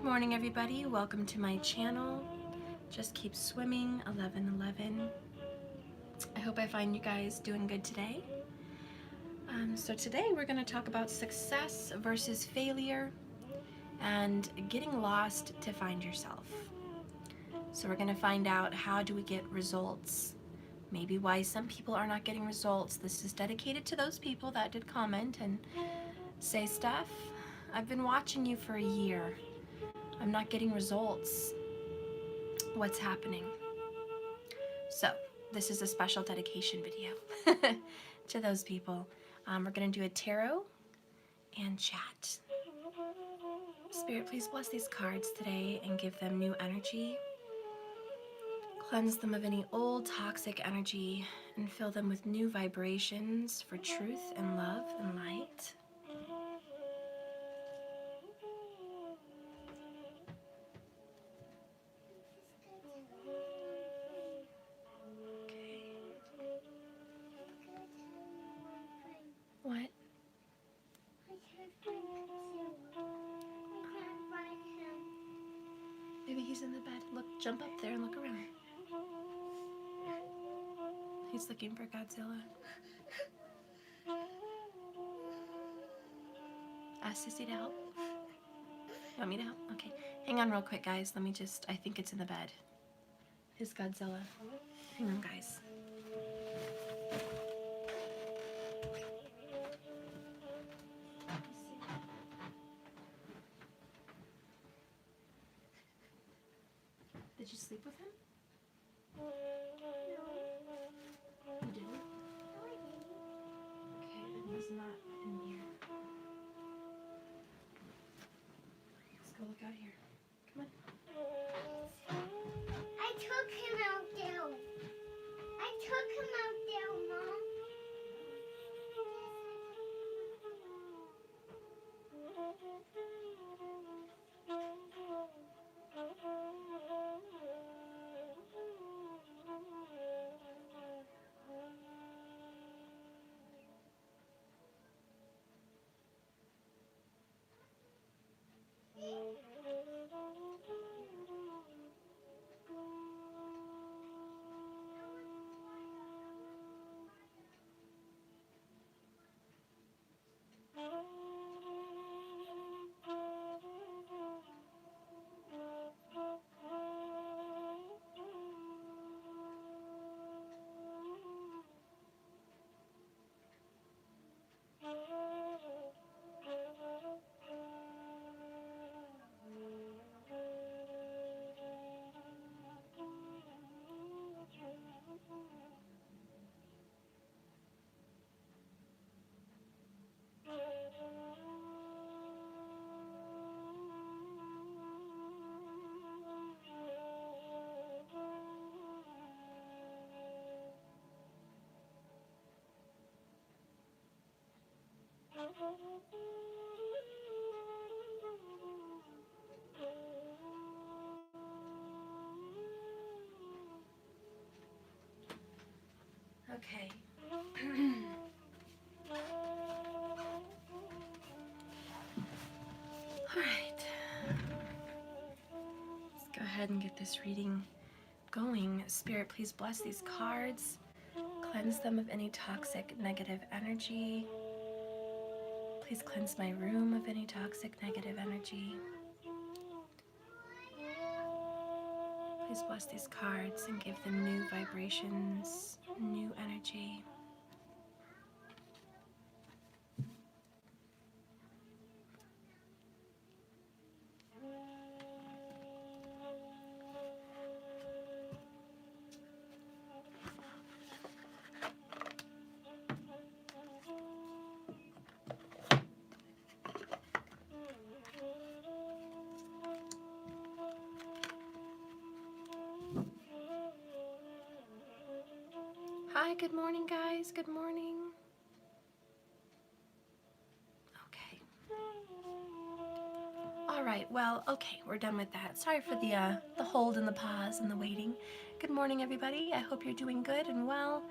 Good morning, everybody. Welcome to my channel. Just keep swimming, 11:11. I hope I find you guys doing good today. So today we're going to talk about success versus failure and getting lost to find yourself. So we're going to find out, how do we get results? Maybe why some people are not getting results. This is dedicated to those people that did comment and say stuff. I've been watching you for a year. I'm not getting results. What's happening? So this is a special dedication video to those people. We're going to do a tarot and chat. Spirit, please bless these cards today and give them new energy. Cleanse them of any old toxic energy and fill them with new vibrations for truth and love and light. Okay. What? Maybe he's in the bed. Look, jump up there and look around. He's looking for Godzilla. Ask Sissy to help. You want me to help? Okay. Hang on real quick, guys. Let me just, I think it's in the bed. His Godzilla. Hang on, guys. Did you sleep with him? You didn't? Okay, then he's not in here. Let's go look out here. Come on. I took him out there. I took him out there, Mom. Okay. All right. Let's go ahead and get this reading going. Spirit, please bless these cards. Cleanse them of any toxic negative energy. Please cleanse my room of any toxic negative energy. Please bless these cards and give them new vibrations, new energy. Hi, good morning, guys. Good morning. Okay. All right, well, okay, we're done with that. Sorry for the hold and the pause and the waiting. Good morning, everybody. I hope you're doing good and well.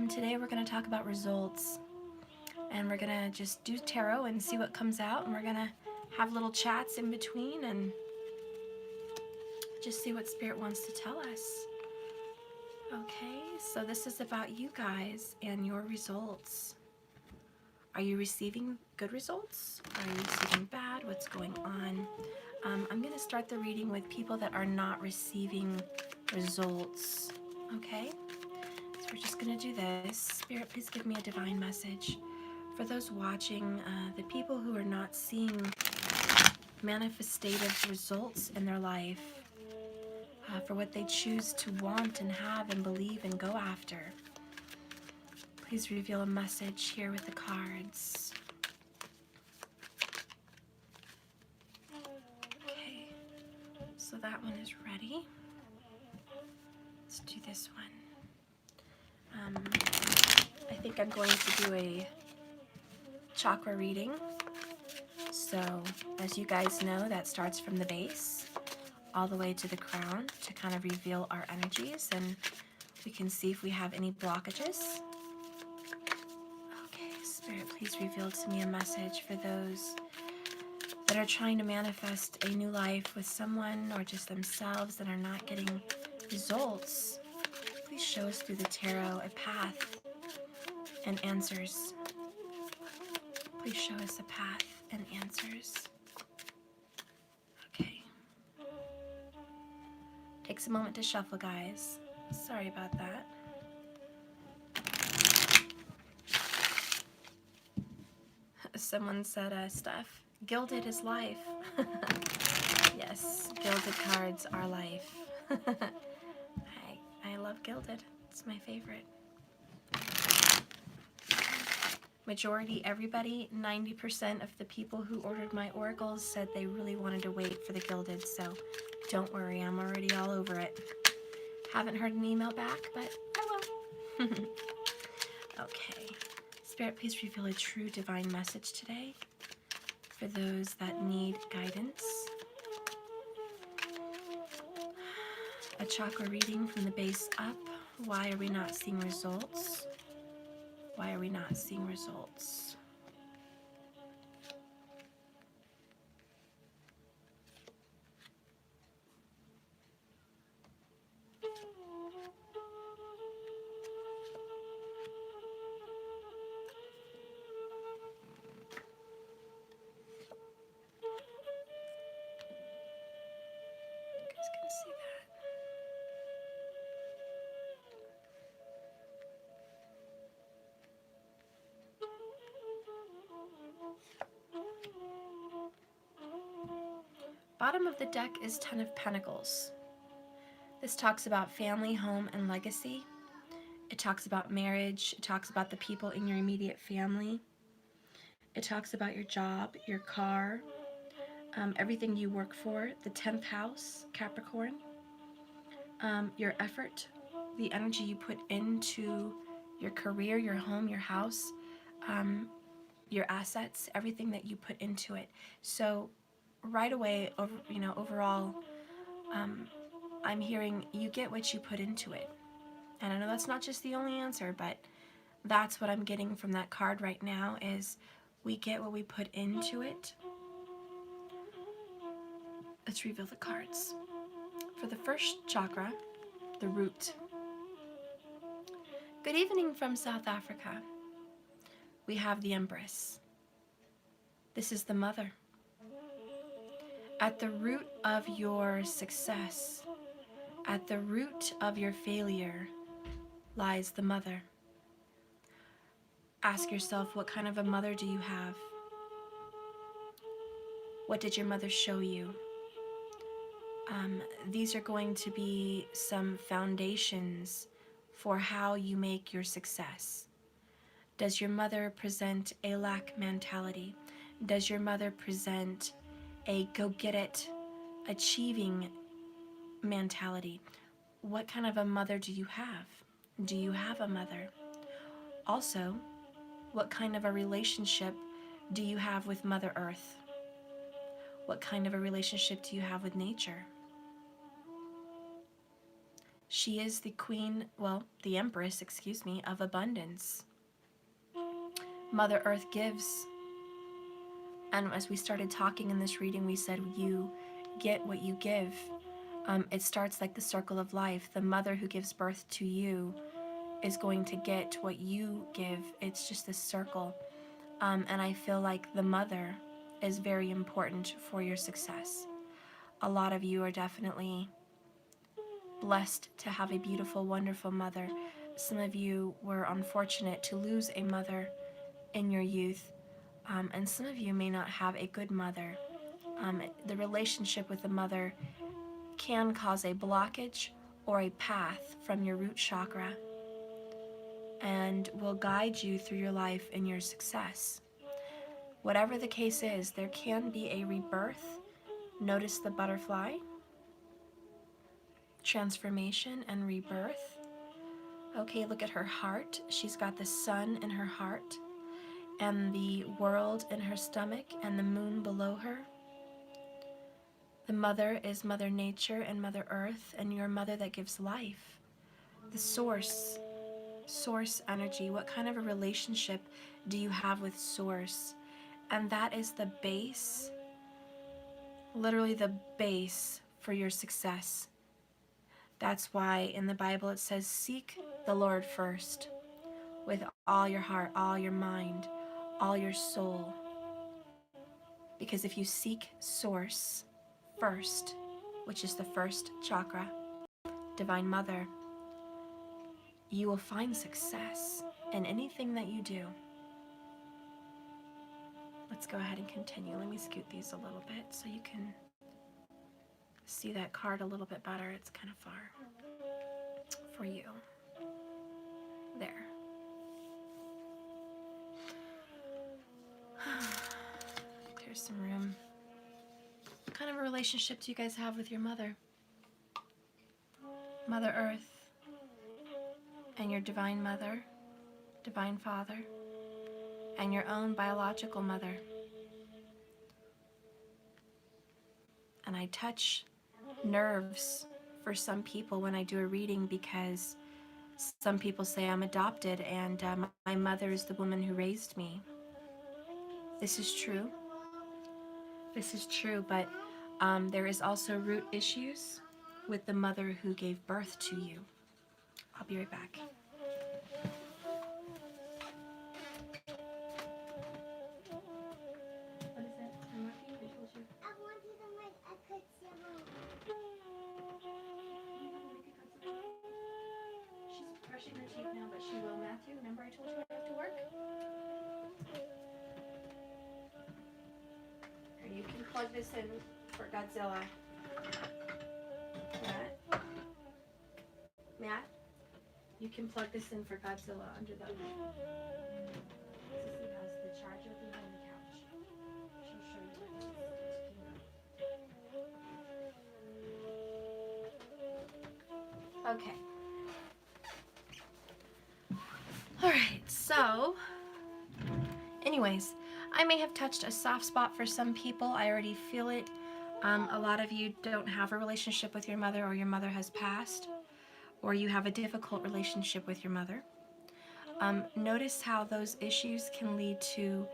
Today we're going to talk about results. And we're going to just do tarot and see what comes out. And we're going to have little chats in between and just see what Spirit wants to tell us. Okay, so this is about you guys and your results. Are you receiving good results? Are you receiving bad? What's going on? I'm going to start the reading with people that are not receiving results. Okay? So we're just going to do this. Spirit, please give me a divine message. For those watching, the people who are not seeing manifestative results in their life, for what they choose to want and have and believe and go after, please reveal a message here with the cards. Okay, so that one is ready. Let's do this one. I think I'm going to do a chakra reading. So, as you guys know, that starts from the base all the way to the crown to kind of reveal our energies, and we can see if we have any blockages. Okay, Spirit, please reveal to me a message for those that are trying to manifest a new life with someone or just themselves that are not getting results. Please show us through the tarot a path and answers. Please show us a path and answers. Okay. Takes a moment to shuffle, guys. Sorry about that. Someone said, Steph, gilded is life. Yes, gilded cards are life. I love gilded. It's my favorite. Majority, everybody, 90% of the people who ordered my oracles said they really wanted to wait for the gilded, so don't worry, I'm already all over it. Haven't heard an email back, but I will. Okay. Spirit, please reveal a true divine message today for those that need guidance. A chakra reading from the base up. Why are we not seeing results? Why are we not seeing results? You guys can see that. Bottom of the deck is Ten of Pentacles. This talks about family, home, and legacy. It talks about marriage. It talks about the people in your immediate family. It talks about your job, your car, everything you work for. The 10th house, Capricorn. Your effort, the energy you put into your career, your home, your house, your assets, everything that you put into it. So right away, overall, I'm hearing you get what you put into it. And I know that's not just the only answer, but that's what I'm getting from that card right now is we get what we put into it. Let's reveal the cards. For the first chakra, the root. Good evening from South Africa. We have the Empress. This is the mother. At the root of your success, at the root of your failure, lies the mother. Ask yourself, what kind of a mother do you have? What did your mother show you? These are going to be some foundations for how you make your success. Does your mother present a lack mentality? Does your mother present a go-get-it, achieving mentality? What kind of a mother do you have? Do you have a mother? Also, what kind of a relationship do you have with Mother Earth? What kind of a relationship do you have with nature? She is the queen, the empress, of abundance. Mother Earth gives. And as we started talking in this reading, we said you get what you give. It starts like the circle of life. The mother who gives birth to you is going to get what you give. It's just a circle. And I feel like the mother is very important for your success. A lot of you are definitely blessed to have a beautiful, wonderful mother. Some of you were unfortunate to lose a mother in your youth, and some of you may not have a good mother. The relationship with the mother can cause a blockage or a path from your root chakra and will guide you through your life and your success. Whatever the case is, there can be a rebirth. Notice the butterfly, transformation and rebirth. Okay, look at her heart. She's got the sun in her heart and the world in her stomach and the moon below her. The mother is Mother Nature and Mother Earth, and your mother that gives life. The source energy. What kind of a relationship do you have with source? And that is the base, literally the base for your success. That's why in the Bible it says, seek the Lord first with all your heart, all your mind, all your soul. Because if you seek source first, which is the first chakra, Divine Mother, you will find success in anything that you do. Let's go ahead and continue. Let me scoot these a little bit so you can see that card a little bit better. It's kind of far for you. There. There's some room. What kind of a relationship do you guys have with your mother? Mother Earth and your Divine Mother, Divine Father, and your own biological mother. And I touch nerves for some people when I do a reading, because some people say I'm adopted and my mother is the woman who raised me. This is true. This is true, but there is also root issues with the mother who gave birth to you. I'll be right back. What is it? I'm working? I told you. I wanted to make a good salad. She's brushing her teeth now, but she will, Matthew. Remember I told you I have to work? Here, you can plug this in for Godzilla. Matt, you can plug this in for Godzilla under the... Sissy has the charger behind the couch. She'll show you where it's okay. Alright, so... Anyways, I may have touched a soft spot for some people. I already feel it. A lot of you don't have a relationship with your mother, or your mother has passed, or you have a difficult relationship with your mother. Notice how those issues can lead to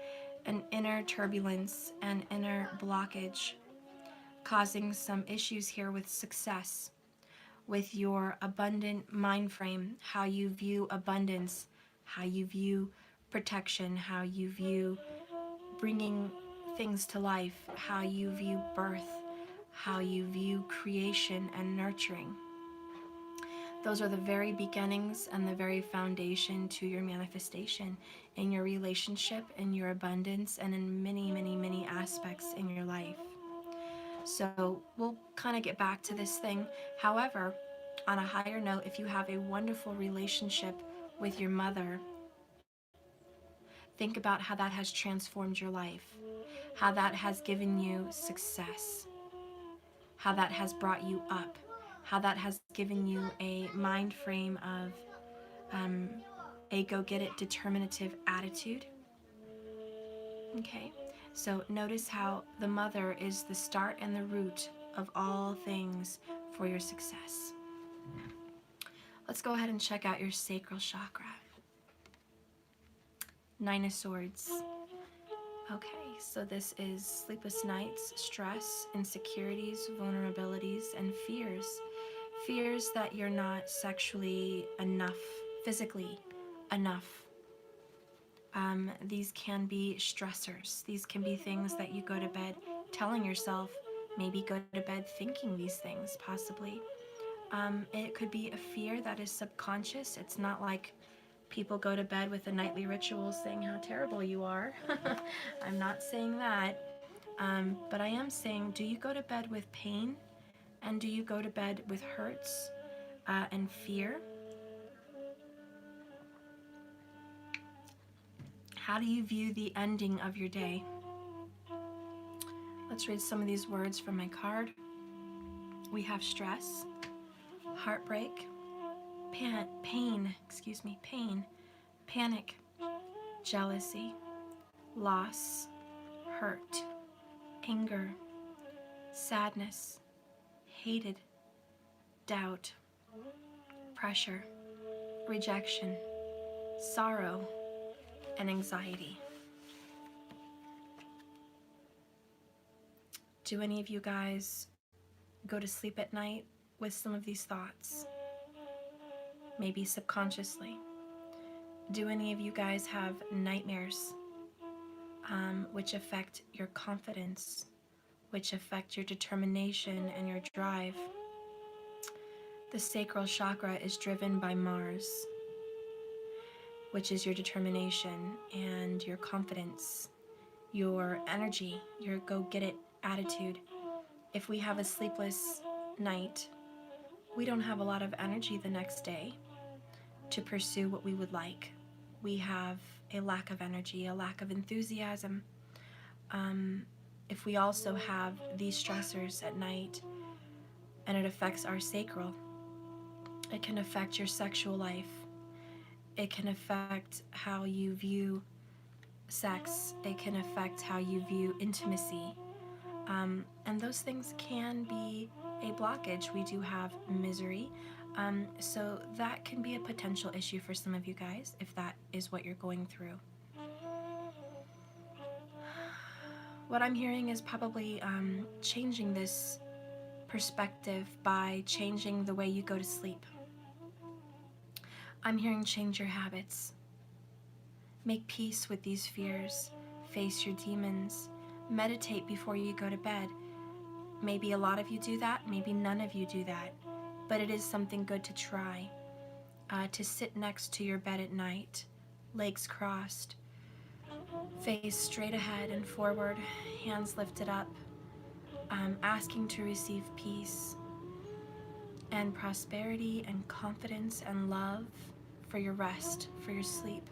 an inner turbulence and inner blockage, causing some issues here with success, with your abundant mind frame, how you view abundance, how you view protection, how you view bringing things to life, how you view birth, how you view creation and nurturing. Those are the very beginnings and the very foundation to your manifestation in your relationship, in your abundance, and in many, many, many aspects in your life. So we'll kind of get back to this thing. However, on a higher note, if you have a wonderful relationship with your mother, think about how that has transformed your life, how that has given you success, how that has brought you up, how that has given you a mind frame of a go-get-it determinative attitude. Okay, so notice how the mother is the start and the root of all things for your success. Let's go ahead and check out your sacral chakra. Nine of Swords. Okay, So this is sleepless nights, stress, insecurities, vulnerabilities, and fears. Fears that you're not sexually enough, physically enough. These can be stressors. These can be things that you go to bed telling yourself, maybe go to bed thinking these things, possibly. It could be a fear that is subconscious. It's not like people go to bed with a nightly ritual saying how terrible you are. I'm not saying that. But I am saying, do you go to bed with pain? And do you go to bed with hurts and fear? How do you view the ending of your day? Let's read some of these words from my card. We have stress, heartbreak, pain, panic, jealousy, loss, hurt, anger, sadness, hated, doubt, pressure, rejection, sorrow, and anxiety. Do any of you guys go to sleep at night with some of these thoughts? Maybe subconsciously. Do any of you guys have nightmares which affect your confidence, which affect your determination and your drive? The sacral chakra is driven by Mars, which is your determination and your confidence, your energy, your go-get-it attitude. If we have a sleepless night, we don't have a lot of energy the next day to pursue what we would like. We have a lack of energy, a lack of enthusiasm. If we also have these stressors at night and it affects our sacral, it can affect your sexual life. It can affect how you view sex. It can affect how you view intimacy. And those things can be a blockage. We do have misery. So that can be a potential issue for some of you guys if that is what you're going through. What I'm hearing is probably changing this perspective by changing the way you go to sleep. I'm hearing change your habits. Make peace with these fears. Face your demons. Meditate before you go to bed. Maybe a lot of you do that, maybe none of you do that, but it is something good to try. To sit next to your bed at night, legs crossed, face straight ahead and forward, hands lifted up, asking to receive peace and prosperity and confidence and love for your rest, for your sleep.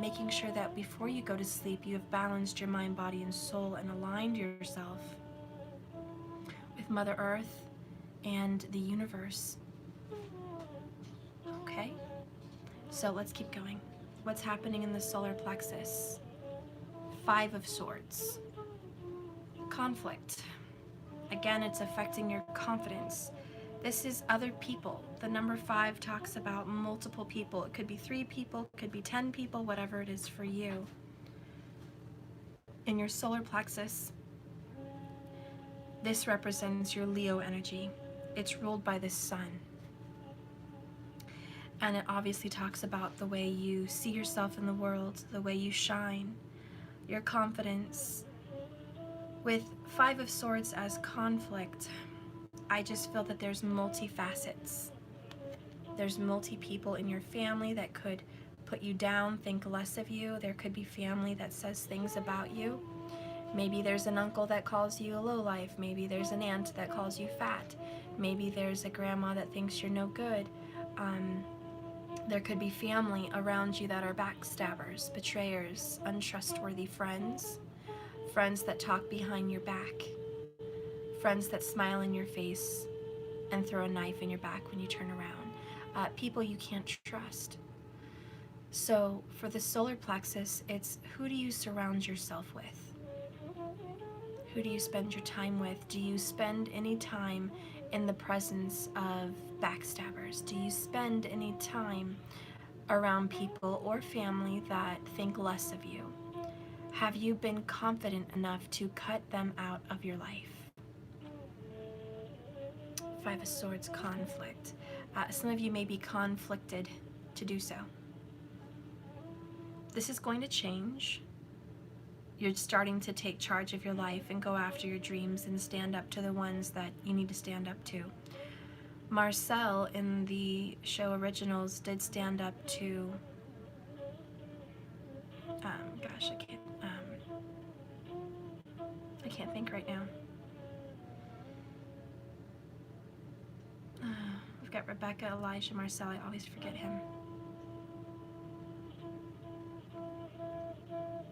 Making sure that before you go to sleep, you have balanced your mind, body, and soul and aligned yourself with Mother Earth and the universe. Okay? So let's keep going. What's happening in the solar plexus? 5 of Swords. Conflict. Again, it's affecting your confidence. This is other people. The number 5 talks about multiple people. It could be 3 people, it could be 10 people, whatever it is for you. In your solar plexus, this represents your Leo energy. It's ruled by the sun. And it obviously talks about the way you see yourself in the world, the way you shine, your confidence. With 5 of Swords as conflict, I just feel that there's multi-facets. There's multi-people in your family that could put you down, think less of you. There could be family that says things about you. Maybe there's an uncle that calls you a lowlife. Maybe there's an aunt that calls you fat. Maybe there's a grandma that thinks you're no good. There could be family around you that are backstabbers, betrayers, untrustworthy friends, friends that talk behind your back, friends that smile in your face and throw a knife in your back when you turn around, people you can't trust. So for the solar plexus, it's who do you surround yourself with? Who do you spend your time with? Do you spend any time in the presence of backstabbers? Do you spend any time around people or family that think less of you? Have you been confident enough to cut them out of your life? Five of Swords, conflict. Some of you may be conflicted to do so. This is going to change. You're starting to take charge of your life and go after your dreams and stand up to the ones that you need to stand up to. Marcel in the show Originals did stand up to, gosh, I can't think right now. We've got Rebecca, Elijah, Marcel, I always forget him.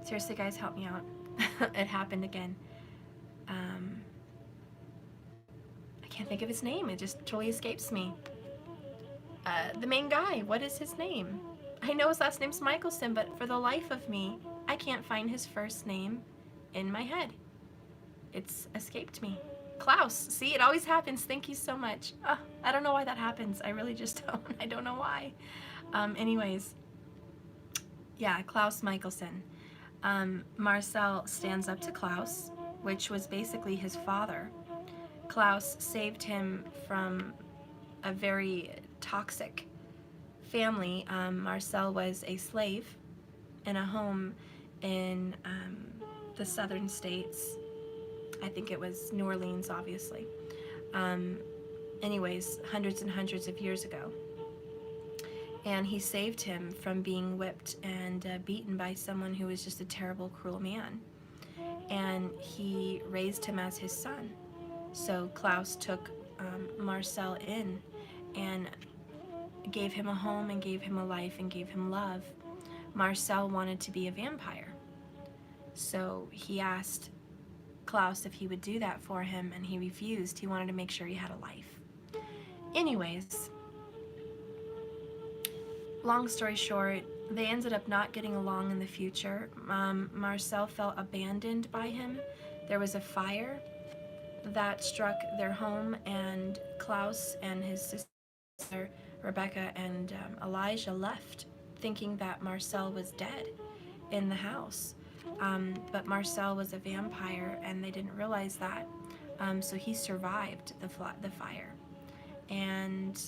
Seriously, guys, help me out. It happened again. I can't think of his name. It just totally escapes me. The main guy, what is his name? I know his last name's Michelson, but for the life of me, I can't find his first name in my head. It's escaped me. Klaus. See, it always happens. Thank you so much. I don't know why that happens. I really just don't. I don't know why. Anyways, yeah, Klaus Michelson. Marcel stands up to Klaus, which was basically his father. Klaus saved him from a very toxic family. Marcel was a slave in a home in the southern states. I think it was New Orleans, obviously. Anyways, hundreds and hundreds of years ago. And he saved him from being whipped and beaten by someone who was just a terrible, cruel man. And he raised him as his son. So Klaus took Marcel in and gave him a home and gave him a life and gave him love. Marcel wanted to be a vampire. So he asked Klaus if he would do that for him, and he refused. He wanted to make sure he had a life. Anyways, long story short, they ended up not getting along in the future. Marcel felt abandoned by him. There was a fire that struck their home, and Klaus and his sister Rebecca and Elijah left, thinking that Marcel was dead in the house. But Marcel was a vampire, and they didn't realize that. So he survived the fire. And,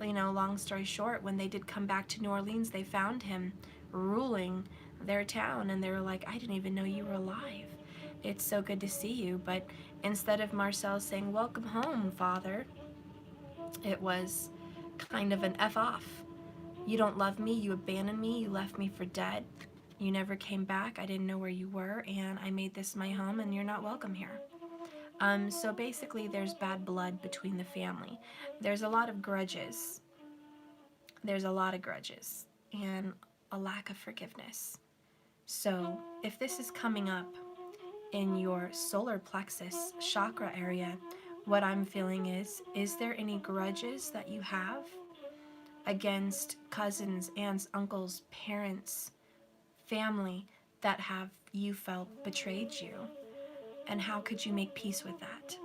you know, long story short, when they did come back to New Orleans, they found him ruling their town, and they were like, I didn't even know you were alive. It's so good to see you. But instead of Marcel saying, welcome home, father, it was kind of an F off. You don't love me, you abandoned me, you left me for dead. You never came back, I didn't know where you were, and I made this my home, and you're not welcome here. So basically there's bad blood between the family. There's a lot of grudges. There's a lot of grudges and a lack of forgiveness. So if this is coming up in your solar plexus chakra area, what I'm feeling is there any grudges that you have against cousins, aunts, uncles, parents, family that have you felt betrayed you? And how could you make peace with that?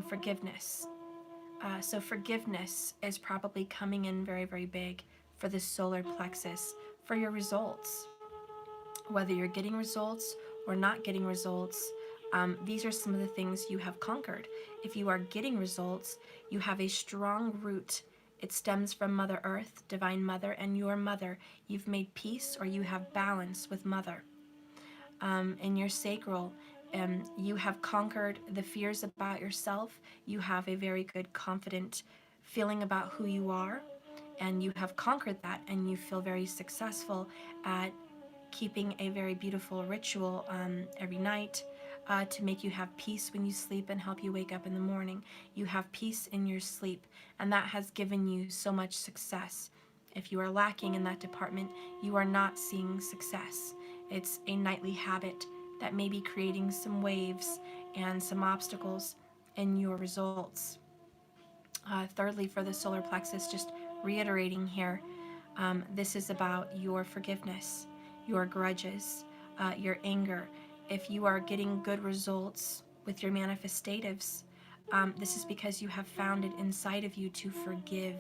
Forgiveness. So forgiveness is probably coming in very, very big for the solar plexus for your results. Whether you're getting results or not getting results, these are some of the things you have conquered. If you are getting results, you have a strong root. It stems from Mother Earth, Divine Mother, and your mother. You've made peace, or you have balance with Mother. In your sacral, you have conquered the fears about yourself. You have a very good, confident feeling about who you are, and you have conquered that, and you feel very successful at keeping a very beautiful ritual every night to make you have peace when you sleep and help you wake up in the morning. You have peace in your sleep, and that has given you so much success. If you are lacking in that department, you are not seeing success. It's a nightly habit that may be creating some waves and some obstacles in your results. Thirdly, for the solar plexus, just reiterating here, this is about your forgiveness, your grudges, your anger. If you are getting good results with your manifestatives, this is because you have found it inside of you to forgive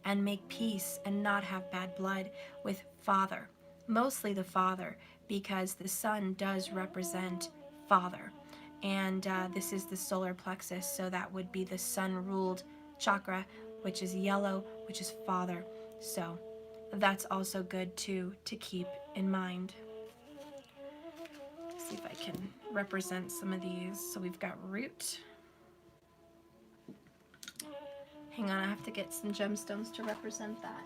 and make peace and not have bad blood with Father. Mostly the Father, because the sun does represent father. And this is the solar plexus, so that would be the sun-ruled chakra, which is yellow, which is father. So that's also good to keep in mind. Let's see if I can represent some of these. So we've got root. Hang on, I have to get some gemstones to represent that.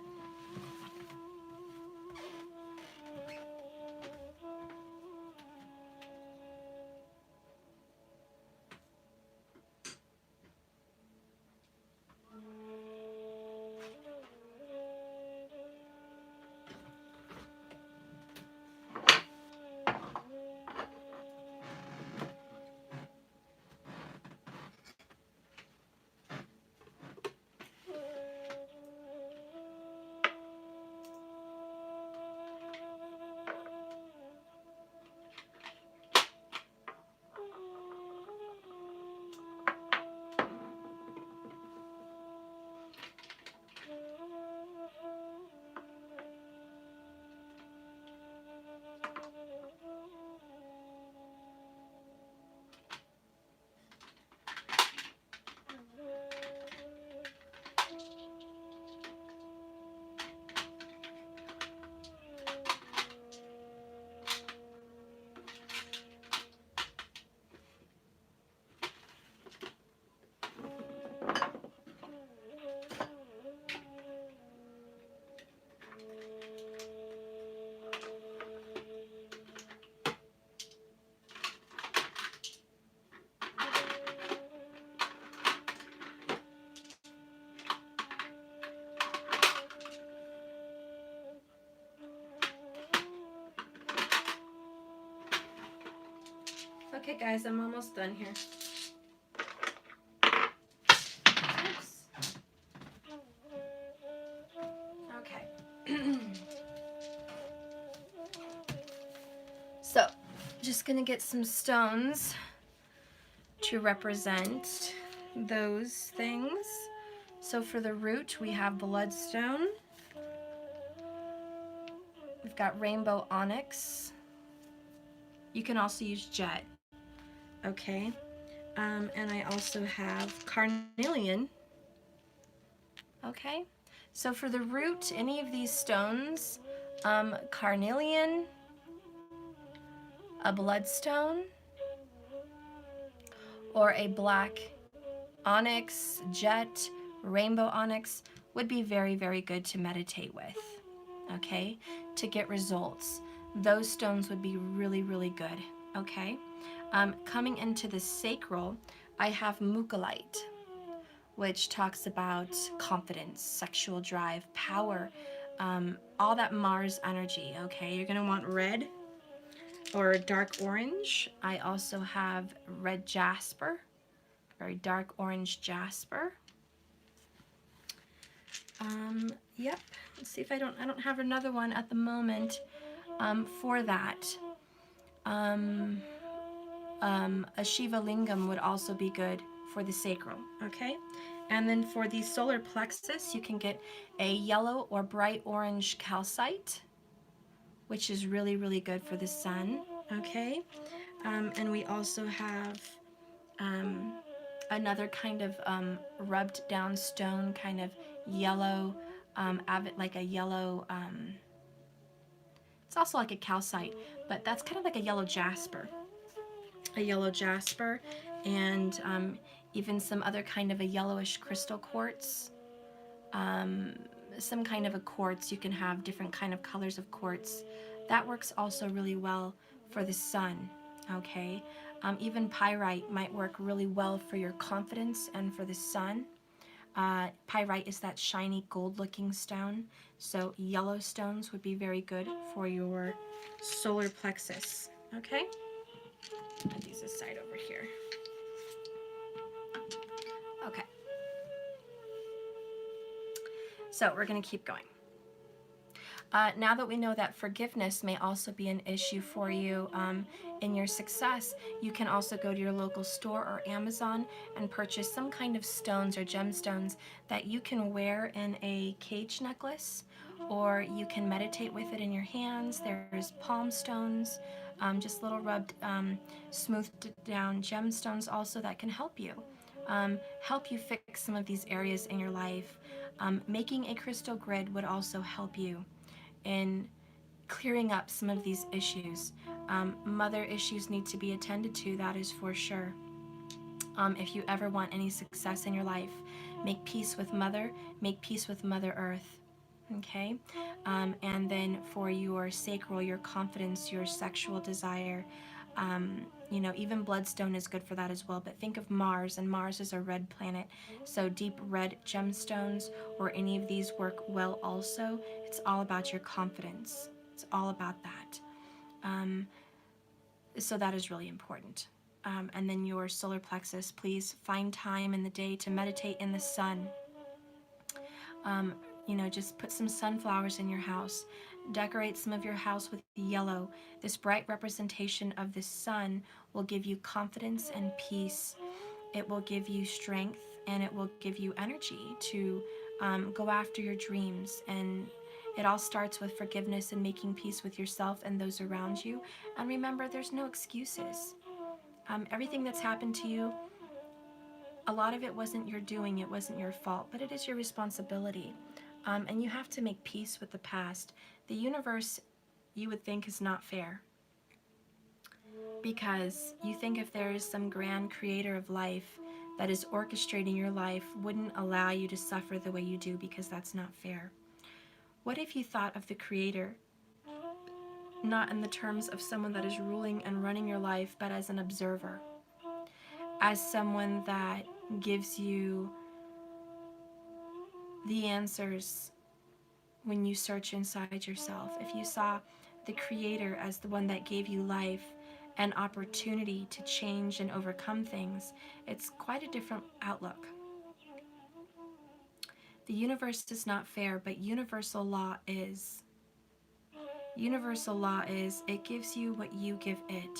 Okay guys, I'm almost done here. Oops. Okay. So, just gonna get some stones to represent those things. So for the root, we have bloodstone. We've got rainbow onyx. You can also use jet. Okay. And I also have carnelian. Okay. So for the root, any of these stones, carnelian, a bloodstone, or a black onyx, jet, rainbow onyx would be very, very good to meditate with, okay, to get results. Those stones would be really, really good, okay? Coming into the sacral, I have mucalite, which talks about confidence, sexual drive, power, all that Mars energy, okay? You're gonna want red or dark orange. I also have red jasper, very dark orange jasper. Yep, let's see if I don't have another one at the moment for that. A Shiva lingam would also be good for the sacral, okay? And then for the solar plexus, you can get a yellow or bright orange calcite, which is really, really good for the sun, okay? And we also have another kind of rubbed down stone, kind of yellow, like a yellow, it's also like a calcite, but that's kind of like a yellow jasper. And even some other kind of a yellowish crystal quartz. Some kind of a quartz. You can have different kind of colors of quartz. That works also really well for the sun, okay? Even pyrite might work really well for your confidence and for the sun. Pyrite is that shiny gold-looking stone, so yellow stones would be very good for your solar plexus, okay? Put these aside over here. Okay. So we're going to keep going. Now that we know that forgiveness may also be an issue for you in your success, you can also go to your local store or Amazon and purchase some kind of stones or gemstones that you can wear in a cage necklace or you can meditate with it in your hands. There's palm stones, just little rubbed, smoothed down gemstones also that can help you fix some of these areas in your life. Making a crystal grid would also help you in clearing up some of these issues. Mother issues need to be attended to, that is for sure. If you ever want any success in your life, make peace with Mother, make peace with Mother Earth. Okay? And then for your sacral, your confidence, your sexual desire, even bloodstone is good for that as well. But think of Mars, and Mars is a red planet. So deep red gemstones or any of these work well also. It's all about your confidence. It's all about that. So that is really important. And then your solar plexus, please find time in the day to meditate in the sun. Just put some sunflowers in your house. Decorate some of your house with yellow. This bright representation of the sun will give you confidence and peace. It will give you strength, and it will give you energy to go after your dreams. And it all starts with forgiveness and making peace with yourself and those around you. And remember, there's no excuses. Everything that's happened to you, a lot of it wasn't your doing, it wasn't your fault, but it is your responsibility. And you have to make peace with the past. The universe, you would think, is not fair, because you think if there is some grand creator of life that is orchestrating your life, wouldn't allow you to suffer the way you do, because that's not fair. What if you thought of the creator not in the terms of someone that is ruling and running your life, but as an observer, as someone that gives you the answers when you search inside yourself? If you saw the creator as the one that gave you life and opportunity to change and overcome things, it's quite a different outlook. The universe is not fair, but universal law is. Universal law is, it gives you what you give it.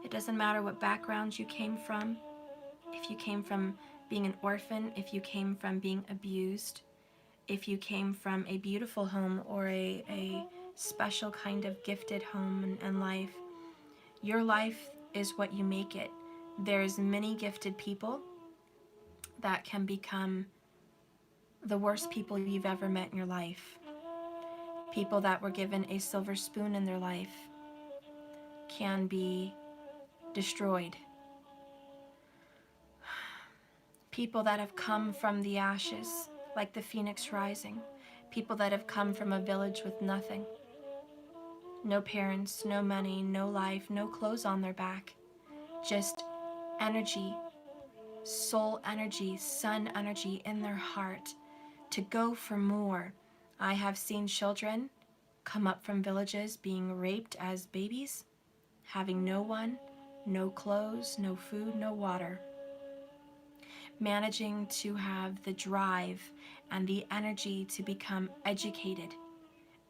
It doesn't matter what background you came from. If you came from being an orphan, if you came from being abused, if you came from a beautiful home or a special kind of gifted home and life, your life is what you make it. There's many gifted people that can become the worst people you've ever met in your life. People that were given a silver spoon in their life can be destroyed. People that have come from the ashes, like the phoenix rising. People that have come from a village with nothing. No parents, no money, no life, no clothes on their back. Just energy, soul energy, sun energy in their heart to go for more. I have seen children come up from villages being raped as babies, having no one, no clothes, no food, no water. Managing to have the drive and the energy to become educated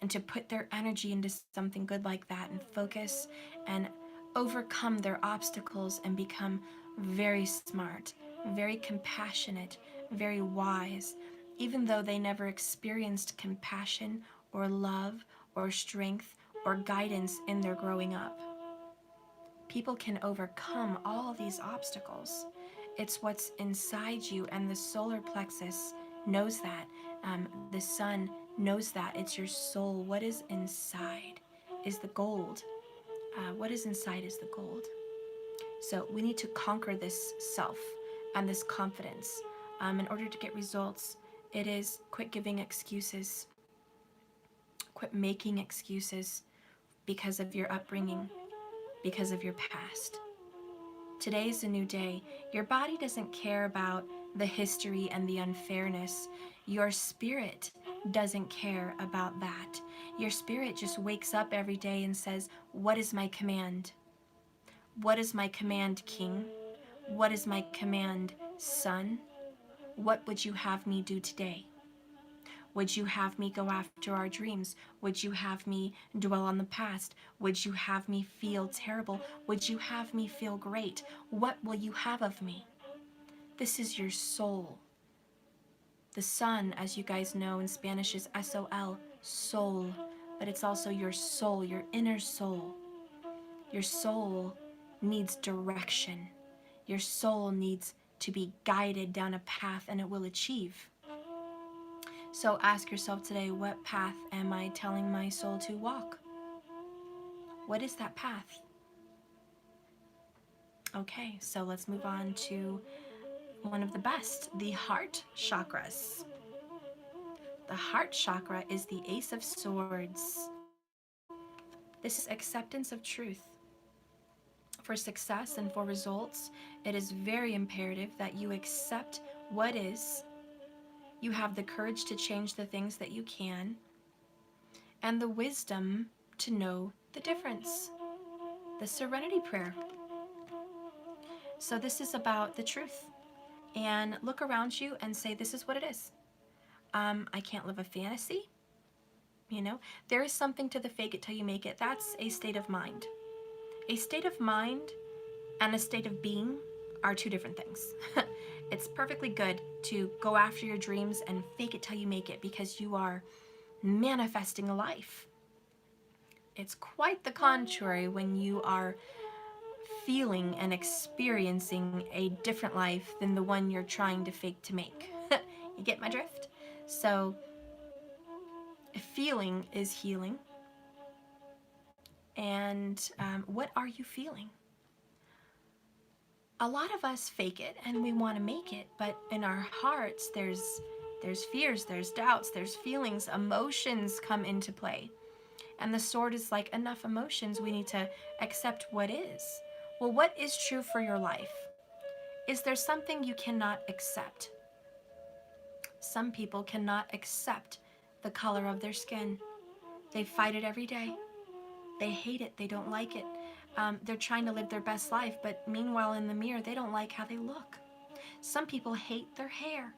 and to put their energy into something good like that and focus and overcome their obstacles and become very smart, very compassionate, very wise, even though they never experienced compassion or love or strength or guidance in their growing up. People can overcome all these obstacles. It's what's inside you, and the solar plexus knows that. The sun knows that. It's your soul. What is inside is the gold. What is inside is the gold. So we need to conquer this self and this confidence. In order to get results, it is quit giving excuses. Quit making excuses because of your upbringing, because of your past. Today is a new day. Your body doesn't care about the history and the unfairness. Your spirit doesn't care about that. Your spirit just wakes up every day and says, what is my command? What is my command, King? What is my command, Son? What would you have me do today? Would you have me go after our dreams? Would you have me dwell on the past? Would you have me feel terrible? Would you have me feel great? What will you have of me? This is your soul. The sun, as you guys know in Spanish, is S-O-L, soul, but it's also your soul, your inner soul. Your soul needs direction. Your soul needs to be guided down a path, and it will achieve. So ask yourself today, what path am I telling my soul to walk? What is that path? Okay, so let's move on to one of the best, the heart chakras. The heart chakra is the Ace of Swords. This is acceptance of truth. For success and for results, it is very imperative that you accept what is. You have the courage to change the things that you can, and the wisdom to know the difference. The serenity prayer. So this is about the truth. And look around you and say, this is what it is. I can't live a fantasy. You know, there is something to the fake it till you make it. That's a state of mind. A state of mind and a state of being are two different things. It's perfectly good to go after your dreams and fake it till you make it because you are manifesting a life. It's quite the contrary when you are feeling and experiencing a different life than the one you're trying to fake to make. You get my drift? So, feeling is healing. And what are you feeling? A lot of us fake it and we want to make it, but in our hearts there's fears, there's doubts, there's feelings, emotions come into play. And the sword is like, enough emotions, we need to accept what is. Well, what is true for your life? Is there something you cannot accept? Some people cannot accept the color of their skin. They fight it every day. They hate it, they don't like it. They're trying to live their best life, but meanwhile in the mirror, they don't like how they look. Some people hate their hair.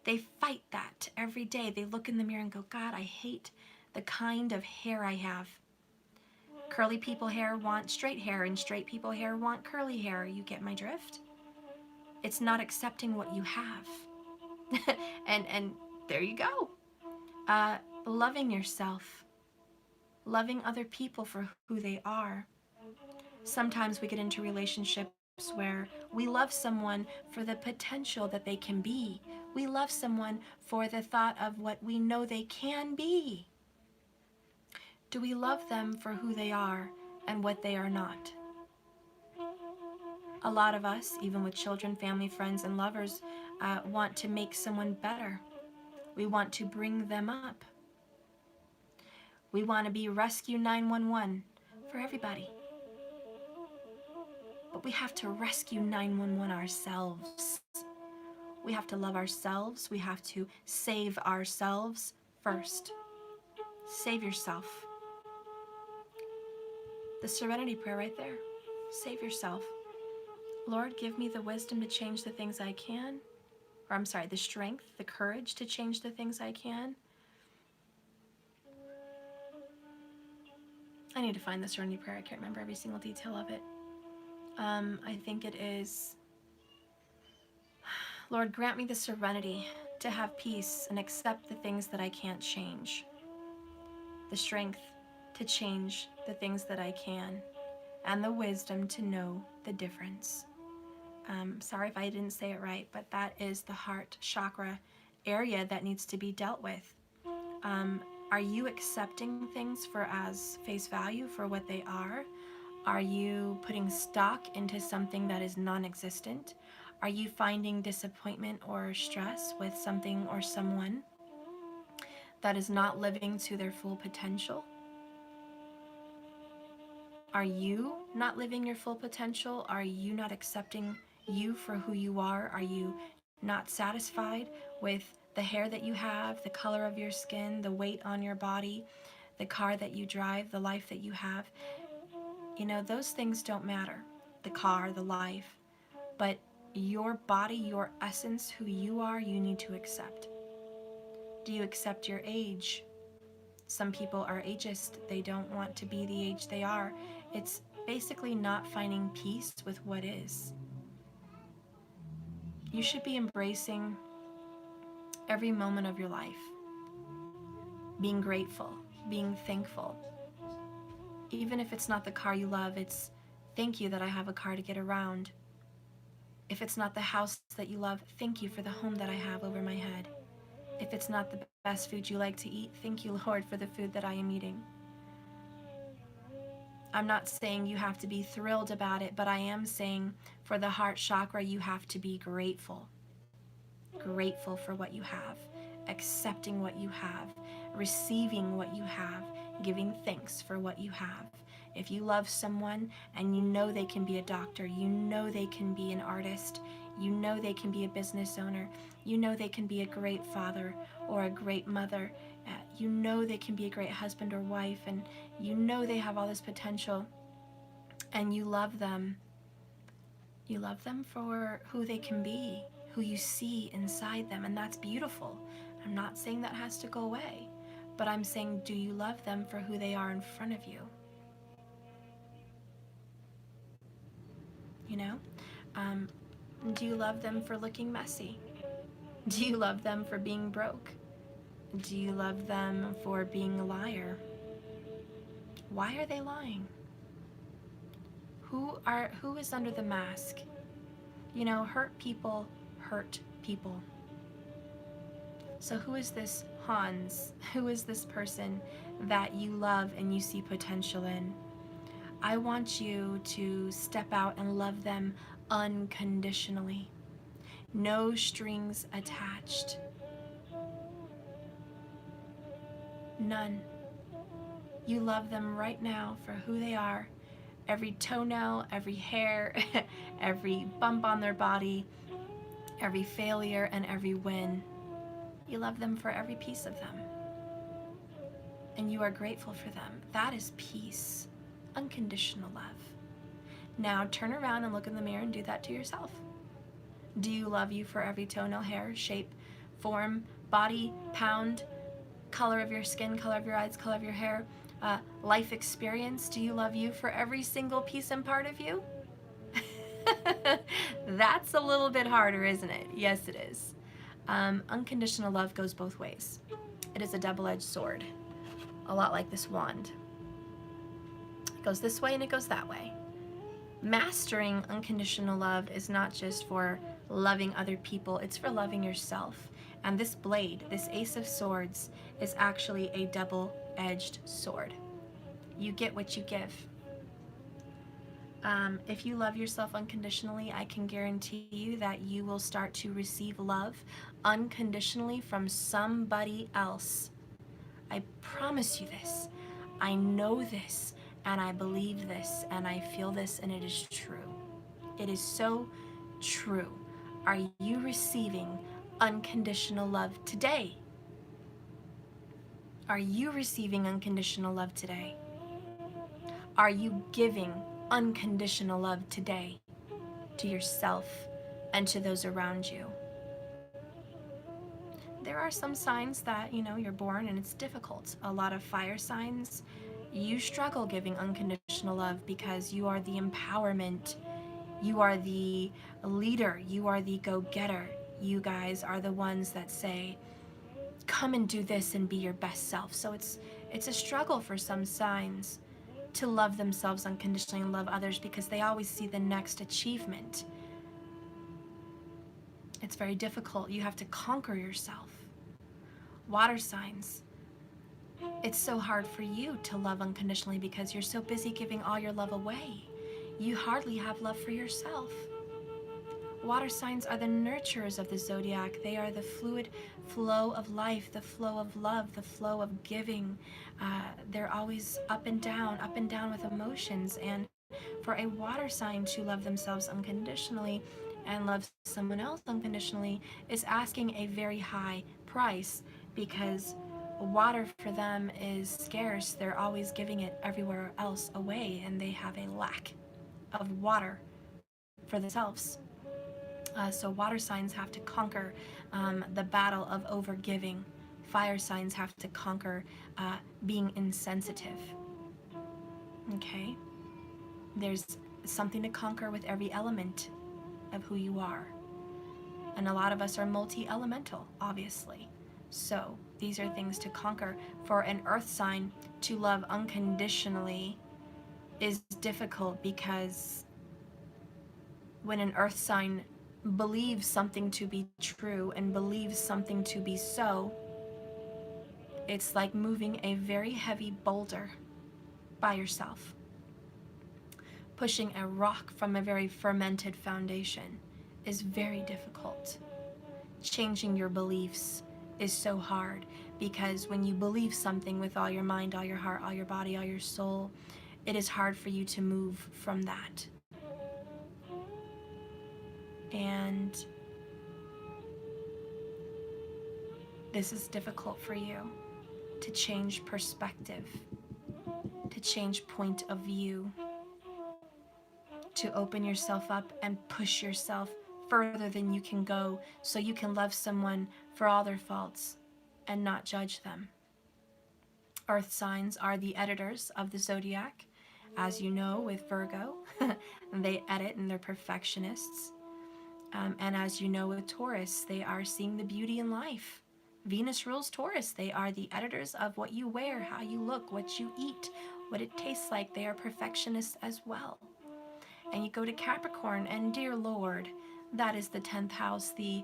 They fight that every day. They look in the mirror and go, God, I hate the kind of hair I have. Curly people hair want straight hair, and straight people hair want curly hair. You get my drift? It's not accepting what you have. and there you go. Loving yourself. Loving other people for who they are. Sometimes we get into relationships where we love someone for the potential that they can be. We love someone for the thought of what we know they can be. Do we love them for who they are and what they are not? A lot of us, even with children, family, friends, and lovers, want to make someone better. We want to bring them up. We want to be Rescue 911 for everybody. But we have to rescue 911 ourselves. We have to love ourselves. We have to save ourselves first. Save yourself. The serenity prayer right there. Save yourself. Lord, give me the wisdom to change the things I can. Or I'm sorry, the strength, the courage to change the things I can. I need to find the serenity prayer. I can't remember every single detail of it. I think it is, Lord, grant me the serenity to have peace and accept the things that I can't change. The strength to change the things that I can. And the wisdom to know the difference. Sorry if I didn't say it right, but that is the heart chakra area that needs to be dealt with. Are you accepting things for as face value for what they are? Are you putting stock into something that is non-existent? Are you finding disappointment or stress with something or someone that is not living to their full potential? Are you not living your full potential? Are you not accepting you for who you are? Are you not satisfied with the hair that you have, the color of your skin, the weight on your body, the car that you drive, the life that you have? You know, those things don't matter. The car, the life. But your body, your essence, who you are, you need to accept. Do you accept your age? Some people are ageist. They don't want to be the age they are. It's basically not finding peace with what is. You should be embracing every moment of your life. Being grateful, being thankful. Even if it's not the car you love, it's thank you that I have a car to get around. If it's not the house that you love, thank you for the home that I have over my head. If it's not the best food you like to eat, thank you, Lord, for the food that I am eating. I'm not saying you have to be thrilled about it, but I am saying for the heart chakra, you have to be grateful. Grateful for what you have, accepting what you have, receiving what you have, giving thanks for what you have. If you love someone and you know they can be a doctor, you know they can be an artist, you know they can be a business owner, you know they can be a great father or a great mother, you know they can be a great husband or wife, and you know they have all this potential, and you love them for who they can be, who you see inside them, and that's beautiful. I'm not saying that has to go away, but I'm saying, do you love them for who they are in front of you? You know? Do you love them for looking messy? Do you love them for being broke? Do you love them for being a liar? Why are they lying? Who is under the mask? You know, hurt people hurt people. So who is this Hans? Who is this person that you love and you see potential in? I want you to step out and love them unconditionally. No strings attached. None. You love them right now for who they are. Every toenail, every hair, every bump on their body, every failure and every win. You love them for every piece of them. And you are grateful for them. That is peace. Unconditional love. Now turn around and look in the mirror and do that to yourself. Do you love you for every toenail, hair, shape, form, body, pound, color of your skin, color of your eyes, color of your hair, life experience? Do you love you for every single piece and part of you? That's a little bit harder, isn't it? Yes, it is. Unconditional love goes both ways. It is a double-edged sword, a lot like this wand. It goes this way and it goes that way. Mastering unconditional love is not just for loving other people, it's for loving yourself. And this blade, this Ace of Swords, is actually a double-edged sword. You get what you give. If you love yourself unconditionally, I can guarantee you that you will start to receive love unconditionally from somebody else. I promise you this. I know this, and I believe this, and I feel this, and it is true. It is so true. Are you receiving unconditional love today? Are you receiving unconditional love today? Are you giving unconditional love today to yourself and to those around you? There are some signs that, you're born and it's difficult. A lot of fire signs, you struggle giving unconditional love because you are the empowerment, you are the leader, you are the go-getter. You guys are the ones that say, come and do this and be your best self. So it's a struggle for some signs to love themselves unconditionally and love others because they always see the next achievement. It's very difficult. You have to conquer yourself. Water signs. It's so hard for you to love unconditionally because you're so busy giving all your love away. You hardly have love for yourself. Water signs are the nurturers of the zodiac. They are the fluid flow of life, the flow of love, the flow of giving. They're always up and down with emotions. And for a water sign to love themselves unconditionally and love someone else unconditionally is asking a very high price because water for them is scarce. They're always giving it everywhere else away, and they have a lack of water for themselves. So water signs have to conquer the battle of overgiving. Fire signs have to conquer being insensitive. Okay? There's something to conquer with every element of who you are. And a lot of us are multi-elemental, obviously. So these are things to conquer. For an earth sign to love unconditionally is difficult because when an earth sign believes something to be true and believes something to be so, it's like moving a very heavy boulder by yourself, pushing a rock from a very fermented foundation is very difficult. Changing your beliefs is so hard because when you believe something with all your mind, all your heart, all your body, all your soul, it is hard for you to move from that. And this is difficult for you to change perspective, to change point of view, to open yourself up and push yourself further than you can go so you can love someone for all their faults and not judge them. Earth signs are the editors of the zodiac. As you know, with Virgo, they edit and they're perfectionists. And as you know, with Taurus, they are seeing the beauty in life. Venus rules Taurus. They are the editors of what you wear, how you look, what you eat, what it tastes like. They are perfectionists as well. And you go to Capricorn, and dear Lord, that is the 10th house, the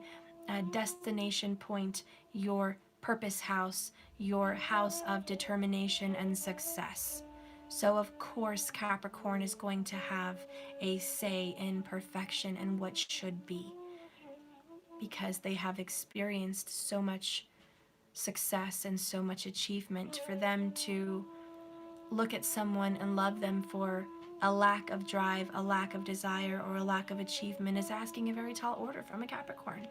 destination point, your purpose house, your house of determination and success. So of course Capricorn is going to have a say in perfection and what should be, because they have experienced so much success and so much achievement. For them to look at someone and love them for a lack of drive, a lack of desire, or a lack of achievement is asking a very tall order from a Capricorn.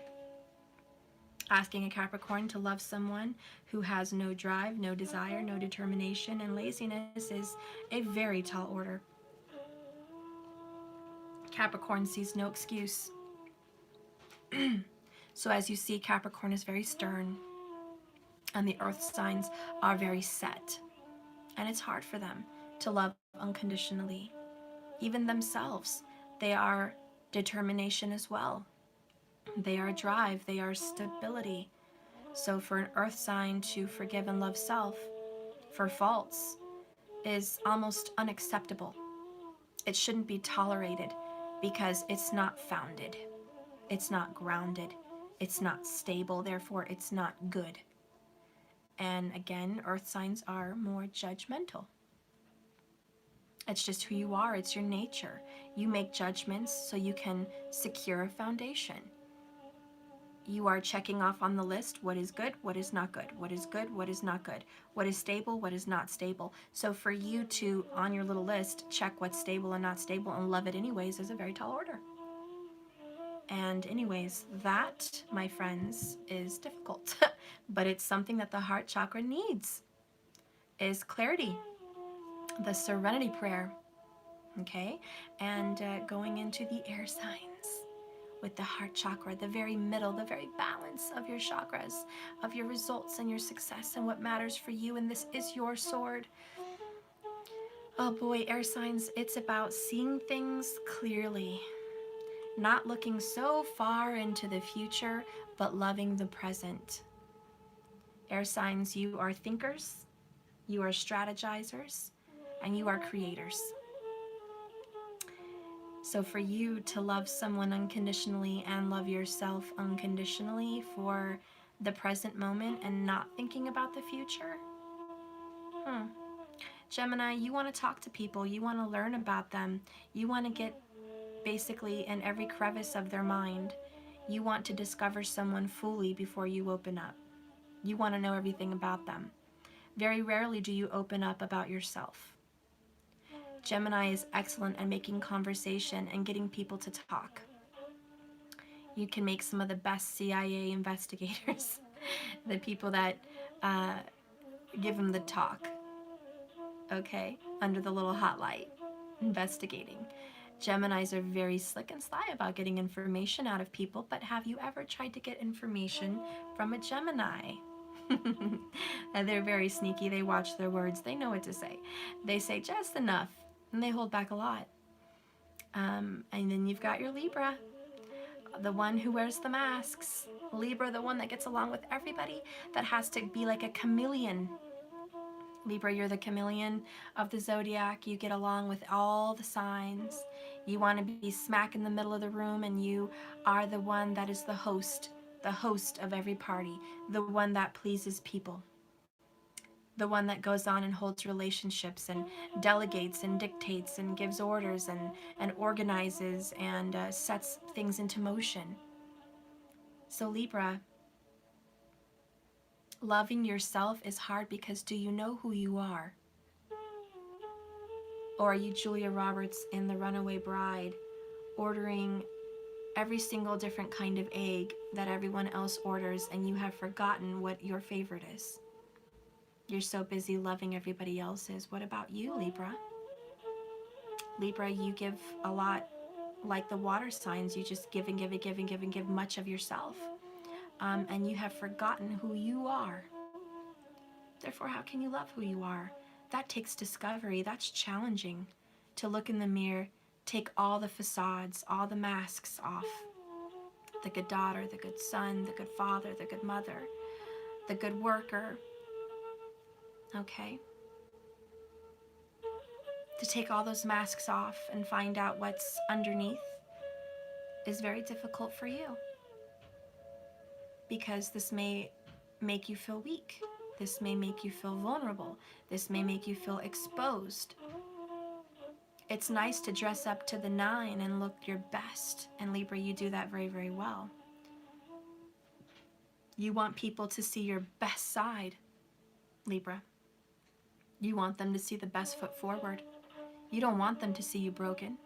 Asking a Capricorn to love someone who has no drive, no desire, no determination, and laziness is a very tall order. Capricorn sees no excuse. So as you see, Capricorn is very stern, and the earth signs are very set. And it's hard for them to love unconditionally. Even themselves, they are determination as well. They are drive, they are stability. So for an earth sign to forgive and love self for faults is almost unacceptable. It shouldn't be tolerated because it's not founded. It's not grounded. It's not stable, therefore it's not good. And again, earth signs are more judgmental. It's just who you are. It's your nature. You make judgments so you can secure a foundation. You are checking off on the list what is good, what is not good, what is good, what is not good, what is stable, what is not stable. So for you to, on your little list, check what's stable and not stable and love it anyways is a very tall order. And anyways, that, my friends, is difficult. But it's something that the heart chakra needs, is clarity. The serenity prayer. Okay, and going into the air signs with the heart chakra, the very middle, the very balance of your chakras, of your results and your success and what matters for you, and this is your sword. Oh boy, air signs, it's about seeing things clearly, not looking so far into the future, but loving the present. Air signs, you are thinkers, you are strategizers, and you are creators. So for you to love someone unconditionally and love yourself unconditionally for the present moment and not thinking about the future, Gemini, you want to talk to people, you want to learn about them, you want to get basically in every crevice of their mind. You want to discover someone fully before you open up. You want to know everything about them. Very rarely do you open up about yourself. Gemini is excellent at making conversation and getting people to talk. You can make some of the best CIA investigators, the people that give them the talk, okay, under the little hot light, investigating. Geminis are very slick and sly about getting information out of people, but have you ever tried to get information from a Gemini? They're very sneaky. They watch their words. They know what to say. They say just enough, and they hold back a lot. And then you've got your Libra. the one who wears the masks. Libra, the one that gets along with everybody, that has to be like a chameleon. Libra, you're the chameleon of the zodiac. You get along with all the signs. You want to be smack in the middle of the room, and you are the one that is the host of every party, the one that pleases people, the one that goes on and holds relationships and delegates and dictates and gives orders and organizes and sets things into motion. So Libra, loving yourself is hard because do you know who you are? Or are you Julia Roberts in The Runaway Bride, ordering every single different kind of egg that everyone else orders, and you have forgotten what your favorite is? You're so busy loving everybody else's. What about you, Libra? Libra, you give a lot, like the water signs. You just give and give and give and give and give much of yourself. And you have forgotten who you are. Therefore, how can you love who you are? That takes discovery. That's challenging. To look in the mirror, take all the facades, all the masks off. The good daughter, the good son, the good father, the good mother, the good worker. Okay? To take all those masks off and find out what's underneath is very difficult for you. Because this may make you feel weak. This may make you feel vulnerable. This may make you feel exposed. It's nice to dress up to the nine and look your best. And Libra, you do that very, very well. You want people to see your best side, Libra. You want them to see the best foot forward. You don't want them to see you broken.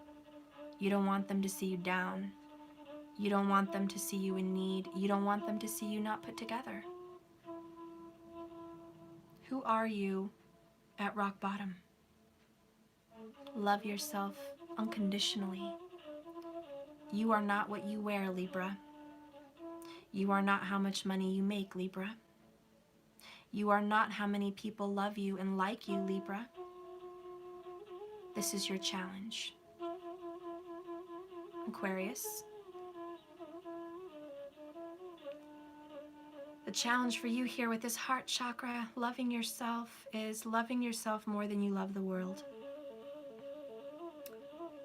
You don't want them to see you down. You don't want them to see you in need. You don't want them to see you not put together. Who are you at rock bottom? Love yourself unconditionally. You are not what you wear, Libra. You are not how much money you make, Libra. You are not how many people love you and like you, Libra. This is your challenge. Aquarius. The challenge for you here with this heart chakra, loving yourself, is loving yourself more than you love the world.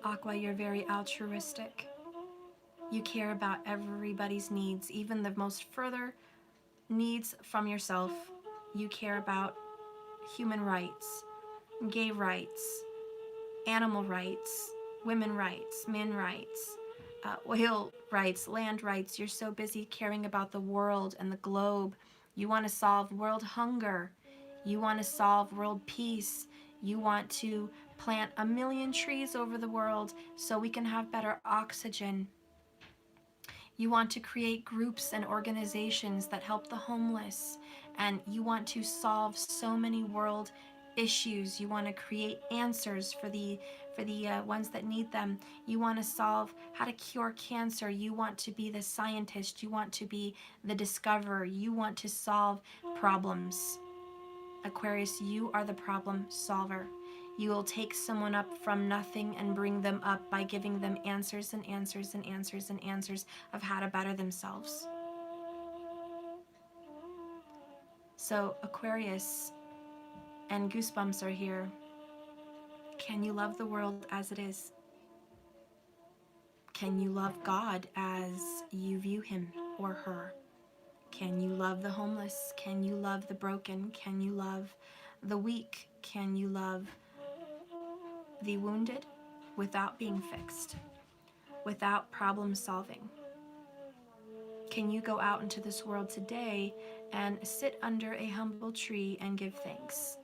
Aqua, you're very altruistic. You care about everybody's needs, even the most further needs from yourself. You care about human rights, gay rights, animal rights, women rights, men rights, oil rights, land rights. You're so busy caring about the world and the globe. You want to solve world hunger. You want to solve world peace. You want to plant 1 million trees over the world so we can have better oxygen. You want to create groups and organizations that help the homeless, and you want to solve so many world issues. You want to create answers for the ones that need them. You want to solve how to cure cancer. You want to be the scientist. You want to be the discoverer. You want to solve problems. Aquarius, you are the problem solver. You will take someone up from nothing and bring them up by giving them answers and answers and answers and answers of how to better themselves. So Aquarius and Goosebumps are here. Can you love the world as it is? Can you love God as you view him or her? Can you love the homeless? Can you love the broken? Can you love the weak? Can you love the wounded without being fixed, without problem solving? Can you go out into this world today and sit under a humble tree and give thanks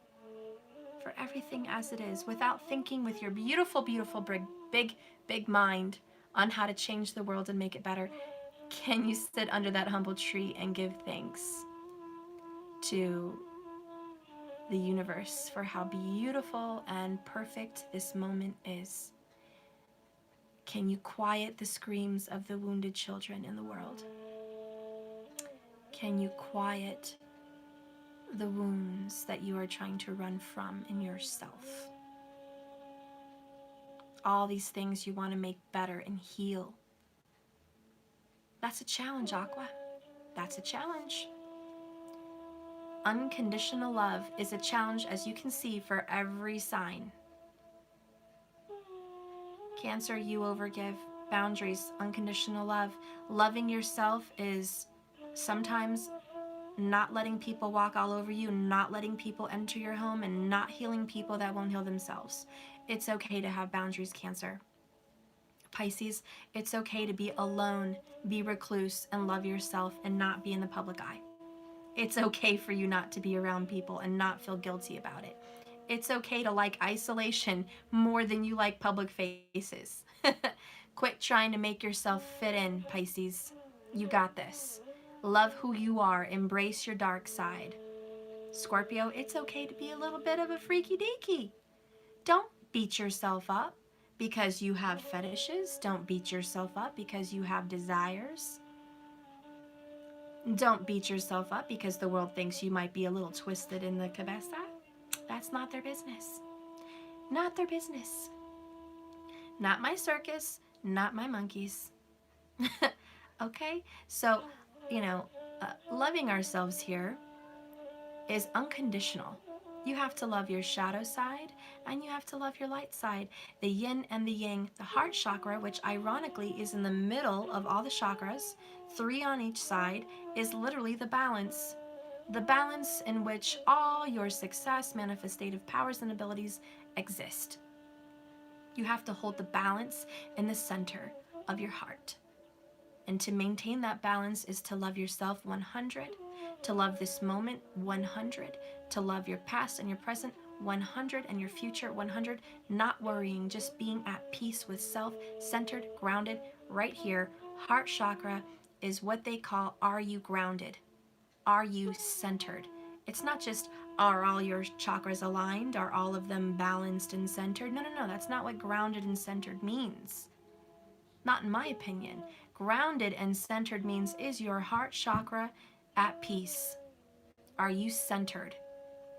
for everything as it is, without thinking with your beautiful, beautiful, big mind on how to change the world and make it better? Can you sit under that humble tree and give thanks to the universe for how beautiful and perfect this moment is? Can you quiet the screams of the wounded children in the world? Can you quiet the wounds that you are trying to run from in yourself? All these things you want to make better and heal. That's a challenge, Aqua. That's a challenge. Unconditional love is a challenge, as you can see, for every sign. Cancer, you overgive. Boundaries, unconditional love. Loving yourself is sometimes not letting people walk all over you, not letting people enter your home, and not healing people that won't heal themselves. It's okay to have boundaries, Cancer. Pisces, it's okay to be alone, be recluse, and love yourself and not be in the public eye. It's okay for you not to be around people and not feel guilty about it. It's okay to like isolation more than you like public faces. Quit trying to make yourself fit in, Pisces. You got this. Love who you are. Embrace your dark side. Scorpio, it's okay to be a little bit of a freaky deaky. Don't beat yourself up because you have fetishes. Don't beat yourself up because you have desires. Don't beat yourself up because the world thinks you might be a little twisted in the cabeza. That's not their business. Not their business. Not my circus, not my monkeys. Okay? So, loving ourselves here is unconditional. You have to love your shadow side and you have to love your light side. The yin and the yang, the heart chakra, which ironically is in the middle of all the chakras, 3 on each side, is literally the balance. The balance in which all your success, manifestative powers, and abilities exist. You have to hold the balance in the center of your heart. And to maintain that balance is to love yourself 100, to love this moment 100, to love your past and your present 100, and your future 100, not worrying, just being at peace with self, centered, grounded, right here. Heart chakra is what they call, are you grounded? Are you centered? It's not just, are all your chakras aligned? Are all of them balanced and centered? No, that's not what grounded and centered means. Not in my opinion. Grounded and centered means, is your heart chakra at peace? Are you centered?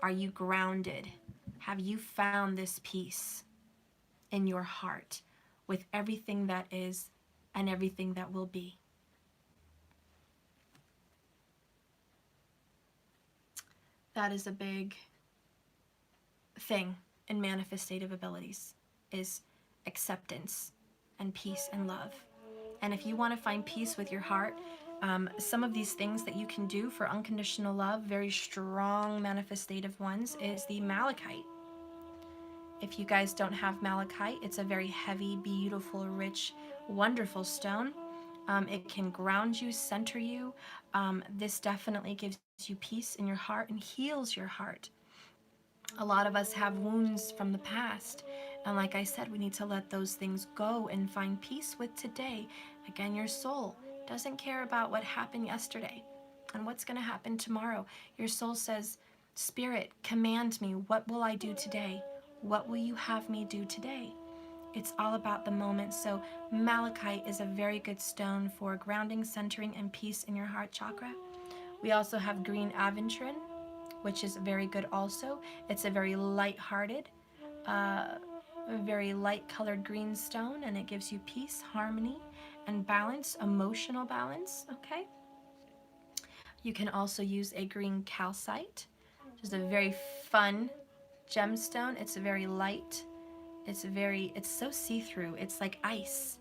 Are you grounded? Have you found this peace in your heart with everything that is and everything that will be? That is a big thing in manifestative abilities, is acceptance and peace and love. And if you want to find peace with your heart, some of these things that you can do for unconditional love, very strong manifestative ones, is the malachite. If you guys don't have malachite, it's a very heavy, beautiful, rich, wonderful stone. It can ground you, center you. This definitely gives you peace in your heart and heals your heart. A lot of us have wounds from the past, and like I said, we need to let those things go and find peace with today. Again, your soul doesn't care about what happened yesterday and what's going to happen tomorrow. Your soul says, Spirit, command me. What will I do today? What will you have me do today? It's all about the moment. So malachite is a very good stone for grounding, centering, and peace in your heart chakra. We also have green aventurine, which is very good also. It's a very light-hearted, very light-colored green stone, and it gives you peace, harmony, and balance, emotional balance, okay? You can also use a green calcite, which is a very fun gemstone. It's very light. It's so see-through. It's like ice.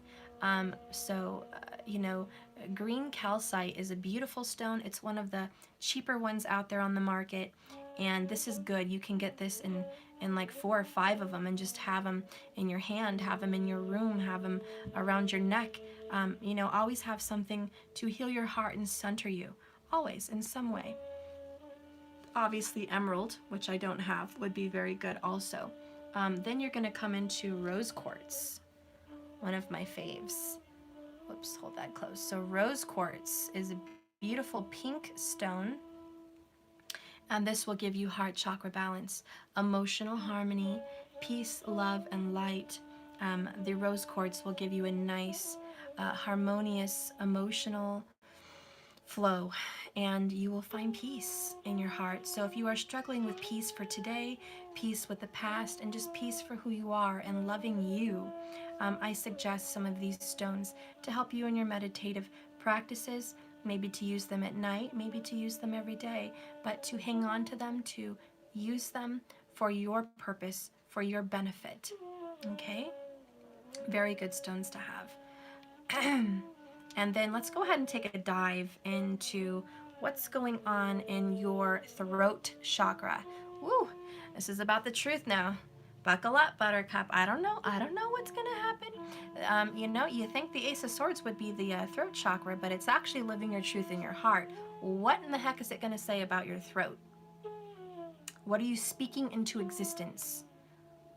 Green calcite is a beautiful stone. It's one of the cheaper ones out there on the market, and this is good. You can get this in like 4 or 5 of them and just have them in your hand, have them in your room, have them around your neck. Always have something to heal your heart and center you, always in some way. Obviously emerald, which I don't have, would be very good also. Then you're going to come into rose quartz, one of my faves. Whoops, hold that close. So rose quartz is a beautiful pink stone, and this will give you heart chakra balance, emotional harmony, peace, love, and light. The rose quartz will give you a nice, harmonious, emotional flow, and you will find peace in your heart. So if you are struggling with peace for today, peace with the past, and just peace for who you are and loving you, I suggest some of these stones to help you in your meditative practices, maybe to use them at night, maybe to use them every day, but to hang on to them, to use them for your purpose, for your benefit. Okay? Very good stones to have. And then let's go ahead and take a dive into what's going on in your throat chakra. Woo! This is about the truth now. Buckle up, Buttercup. I don't know what's gonna happen. You think the Ace of Swords would be the throat chakra, but it's actually living your truth in your heart. What in the heck is it gonna say about your throat? What are you speaking into existence?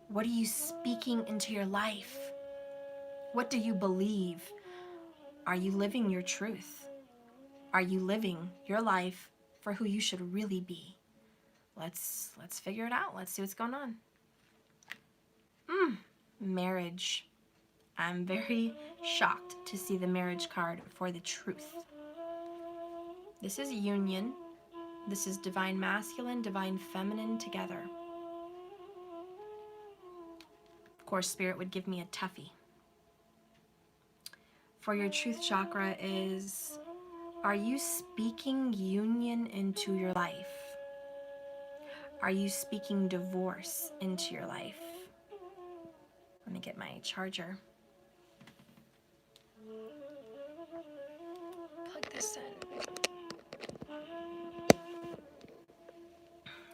What are you speaking into your life? What do you believe? Are you living your truth? Are you living your life for who you should really be? Let's figure it out. Let's see what's going on. Marriage. I'm very shocked to see the marriage card for the truth. This is union. This is divine masculine, divine feminine together. Of course, Spirit would give me a toughie. For your truth chakra is, are you speaking union into your life? Are you speaking divorce into your life? Let me get my charger. Plug this in.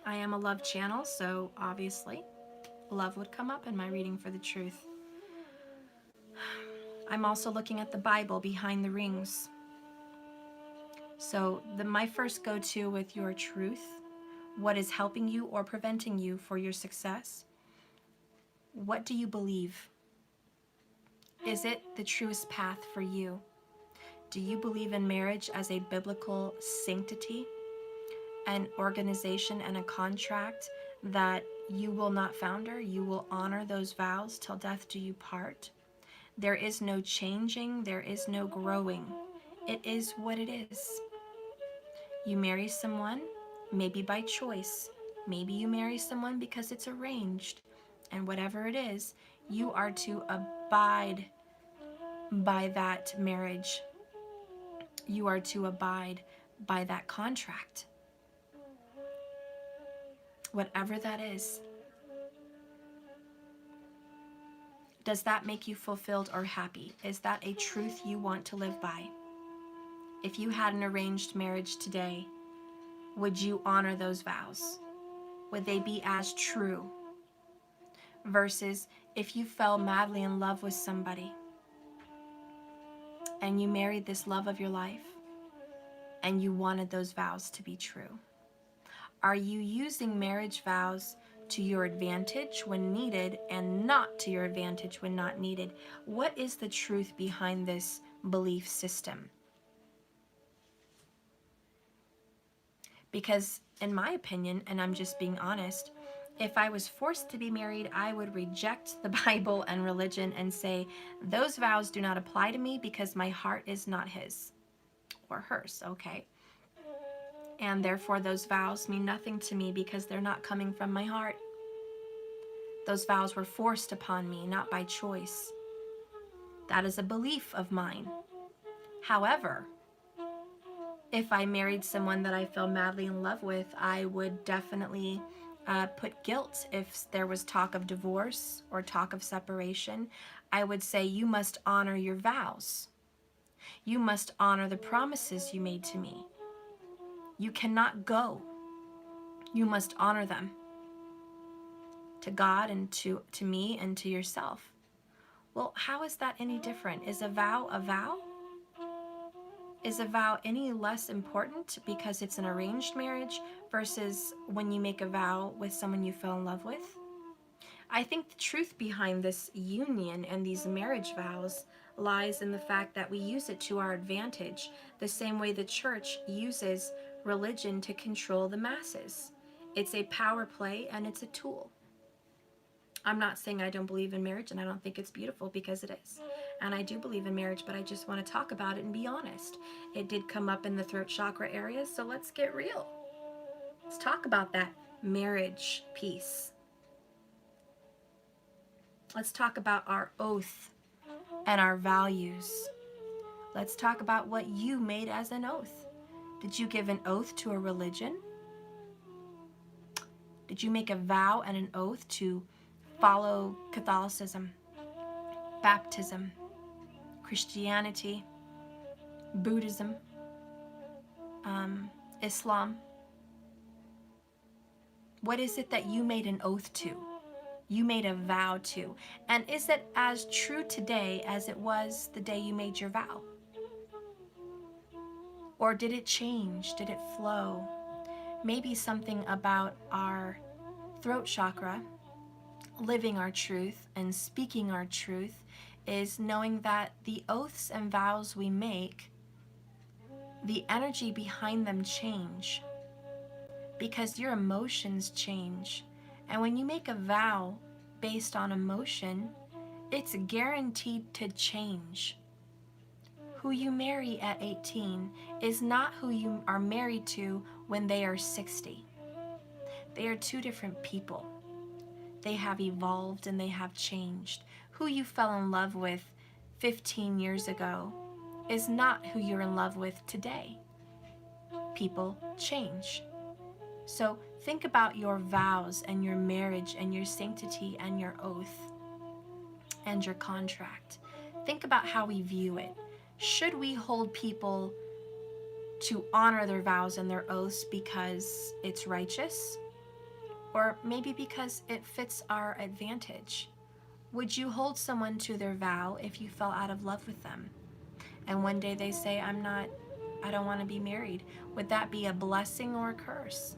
I am a love channel, so obviously love would come up in my reading for the truth. I'm also looking at the Bible behind the rings. So my first go-to with your truth, what is helping you or preventing you for your success? What do you believe? Is it the truest path for you? Do you believe in marriage as a biblical sanctity, an organization and a contract that you will not founder, you will honor those vows till death do you part? There is no changing, there is no growing. It is what it is. You marry someone, maybe by choice. Maybe you marry someone because it's arranged. And whatever it is, you are to abide by that marriage. You are to abide by that contract. Whatever that is. Does that make you fulfilled or happy? Is that a truth you want to live by? If you had an arranged marriage today, would you honor those vows? Would they be as true? Versus if you fell madly in love with somebody and you married this love of your life and you wanted those vows to be true. Are you using marriage vows to your advantage when needed and not to your advantage when not needed? What is the truth behind this belief system? Because in my opinion, and I'm just being honest, if I was forced to be married, I would reject the Bible and religion and say, those vows do not apply to me because my heart is not his or hers, okay? And therefore those vows mean nothing to me because they're not coming from my heart. Those vows were forced upon me, not by choice. That is a belief of mine. However, if I married someone that I fell madly in love with, I would definitely put guilt if there was talk of divorce or talk of separation. I would say you must honor your vows. You must honor the promises you made to me. You cannot go. You must honor them to God and to me and to yourself. Well, how is that any different? Is a vow a vow? Is a vow any less important because it's an arranged marriage versus when you make a vow with someone you fell in love with? I think the truth behind this union and these marriage vows lies in the fact that we use it to our advantage, the same way the church uses religion to control the masses. It's a power play and it's a tool. I'm not saying I don't believe in marriage and I don't think it's beautiful, because it is. And I do believe in marriage, but I just want to talk about it and be honest. It did come up in the throat chakra area, so let's get real. Let's talk about that marriage piece. Let's talk about our oath and our values. Let's talk about what you made as an oath. Did you give an oath to a religion? Did you make a vow and an oath to follow Catholicism, baptism, Christianity, Buddhism, Islam? What is it that you made an oath to? You made a vow to? And is it as true today as it was the day you made your vow? Or did it change? Did it flow? Maybe something about our throat chakra, living our truth and speaking our truth, is knowing that the oaths and vows we make, the energy behind them change because your emotions change. And when you make a vow based on emotion, it's guaranteed to change. Who you marry at 18 is not who you are married to when they are 60. They are two different people. They have evolved and they have changed. Who you fell in love with 15 years ago is not who you're in love with today. People change. So think about your vows and your marriage and your sanctity and your oath and your contract. Think about how we view it. Should we hold people to honor their vows and their oaths because it's righteous? Or maybe because it fits our advantage? Would you hold someone to their vow if you fell out of love with them? And one day they say, I don't want to be married. Would that be a blessing or a curse?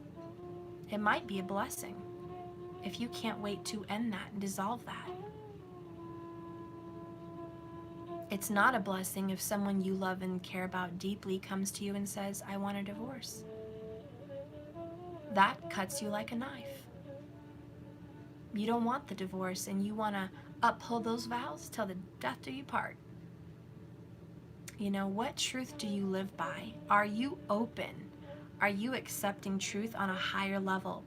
It might be a blessing if you can't wait to end that and dissolve that. It's not a blessing if someone you love and care about deeply comes to you and says, I want a divorce. That cuts you like a knife. You don't want the divorce and you want to uphold those vows till the death do you part. You know, what truth do you live by? Are you open? Are you accepting truth on a higher level?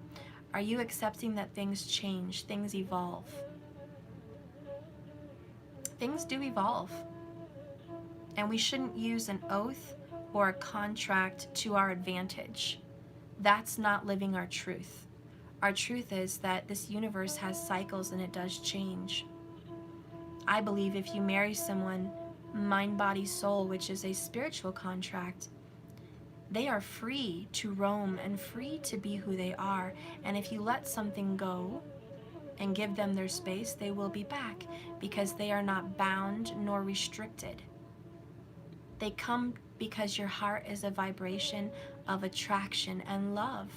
Are you accepting that things change, things evolve? Things do evolve. And we shouldn't use an oath or a contract to our advantage. That's not living our truth. Our truth is that this universe has cycles and it does change. I believe if you marry someone, mind, body, soul, which is a spiritual contract, they are free to roam and free to be who they are. And if you let something go and give them their space, they will be back because they are not bound nor restricted. They come because your heart is a vibration of attraction and love.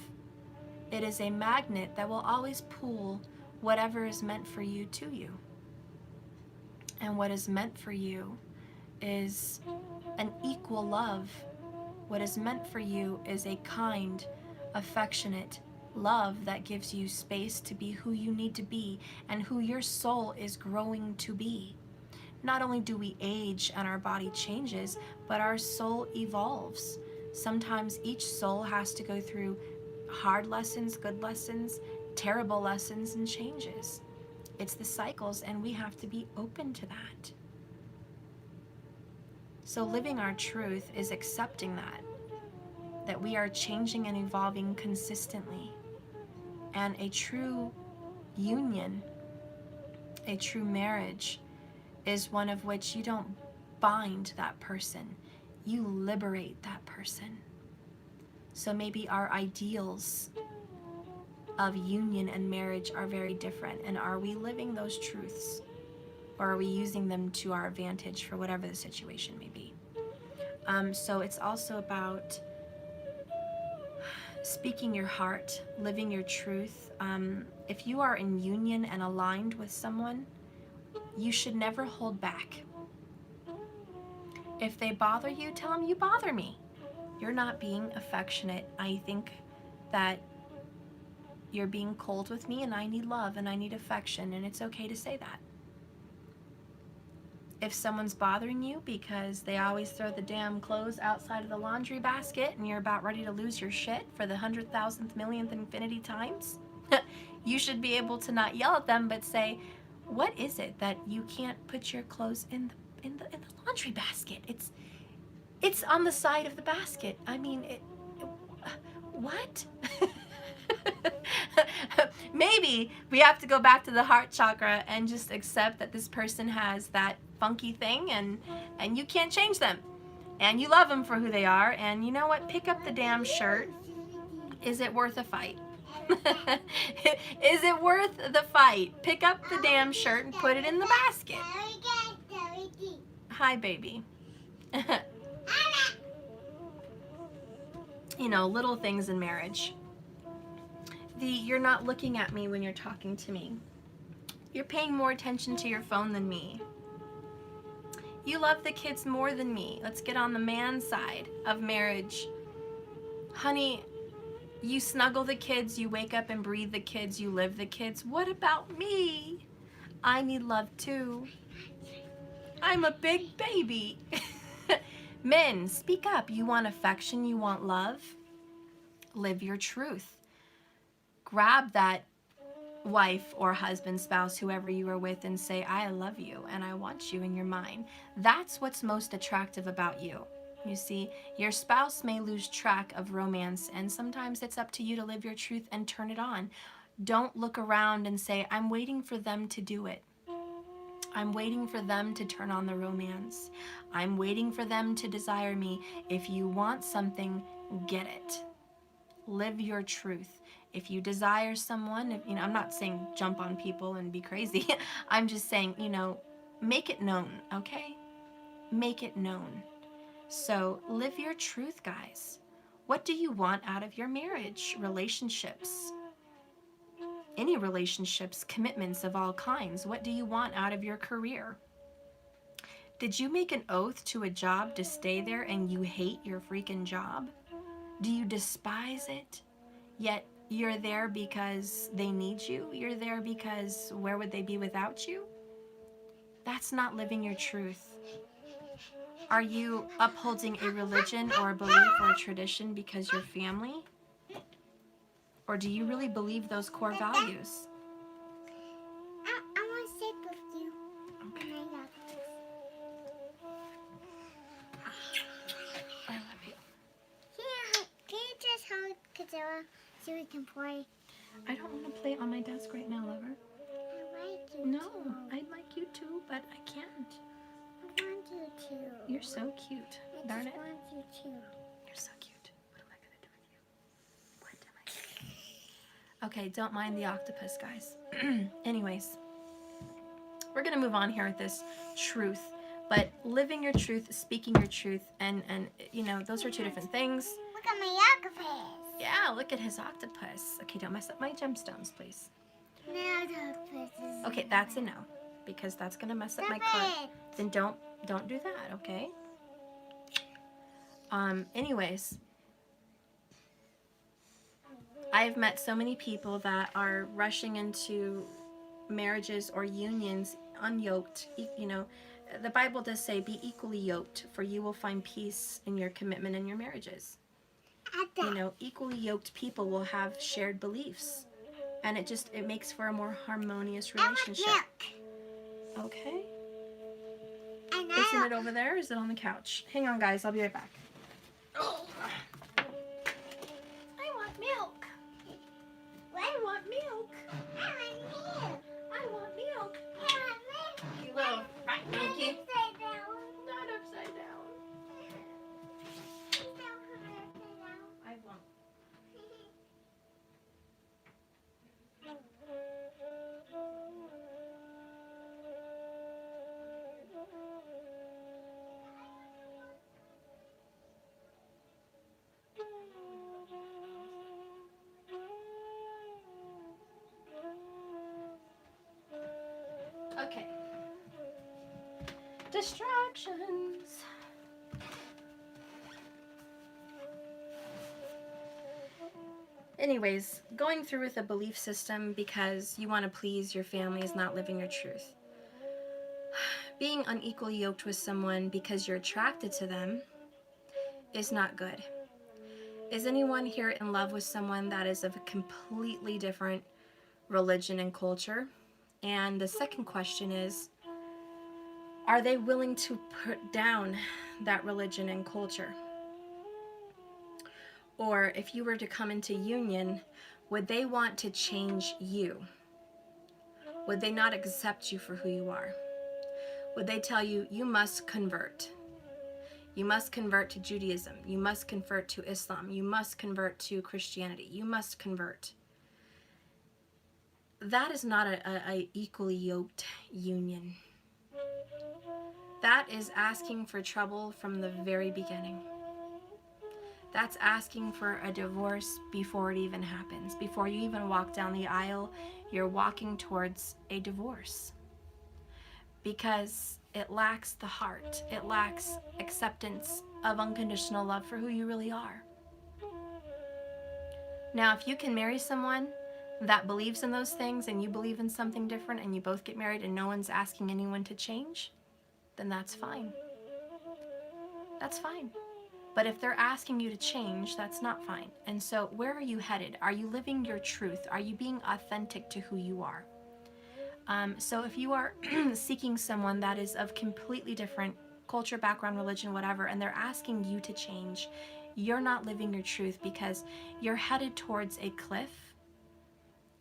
It is a magnet that will always pull whatever is meant for you to you. And what is meant for you is an equal love. What is meant for you is a kind, affectionate love that gives you space to be who you need to be and who your soul is growing to be. Not only do we age and our body changes, but our soul evolves. Sometimes each soul has to go through hard lessons, good lessons, terrible lessons, and changes. It's the cycles, and we have to be open to that. So living our truth is accepting that we are changing and evolving consistently. And a true union, a true marriage, is one of which you don't bind that person, you liberate that person. So maybe our ideals of union and marriage are very different. And are we living those truths? Or are we using them to our advantage for whatever the situation may be? So it's also about speaking your heart, living your truth. If you are in union and aligned with someone, you should never hold back. If they bother you, tell them you bother me. You're not being affectionate. I think that you're being cold with me and I need love and I need affection, and it's okay to say that. If someone's bothering you because they always throw the damn clothes outside of the laundry basket and you're about ready to lose your shit for the 100,000th millionth infinity times, you should be able to not yell at them but say, what is it that you can't put your clothes in the laundry basket? It's on the side of the basket. I mean, what? Maybe we have to go back to the heart chakra and just accept that this person has that funky thing, and you can't change them. And you love them for who they are. And you know what? Pick up the damn shirt. Is it worth a fight? Is it worth the fight? Pick up the damn shirt and put it in the basket. Hi, baby. You know, little things in marriage. You're not looking at me when you're talking to me. You're paying more attention to your phone than me. You love the kids more than me. Let's get on the man side of marriage. Honey, you snuggle the kids, you wake up and breathe the kids, you live the kids. What about me? I need love too. I'm a big baby. Men, speak up. You want affection, you want love. Live your truth. Grab that wife or husband, spouse, whoever you are with, and say, I love you and I want you and you're mine. That's what's most attractive about you. You see, your spouse may lose track of romance, and sometimes it's up to you to live your truth and turn it on. Don't look around and say, I'm waiting for them to do it. I'm waiting for them to turn on the romance. I'm waiting for them to desire me. If you want something, get it. Live your truth. If you desire someone, I'm not saying jump on people and be crazy. I'm just saying, make it known, okay? Make it known. So live your truth, guys. What do you want out of your marriage, relationships? Any relationships, commitments of all kinds. What do you want out of your career? Did you make an oath to a job to stay there and you hate your freaking job? Do you despise it? Yet you're there because they need you? You're there because where would they be without you? That's not living your truth. Are you upholding a religion or a belief or a tradition because you're family? Or do you really believe those core values? I want to sit with you. Okay. I love you. Can you just hold Kazilla so we can play? I don't want to play on my desk right now, lover. I like you No, too. I'd like you to, but I can't. I want you to. You're so cute. Darn it. I want you to. You're so cute. What am I going to do with you? What am I going to do? Okay, don't mind the octopus, guys. Anyways, we're going to move on here with this truth. But living your truth, speaking your truth, and those are two different things. Look at my octopus. Yeah, look at his octopus. Okay, don't mess up my gemstones, please. No, octopus is Okay, that's a no, because that's going to mess up my card. Then don't do that, okay? Anyways, I've met so many people that are rushing into marriages or unions unyoked. The Bible does say, be equally yoked, for you will find peace in your commitment in your marriages. Equally yoked people will have shared beliefs, and it makes for a more harmonious relationship. I want milk. Okay. And Isn't it over there, or is it on the couch? Hang on, guys. I'll be right back. Oh. I want milk. I want milk. I want milk. You little rat monkey. Not upside down. I won't. Okay. Distractions. Anyways, going through with a belief system because you want to please your family is not living your truth. Being unequally yoked with someone because you're attracted to them is not good. Is anyone here in love with someone that is of a completely different religion and culture? And the second question is, Are they willing to put down that religion and culture? Or if you were to come into union, would they want to change you? Would they not accept you for who you are? Would they tell you, you must convert? You must convert to Judaism. You must convert to Islam. You must convert to Christianity. You must convert. That is not a equally yoked union. That is asking for trouble from the very beginning. That's asking for a divorce before it even happens. Before you even walk down the aisle, you're walking towards a divorce. Because it lacks the heart. It lacks acceptance of unconditional love for who you really are. Now, if you can marry someone that believes in those things and you believe in something different and you both get married and no one's asking anyone to change, then that's fine. That's fine. But if they're asking you to change, that's not fine. And so where are you headed? Are you living your truth? Are you being authentic to who you are? So if you are seeking someone that is of completely different culture, background, religion, whatever, and they're asking you to change, you're not living your truth because you're headed towards a cliff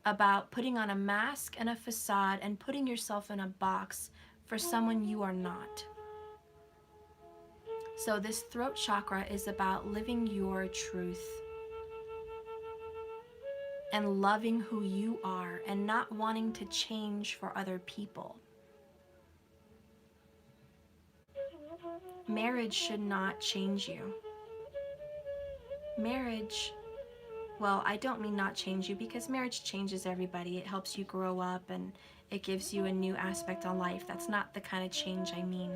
about putting on a mask and a facade and putting yourself in a box for someone you are not. So this throat chakra is about living your truth and loving who you are and not wanting to change for other people. Marriage should not change you. Marriage, well, I don't mean not change you because marriage changes everybody. It helps you grow up and it gives you a new aspect on life. That's not the kind of change I mean.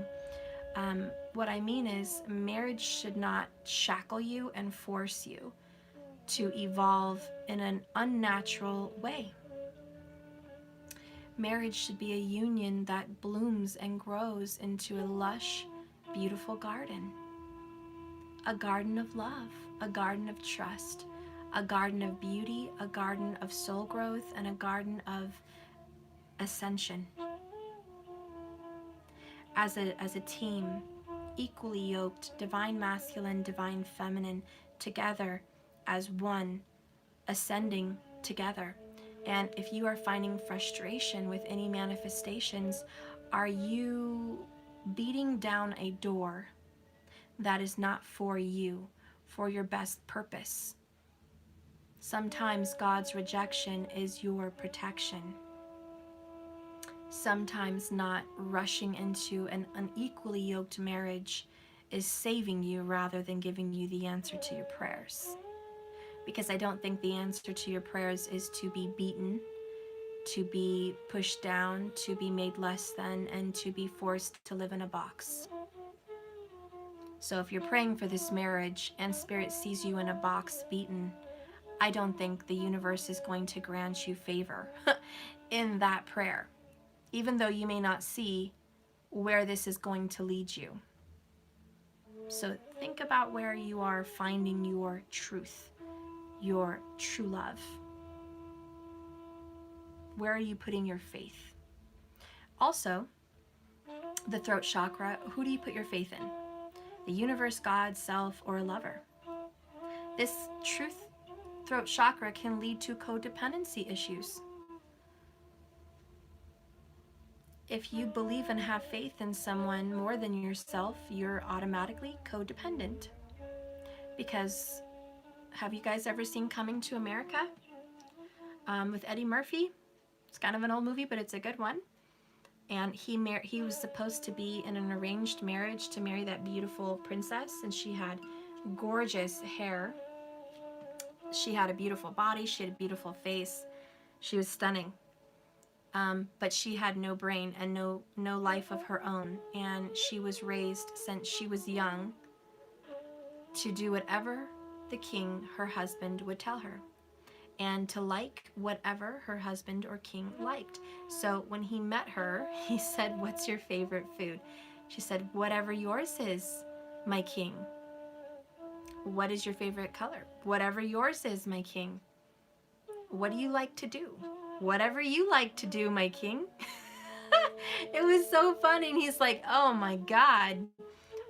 What I mean is marriage should not shackle you and force you to evolve in an unnatural way. Marriage should be a union that blooms and grows into a lush, beautiful garden. A garden of love, a garden of trust, a garden of beauty, a garden of soul growth, and a garden of ascension. As a team, equally yoked, divine masculine, divine feminine, together as one, ascending together. And if you are finding frustration with any manifestations, are you beating down a door that is not for you, for your best purpose? Sometimes God's rejection is your protection. Sometimes not rushing into an unequally yoked marriage is saving you rather than giving you the answer to your prayers. Because I don't think the answer to your prayers is to be beaten, to be pushed down, to be made less than, and to be forced to live in a box. So if you're praying for this marriage and Spirit sees you in a box beaten, I don't think the universe is going to grant you favor in that prayer, even though you may not see where this is going to lead you. So think about where you are finding your truth, your true love. Where are you putting your faith? Also, the throat chakra, who do you put your faith in? The universe, God, self, or a lover? This truth throat chakra can lead to codependency issues. If you believe and have faith in someone more than yourself, you're automatically codependent. Because have you guys ever seen Coming to America with Eddie Murphy? It's kind of an old movie, but it's a good one. And he was supposed to be in an arranged marriage to marry that beautiful princess, and she had gorgeous hair. She had a beautiful body. She had a beautiful face. She was stunning. But she had no brain and no life of her own. And she was raised since she was young to do whatever the king, her husband, would tell her, and to like whatever her husband or king liked. So when he met her, he said, "What's your favorite food?" She said, "Whatever yours is, my king." "What is your favorite color?" "Whatever yours is, my king." "What do you like to do?" "Whatever you like to do, my king." It was so funny. And he's like, oh my God,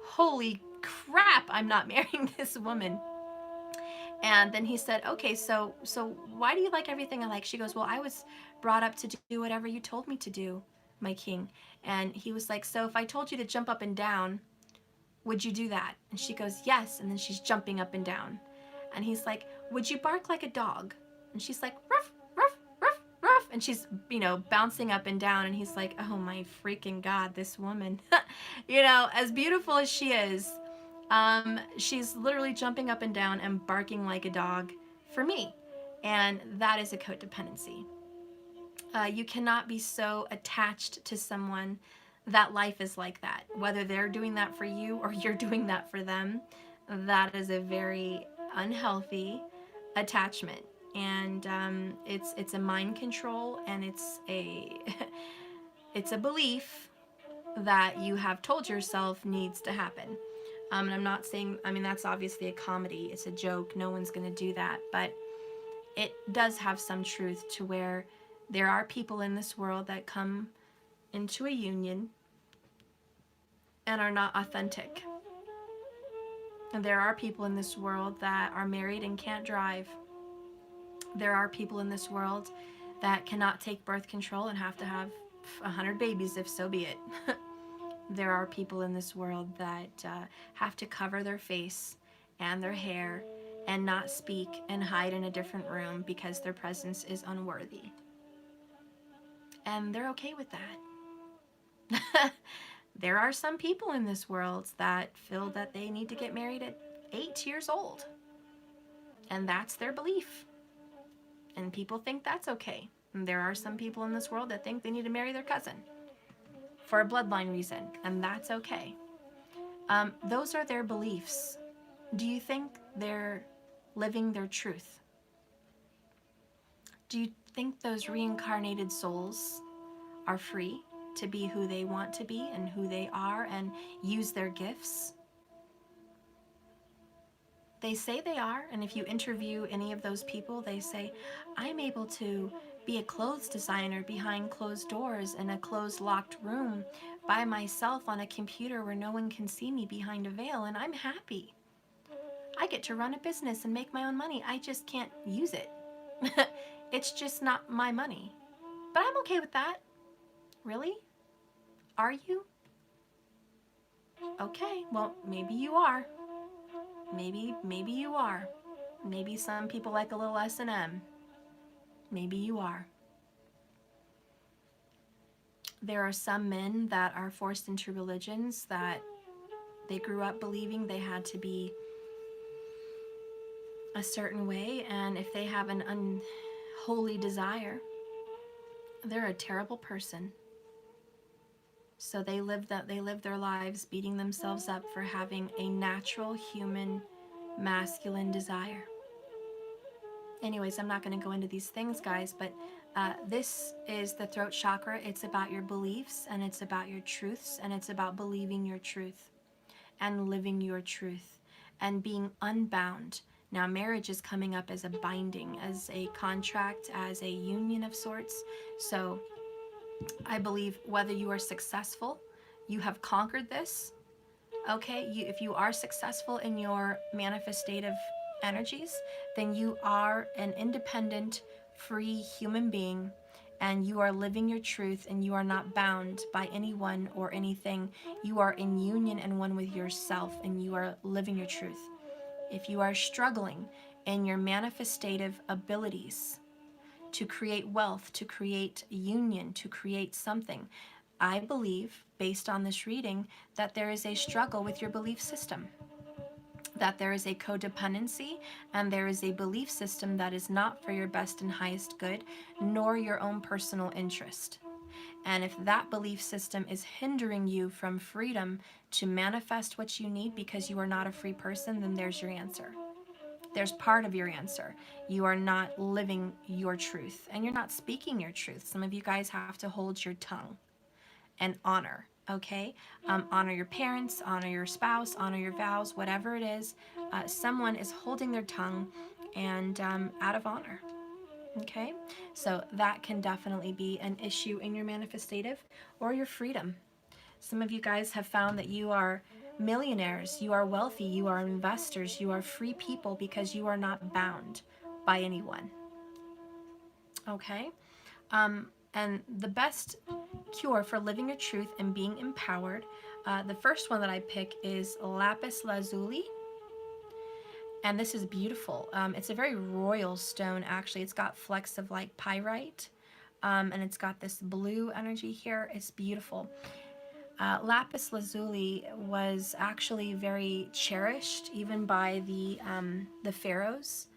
holy crap, I'm not marrying this woman. And then he said, okay, so why do you like everything I like? She goes, well, I was brought up to do whatever you told me to do, my king. And he was like, so if I told you to jump up and down, would you do that? And she goes, yes. And then she's jumping up and down. And he's like, would you bark like a dog? And she's like, ruff, ruff, ruff, ruff. And she's, bouncing up and down. And he's like, oh my freaking God, this woman. As beautiful as she is, she's literally jumping up and down and barking like a dog for me. And that is a codependency. You cannot be so attached to someone that life is like that. Whether they're doing that for you or you're doing that for them, that is a very unhealthy attachment. And it's a mind control, and it's a it's a belief that you have told yourself needs to happen. And I'm not saying, that's obviously a comedy. It's a joke. No one's going to do that. But it does have some truth to where there are people in this world that come into a union and are not authentic. And there are people in this world that are married and can't drive. There are people in this world that cannot take birth control and have to have 100 babies if so be it. There are people in this world that have to cover their face and their hair and not speak and hide in a different room because their presence is unworthy. And they're okay with that. There are some people in this world that feel that they need to get married at 8 years old. And that's their belief. And people think that's okay. And there are some people in this world that think they need to marry their cousin for a bloodline reason, and that's okay. Those are their beliefs. Do you think they're living their truth? Do you think those reincarnated souls are free to be who they want to be and who they are and use their gifts? They say they are, and if you interview any of those people, they say, I'm able to be a clothes designer behind closed doors in a closed locked room by myself on a computer where no one can see me behind a veil, and I'm happy. I get to run a business and make my own money. I just can't use it. It's just not my money. But I'm okay with that. Really? Are you? Okay, well, maybe you are. Maybe you are. Maybe some people like a little S&M. Maybe you are. There are some men that are forced into religions that they grew up believing they had to be a certain way, and if they have an unholy desire, they're a terrible person. So they live their lives beating themselves up for having a natural human masculine desire. Anyways, I'm not going to go into these things, guys, but this is the throat chakra. It's about your beliefs, and it's about your truths, and it's about believing your truth and living your truth and being unbound. Now, marriage is coming up as a binding, as a contract, as a union of sorts. So I believe whether you are successful, you have conquered this, okay? If you are successful in your manifestative energies, then you are an independent, free human being, and you are living your truth, and you are not bound by anyone or anything. You are in union and one with yourself, and you are living your truth. If you are struggling in your manifestative abilities to create wealth, to create union, to create something, I believe, based on this reading, that there is a struggle with your belief system, that there is a codependency, and there is a belief system that is not for your best and highest good, nor your own personal interest. And if that belief system is hindering you from freedom to manifest what you need because you are not a free person, then there's your answer. There's part of your answer. You are not living your truth, and you're not speaking your truth. Some of you guys have to hold your tongue and honor, okay? Honor your parents, honor your spouse, honor your vows, whatever it is. Someone is holding their tongue and out of honor. Okay, so that can definitely be an issue in your manifestative or your freedom. Some of you guys have found that you are millionaires, you are wealthy, you are investors, you are free people because you are not bound by anyone. Okay? And the best cure for living your truth and being empowered, the first one that I pick is lapis lazuli. And this is beautiful. It's a very royal stone, actually. It's got flecks of like pyrite, and it's got this blue energy here. It's beautiful. Lapis lazuli was actually very cherished, even by the pharaohs.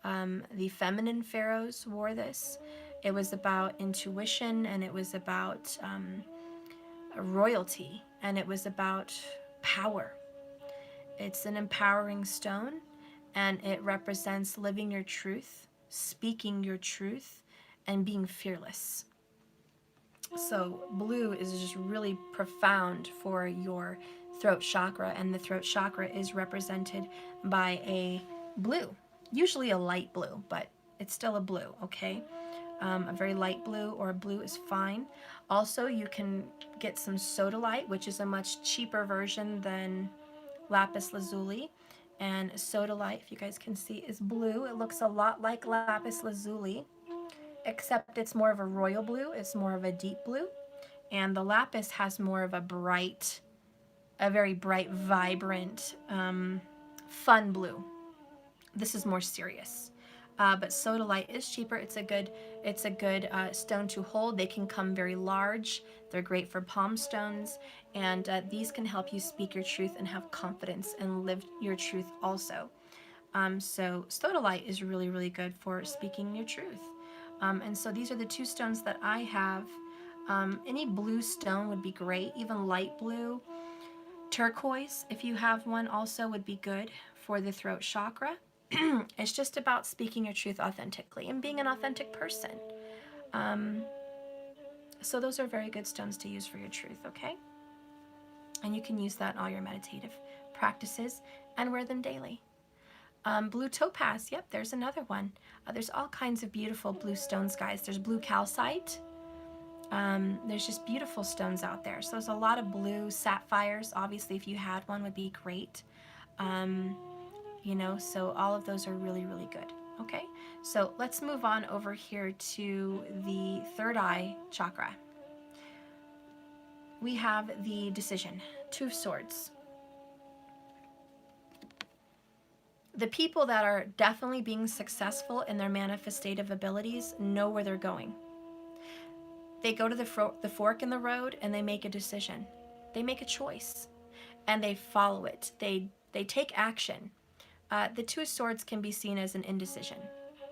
The feminine pharaohs wore this. It was about intuition, and it was about royalty, and it was about power. It's an empowering stone, and it represents living your truth, speaking your truth, and being fearless. So blue is just really profound for your throat chakra, and the throat chakra is represented by a blue, usually a light blue, but it's still a blue, okay? A very light blue or a blue is fine. Also, you can get some sodalite, which is a much cheaper version than lapis lazuli. And sodalite, if you guys can see, is blue. It looks a lot like lapis lazuli, except it's more of a royal blue. It's more of a deep blue. And the lapis has more of a very bright, vibrant, fun blue. This is more serious. But sodalite is cheaper. It's a good stone to hold. They can come very large. They're great for palm stones, and these can help you speak your truth and have confidence and live your truth also. So sodalite is really, really good for speaking your truth. And so these are the two stones that I have. Any blue stone would be great, even light blue. Turquoise, if you have one, also would be good for the throat chakra. It's just about speaking your truth authentically and being an authentic person. So those are very good stones to use for your truth, okay? And you can use that in all your meditative practices and wear them daily. Blue topaz, yep, there's another one. There's all kinds of beautiful blue stones, guys. There's blue calcite. There's just beautiful stones out there. So there's a lot of blue sapphires. Obviously, if you had one, would be great. So all of those are really, really good. Okay, so let's move on over here to the third eye chakra. We have the decision, Two of Swords. The people that are definitely being successful in their manifestative abilities know where they're going. They go to the fork in the road and they make a decision. They make a choice and they follow it. They take action. The Two of Swords can be seen as an indecision,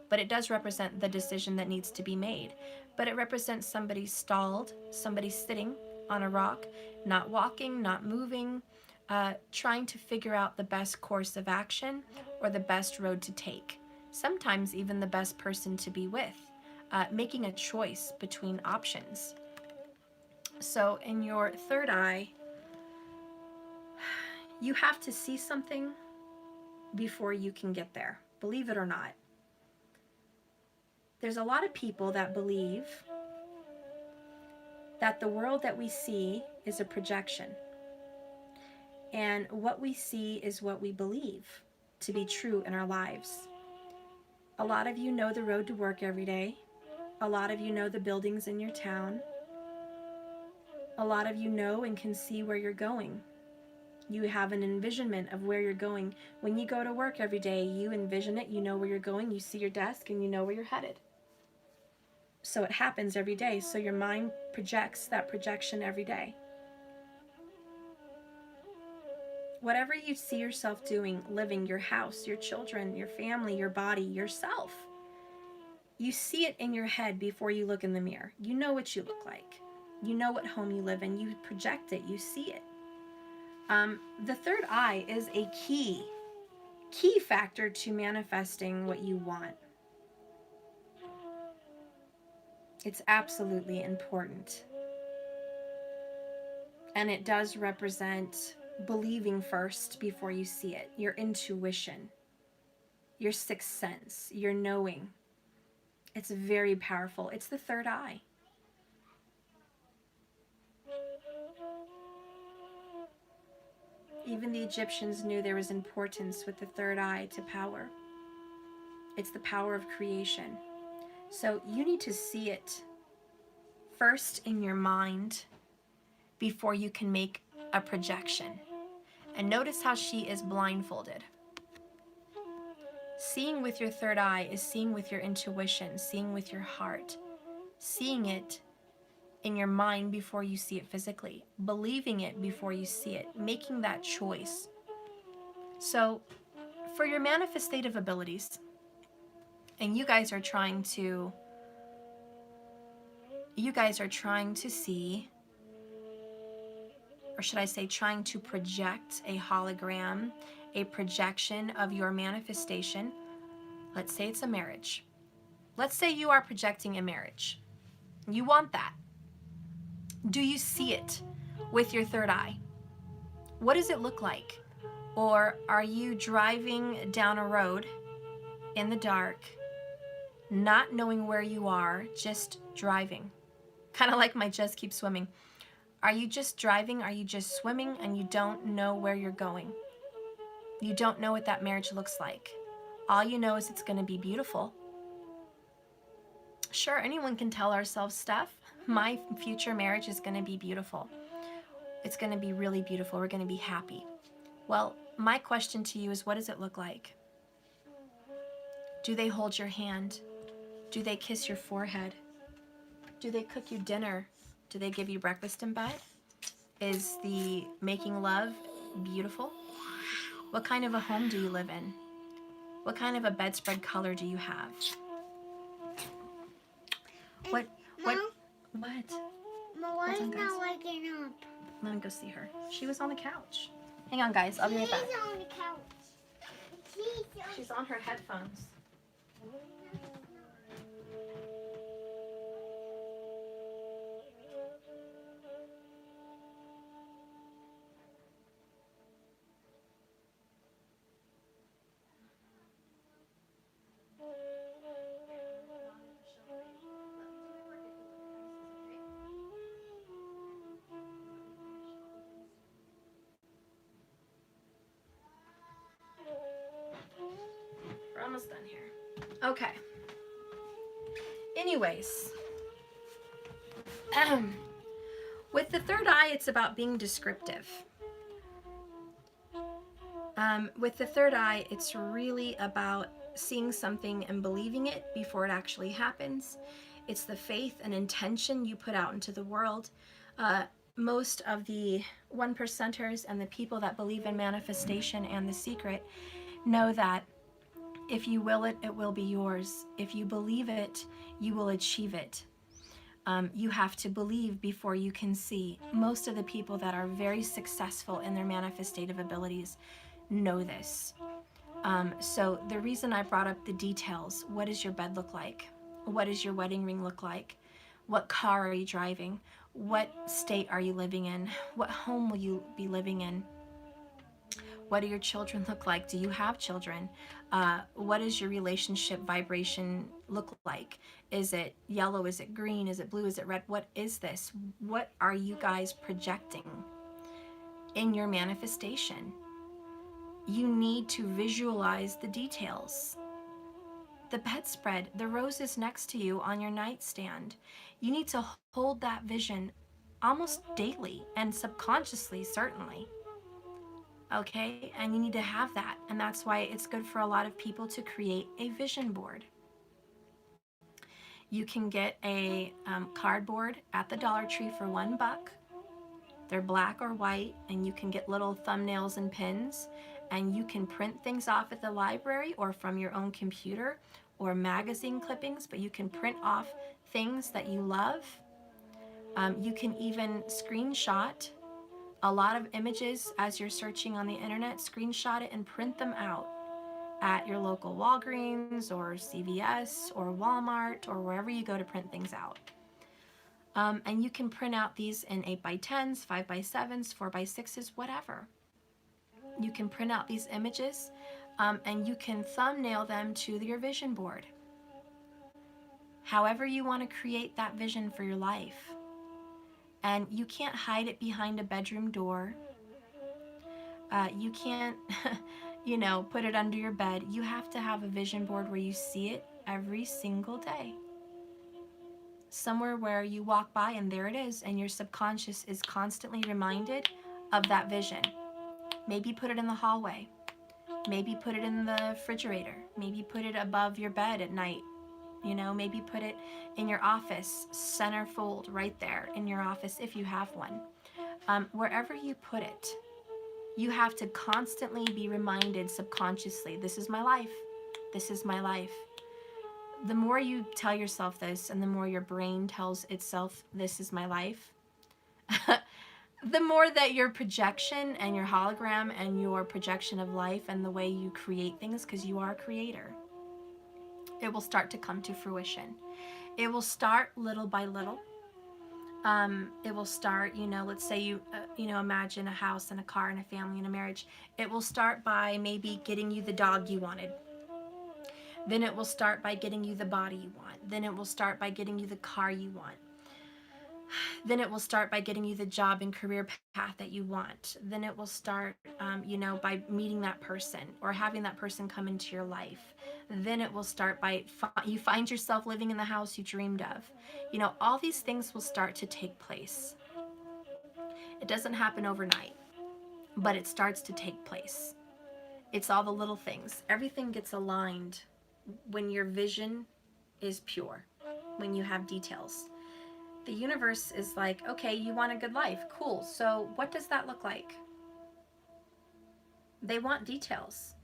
but it does represent the decision that needs to be made. But it represents somebody stalled, somebody sitting on a rock, not walking, not moving, trying to figure out the best course of action or the best road to take. Sometimes even the best person to be with, making a choice between options. So in your third eye, you have to see something before you can get there, believe it or not. There's a lot of people that believe that the world that we see is a projection. And what we see is what we believe to be true in our lives. A lot of you know the road to work every day. A lot of you know the buildings in your town. A lot of you know and can see where you're going. You have an envisionment of where you're going. When you go to work every day, you envision it, you know where you're going, you see your desk, and you know where you're headed. So it happens every day. So your mind projects that projection every day. Whatever you see yourself doing, living, your house, your children, your family, your body, yourself, you see it in your head before you look in the mirror. You know what you look like. You know what home you live in. You project it. You see it. The third eye is a key factor to manifesting what you want. It's absolutely important. And it does represent believing first before you see it. Your intuition, your sixth sense, your knowing. It's very powerful. It's the third eye. Even the Egyptians knew there was importance with the third eye to power. It's the power of creation. So you need to see it first in your mind before you can make a projection. And notice how she is blindfolded. Seeing with your third eye is seeing with your intuition, seeing with your heart, seeing it in your mind before you see it physically, believing it before you see it, making that choice. So for your manifestative abilities, and you guys are trying to see, or should I say trying to project a hologram, a projection of your manifestation. Let's say it's a marriage. Let's say you are projecting a marriage. You want that. Do you see it with your third eye? What does it look like? Or are you driving down a road in the dark, not knowing where you are, just driving? Kind of like my just keep swimming. Are you just driving? Are you just swimming and you don't know where you're going? You don't know what that marriage looks like. All you know is it's going to be beautiful. Sure, anyone can tell ourselves stuff. My future marriage is going to be beautiful. It's going to be really beautiful. We're going to be happy. Well, my question to you is, what does it look like? Do they hold your hand? Do they kiss your forehead? Do they cook you dinner? Do they give you breakfast in bed? Is the making love beautiful? What kind of a home do you live in? What kind of a bedspread color do you have? What? Mom, why is not waking up? Let me go see her. She was on the couch. Hang on, guys. I'll be right back. She's on the couch. She's on her headphones. We're almost done here. Okay. Anyways, with the third eye, it's about being descriptive. With the third eye, it's really about seeing something and believing it before it actually happens. It's the faith and intention you put out into the world. Most of the 1%ers and the people that believe in manifestation and the secret know that if you will it, it will be yours. If you believe it, you will achieve it. You have to believe before you can see. Most of the people that are very successful in their manifestative abilities know this. So the reason I brought up the details, what does your bed look like? What does your wedding ring look like? What car are you driving? What state are you living in? What home will you be living in? What do your children look like? Do you have children? What does your relationship vibration look like? Is it yellow? Is it green? Is it blue? Is it red? What is this? What are you guys projecting in your manifestation? You need to visualize the details. The bedspread, the roses next to you on your nightstand. You need to hold that vision almost daily and subconsciously, certainly. Okay, and you need to have that, and that's why it's good for a lot of people to create a vision board. You can get a cardboard at the Dollar Tree for $1. They're black or white, and you can get little thumbnails and pins, and you can print things off at the library or from your own computer or magazine clippings, but you can print off things that you love. You can even screenshot a lot of images as you're searching on the internet, screenshot it and print them out at your local Walgreens or CVS or Walmart or wherever you go to print things out. And you can print out these in 8x10s, 5x7s, 4x6s, whatever. You can print out these images and you can thumbnail them to your vision board. however you want to create that vision for your life. And you can't hide it behind a bedroom door. You can't, you know, put it under your bed. You have to have a vision board where you see it every single day. Somewhere where you walk by and there it is, and your subconscious is constantly reminded of that vision. Maybe put it in the hallway. Maybe put it in the refrigerator. Maybe put it above your bed at night. You know, maybe put it in your office, centerfold right there in your office if you have one. Wherever you put it, you have to constantly be reminded subconsciously, this is my life. This is my life. The more you tell yourself this and the more your brain tells itself, this is my life, the more that your projection and your hologram and your projection of life and the way you create things, because you are a creator, it will start to come to fruition. It will start little by little. It will start, you know, let's say you imagine a house and a car and a family and a marriage. It will start by maybe getting you the dog you wanted. Then it will start by getting you the body you want. Then it will start by getting you the car you want. Then it will start by getting you the job and career path that you want. Then it will start, by meeting that person or having that person come into your life. Then it will start by you find yourself living in the house you dreamed of. You know, all these things will start to take place. It doesn't happen overnight, but it starts to take place. It's all the little things. Everything gets aligned when your vision is pure, when you have details. The universe is like, okay, you want a good life. Cool. So what does that look like? They want details.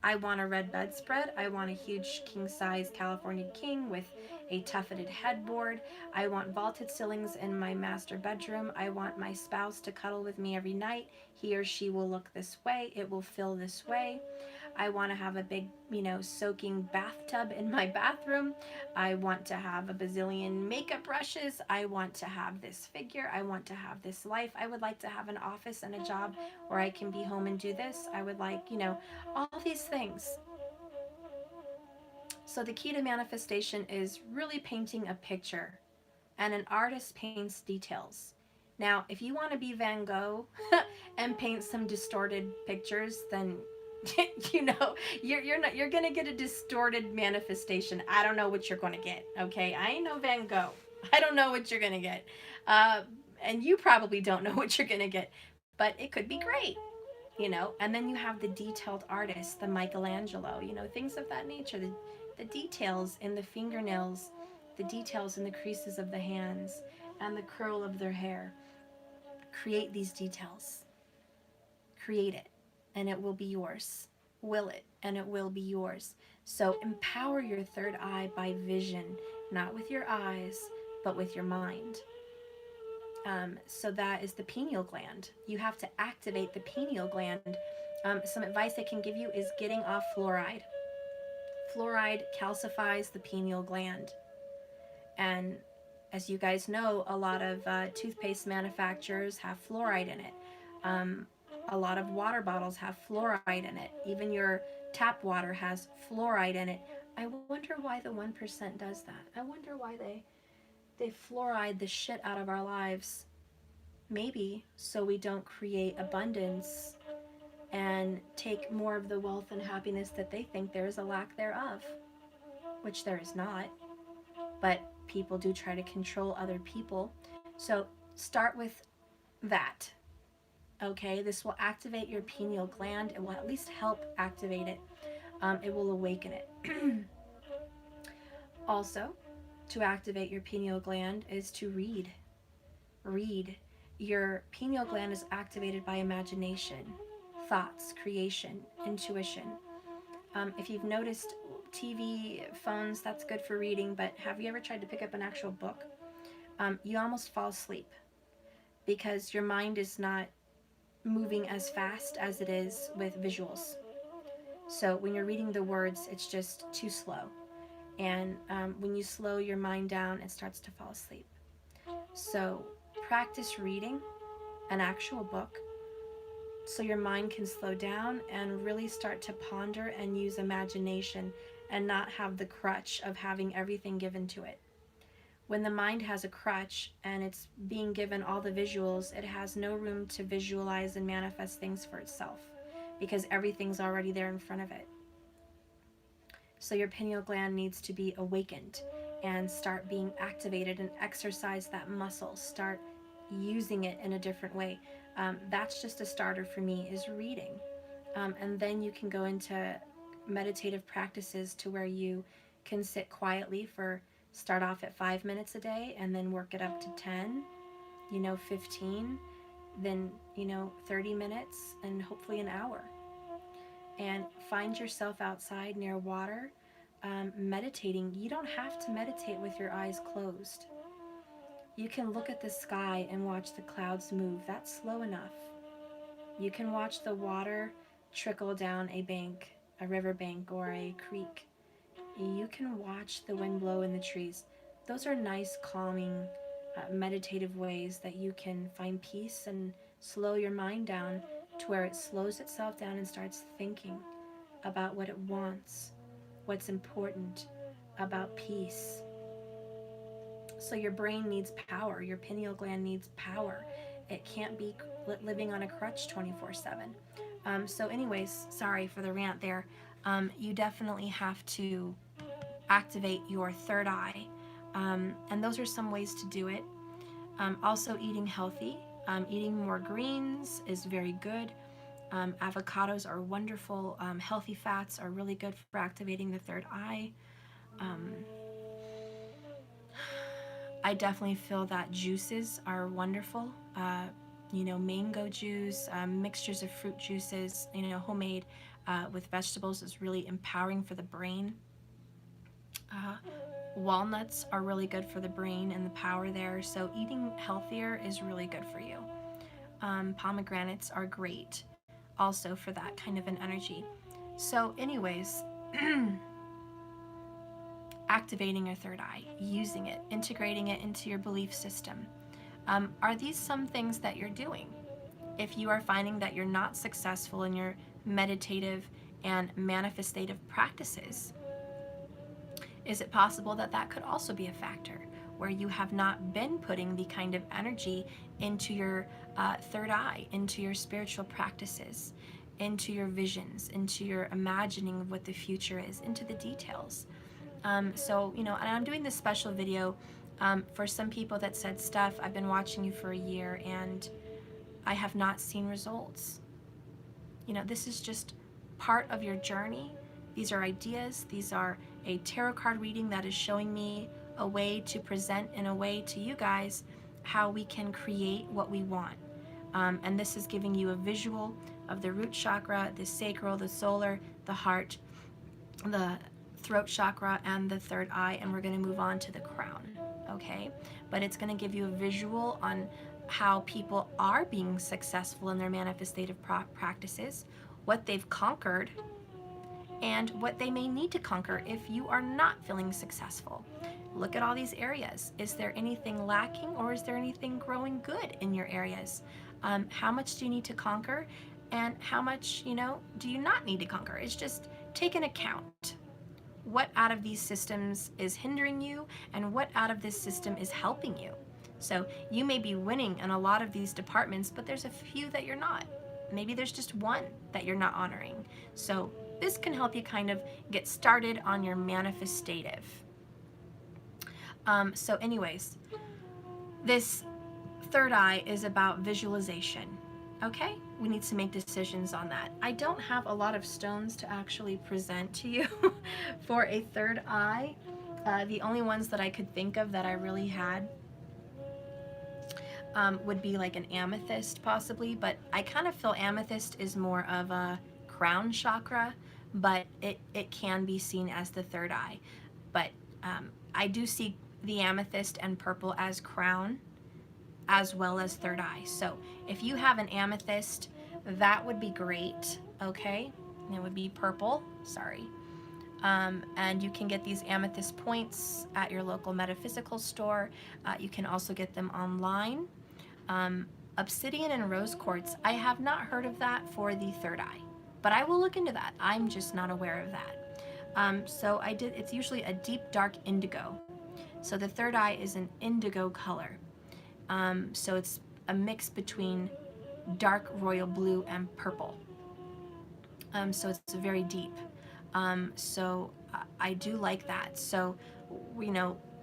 I want a red bedspread. I want a huge king-size California king with a tufted headboard. I want vaulted ceilings in my master bedroom. I want my spouse to cuddle with me every night. He or she will look this way. It will feel this way. I want to have a big, soaking bathtub in my bathroom. I want to have a bazillion makeup brushes. I want to have this figure. I want to have this life. I would like to have an office and a job where I can be home and do this. I would like, all these things. So the key to manifestation is really painting a picture, and an artist paints details. Now, if you want to be Van Gogh and paint some distorted pictures, then you're gonna get a distorted manifestation. I don't know what you're gonna get. Okay, I ain't no Van Gogh. I don't know what you're gonna get, and you probably don't know what you're gonna get, but it could be great. And then you have the detailed artists, the Michelangelo, things of that nature, the details in the fingernails, the details in the creases of the hands and the curl of their hair. Create these details. Create it, and it will be yours. Will it, and it will be yours. So empower your third eye by vision, not with your eyes, but with your mind. So that is the pineal gland. You have to activate the pineal gland. Some advice I can give you is getting off fluoride. Fluoride calcifies the pineal gland. And as you guys know, a lot of toothpaste manufacturers have fluoride in it. A lot of water bottles have fluoride in it. Even your tap water has fluoride in it. I wonder why the 1% does that. I wonder why they fluoride the shit out of our lives. Maybe so we don't create abundance and take more of the wealth and happiness that they think there is a lack thereof, which there is not. But people do try to control other people. So start with that. Okay, this will activate your pineal gland. It will at least help activate it. It will awaken it. Also, to activate your pineal gland is to read. Read. Your pineal gland is activated by imagination, thoughts, creation, intuition. If you've noticed, TV, phones, that's good for reading, but have you ever tried to pick up an actual book? You almost fall asleep because your mind is not moving as fast as it is with visuals. So when you're reading the words, it's just too slow. And when you slow your mind down, it starts to fall asleep. So practice reading an actual book so your mind can slow down and really start to ponder and use imagination and not have the crutch of having everything given to it. When the mind has a crutch and it's being given all the visuals, it has no room to visualize and manifest things for itself because everything's already there in front of it. So your pineal gland needs to be awakened and start being activated and exercise that muscle. Start using it in a different way. That's just a starter for me, is reading. And then you can go into meditative practices to where you can sit quietly for, start off at 5 minutes a day and then work it up to 10, 15, then 30 minutes, and hopefully an hour. And find yourself outside near water, meditating. You don't have to meditate with your eyes closed. You can look at the sky and watch the clouds move. That's slow enough. You can watch the water trickle down a bank, a river bank, or a creek. You can watch the wind blow in the trees. Those are nice, calming, meditative ways that you can find peace and slow your mind down to where it slows itself down and starts thinking about what it wants, what's important, about peace. So your brain needs power. Your pineal gland needs power. It can't be living on a crutch 24/7. So anyways, sorry for the rant there. You definitely have to activate your third eye. And those are some ways to do it. Also eating healthy. Eating more greens is very good. Avocados are wonderful. Healthy fats are really good for activating the third eye. I definitely feel that juices are wonderful. Mango juice, mixtures of fruit juices, homemade with vegetables is really empowering for the brain. Walnuts are really good for the brain and the power there. So eating healthier is really good for you. Pomegranates are great also for that kind of an energy. So anyways, activating your third eye, using it, integrating it into your belief system. Are these some things that you're doing? If you are finding that you're not successful in your meditative and manifestative practices, is it possible that that could also be a factor where you have not been putting the kind of energy into your third eye, into your spiritual practices, into your visions, into your imagining of what the future is, into the details? And I'm doing this special video for some people that said, Steph, I've been watching you for a year and I have not seen results. This is just part of your journey. These are ideas. These are a tarot card reading that is showing me a way to present in a way to you guys how we can create what we want. And this is giving you a visual of the root chakra, the sacral, the solar, the heart, the throat chakra, and the third eye, and we're going to move on to the crown, okay? But it's going to give you a visual on how people are being successful in their manifestative practices, what they've conquered, and what they may need to conquer if you are not feeling successful. Look at all these areas. Is there anything lacking, or is there anything growing good in your areas? How much do you need to conquer, and how much, do you not need to conquer? It's just take an account. What out of these systems is hindering you, and what out of this system is helping you? So you may be winning in a lot of these departments, but there's a few that you're not. Maybe there's just one that you're not honoring. So this can help you kind of get started on your manifestative. So anyways, this third eye is about visualization. Okay, we need to make decisions on that. I don't have a lot of stones to actually present to you for a third eye. The only ones that I could think of that I really had would be like an amethyst possibly, but I kind of feel amethyst is more of a crown chakra, but it can be seen as the third eye. But I do see the amethyst and purple as crown as well as third eye. So if you have an amethyst, that would be great, okay? And it would be purple, sorry. And you can get these amethyst points at your local metaphysical store. You can also get them online. Obsidian and rose quartz, I have not heard of that for the third eye, but I will look into that. I'm just not aware of that. So it's usually a deep dark indigo. So the third eye is an indigo color. So it's a mix between dark royal blue and purple. So it's very deep. So I do like that. So,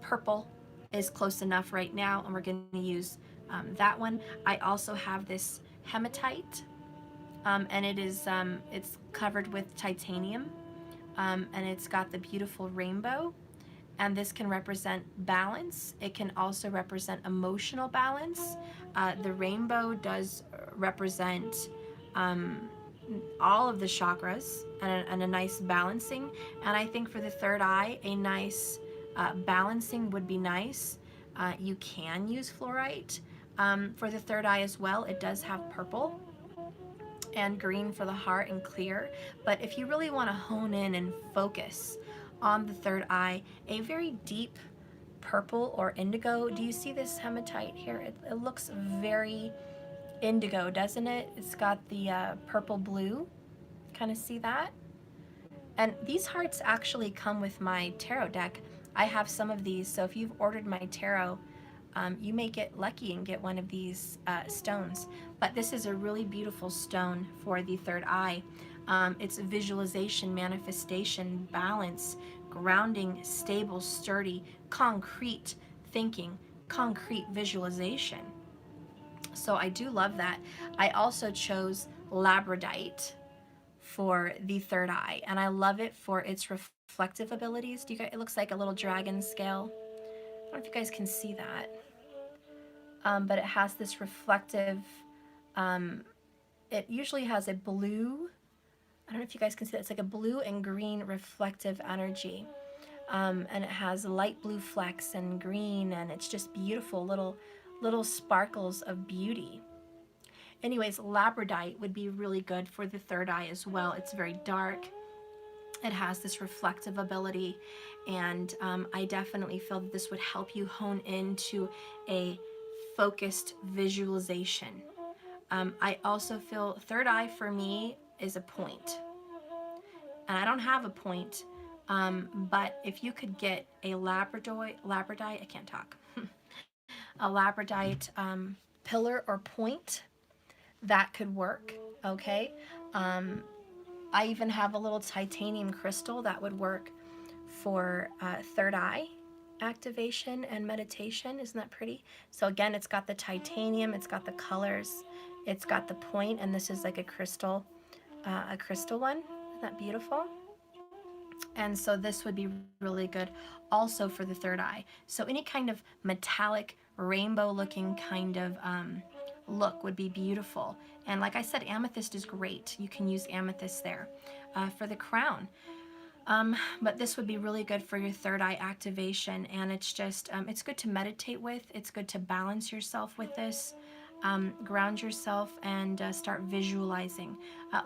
purple is close enough right now, and we're going to use that one. I also have this hematite, and it's covered with titanium, and it's got the beautiful rainbow. And this can represent balance. It can also represent emotional balance. The rainbow does represent all of the chakras and a nice balancing. And I think for the third eye, a nice balancing would be nice. You can use fluorite for the third eye as well. It does have purple and green for the heart and clear. But if you really want to hone in and focus on the third eye, a very deep purple or indigo. Do you see this hematite here? It looks very indigo, doesn't it? It's got the purple blue. Kind of see that? And these hearts actually come with my tarot deck. I have some of these, so if you've ordered my tarot, you may get lucky and get one of these stones. But this is a really beautiful stone for the third eye. It's visualization, manifestation, balance, grounding, stable, sturdy, concrete thinking, concrete visualization. So I do love that. I also chose labradite for the third eye, and I love it for its reflective abilities. Do you guys, it looks like a little dragon scale. I don't know if you guys can see that. But it has this reflective, it usually has a blue, I don't know if you guys can see that, it's like a blue and green reflective energy. And it has light blue flecks and green, and it's just beautiful little sparkles of beauty. Anyways, labradite would be really good for the third eye as well. It's very dark. It has this reflective ability, and I definitely feel that this would help you hone into a focused visualization. I also feel third eye for me is a point, and I don't have a point, but if you could get a labradite, I can't talk, a labradite pillar or point, that could work, okay? I even have a little titanium crystal that would work for third eye activation and meditation. Isn't that pretty? So again, it's got the titanium, it's got the colors, it's got the point, and this is like a crystal one. Isn't that beautiful? And so this would be really good also for the third eye. So any kind of metallic, rainbow looking kind of look would be beautiful. And like I said, amethyst is great. You can use amethyst there for the crown. But this would be really good for your third eye activation. And it's just, it's good to meditate with. It's good to balance yourself with this. Ground yourself and start visualizing.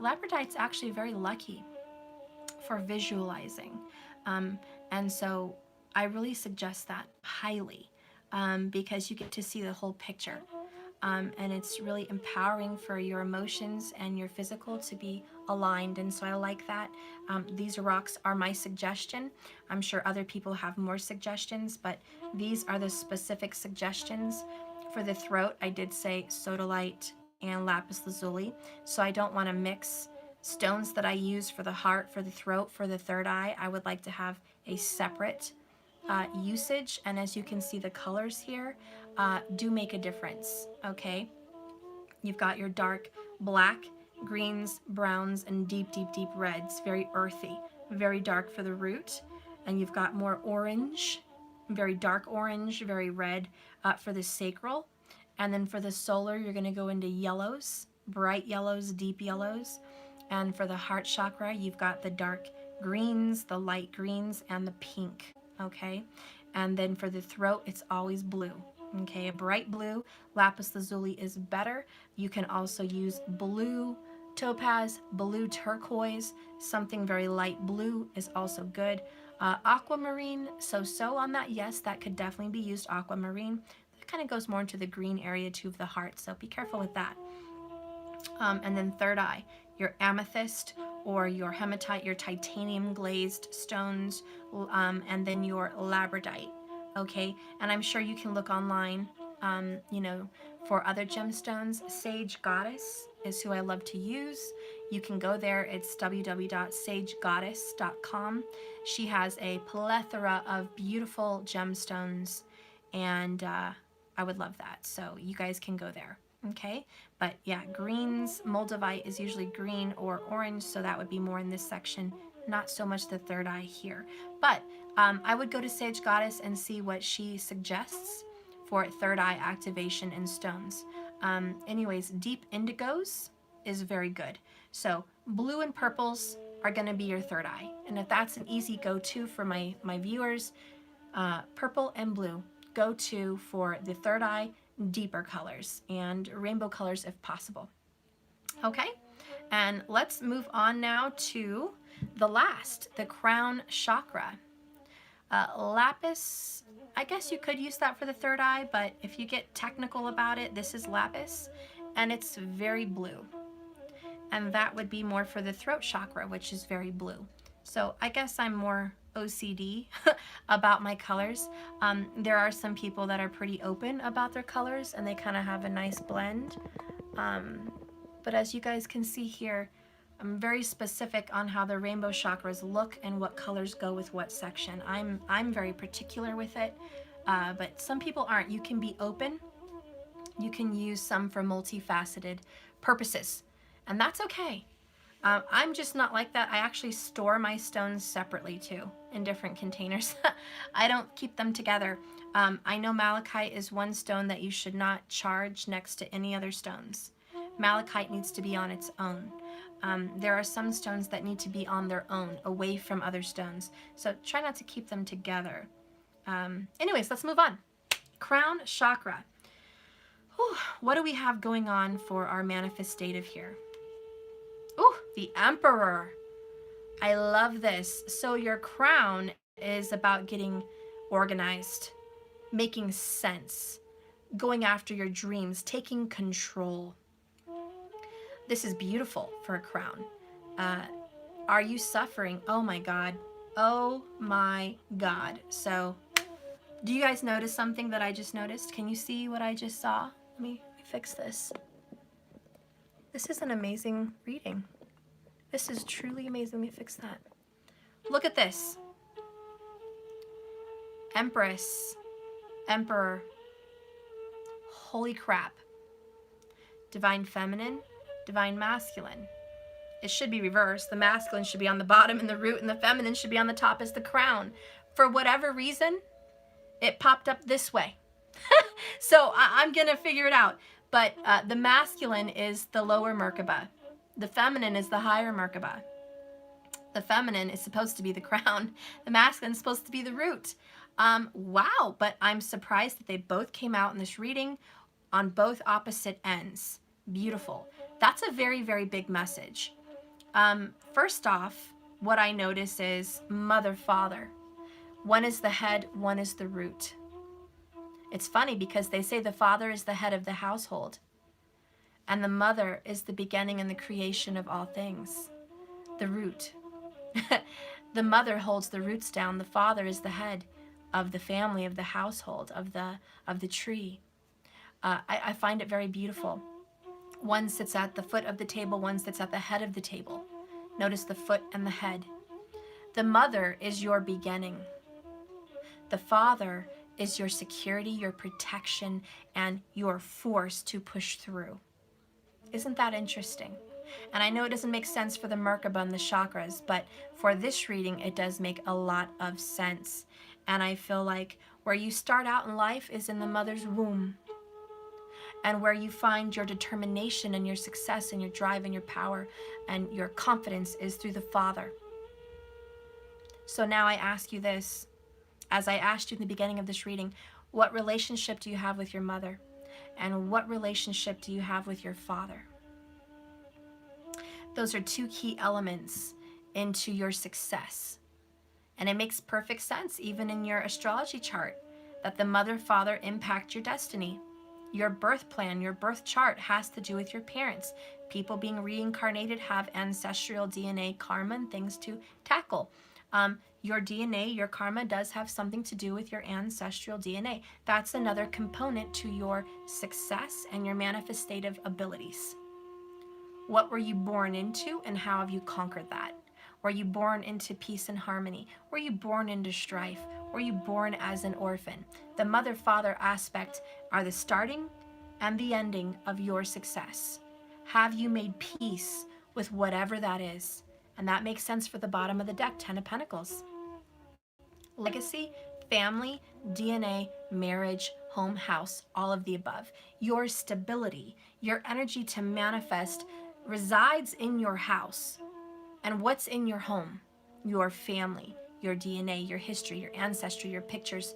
Labradite's actually very lucky for visualizing. And so I really suggest that highly because you get to see the whole picture. And it's really empowering for your emotions and your physical to be aligned, and so I like that. These rocks are my suggestion. I'm sure other people have more suggestions, but these are the specific suggestions. For the throat, I did say sodalite and lapis lazuli, so I don't want to mix stones that I use for the heart, for the throat, for the third eye. I would like to have a separate usage, and as you can see, the colors here do make a difference, okay? You've got your dark black, greens, browns, and deep, deep, deep reds, very earthy, very dark for the root. And you've got more orange, very dark orange, very red for the sacral. And then for the solar, you're gonna go into yellows, bright yellows, deep yellows. And for the heart chakra, you've got the dark greens, the light greens, and the pink, okay? And then for the throat, it's always blue. Okay, a bright blue, lapis lazuli is better. You can also use blue topaz, blue turquoise, something very light blue is also good. Aquamarine, so on that, yes, that could definitely be used, aquamarine. That kind of goes more into the green area too of the heart, so be careful with that. And then third eye, your amethyst or your hematite, your titanium glazed stones, and then your labradite. okay? And I'm sure you can look online, you know, for other gemstones. Sage Goddess is who I love to use. You can go there. It's www.sagegoddess.com. She has a plethora of beautiful gemstones, and I would love that. So you guys can go there, okay? But yeah, greens, Moldavite is usually green or orange, so that would be more in this section, not so much the third eye here. But I would go to Sage Goddess and see what she suggests for third eye activation in stones. Anyways, deep indigos is very good. So blue and purples are going to be your third eye. And if that's an easy go-to for my viewers, purple and blue go-to for the third eye, deeper colors, and rainbow colors if possible. Okay, and let's move on now to the last, the crown chakra. Lapis, I guess you could use that for the third eye, but if you get technical about it, this is lapis, and it's very blue. And that would be more for the throat chakra, which is very blue. So I guess I'm more OCD about my colors. There are some people that are pretty open about their colors, and they kind of have a nice blend. But as you guys can see here, I'm very specific on how the rainbow chakras look and what colors go with what section. I'm very particular with it, but some people aren't. You can be open. You can use some for multifaceted purposes, and that's okay. I'm just not like that. I actually store my stones separately too, in different containers. I don't keep them together. I know malachite is one stone that you should not charge next to any other stones. Malachite needs to be on its own. There are some stones that need to be on their own, away from other stones. So try not to keep them together. Anyways, let's move on. Crown chakra. Whew, what do we have going on for our manifestative here? Ooh, the Emperor. I love this. So your crown is about getting organized, making sense, going after your dreams, taking control. This is beautiful for a crown. Are you suffering? Oh my God. Oh my God. So do you guys notice something that I just noticed? Can you see what I just saw? Let me fix this. This is an amazing reading. This is truly amazing. Let me fix that. Look at this. Empress, Emperor. Holy crap. Divine Feminine, Divine Masculine. It should be reversed. The masculine should be on the bottom and the root, and the feminine should be on the top as the crown. For whatever reason, it popped up this way. So I'm going to figure it out. But the masculine is the lower Merkaba. The feminine is the higher Merkaba. The feminine is supposed to be the crown. The masculine is supposed to be the root. Wow, but I'm surprised that they both came out in this reading on both opposite ends. Beautiful. That's a very, very big message. First off, what I notice is mother, father. One is the head, one is the root. It's funny because they say the father is the head of the household, and the mother is the beginning and the creation of all things, the root. The mother holds the roots down. The father is the head of the family, of the household, of the tree. I find it very beautiful. One sits at the foot of the table, one sits at the head of the table. Notice the foot and the head. The mother is your beginning. The father is your security, your protection, and your force to push through. Isn't that interesting? And I know it doesn't make sense for the Merkaba and the chakras, but for this reading, it does make a lot of sense. And I feel like where you start out in life is in the mother's womb. And where you find your determination and your success and your drive and your power and your confidence is through the father. So now I ask you this, as I asked you in the beginning of this reading, what relationship do you have with your mother? And what relationship do you have with your father? Those are two key elements into your success. And it makes perfect sense, even in your astrology chart, that the mother-father impact your destiny. Your birth plan, your birth chart has to do with your parents. People being reincarnated have ancestral DNA, karma, and things to tackle. Your DNA, your karma does have something to do with your ancestral DNA. That's another component to your success and your manifestative abilities. What were you born into and how have you conquered that? Were you born into peace and harmony? Were you born into strife? Were you born as an orphan? The mother-father aspect are the starting and the ending of your success. Have you made peace with whatever that is? And that makes sense for the bottom of the deck, 10 of Pentacles. Legacy, family, DNA, marriage, home, house, all of the above. Your stability, your energy to manifest resides in your house. And what's in your home? Your family, your DNA, your history, your ancestry, your pictures.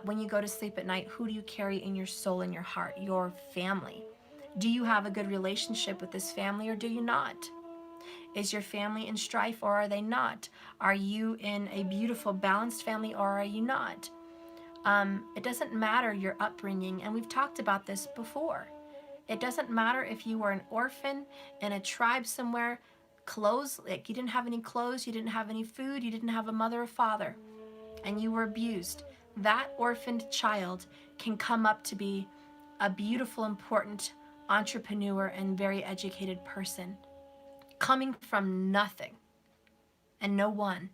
When you go to sleep at night, who do you carry in your soul and your heart? Your family. Do you have a good relationship with this family or do you not? Is your family in strife or are they not? Are you in a beautiful, balanced family or are you not? It doesn't matter your upbringing, and we've talked about this before. It doesn't matter if you were an orphan in a tribe somewhere, clothes, like you didn't have any clothes, you didn't have any food, you didn't have a mother or father, and you were abused. That orphaned child can come up to be a beautiful, important entrepreneur and very educated person, coming from nothing and no one.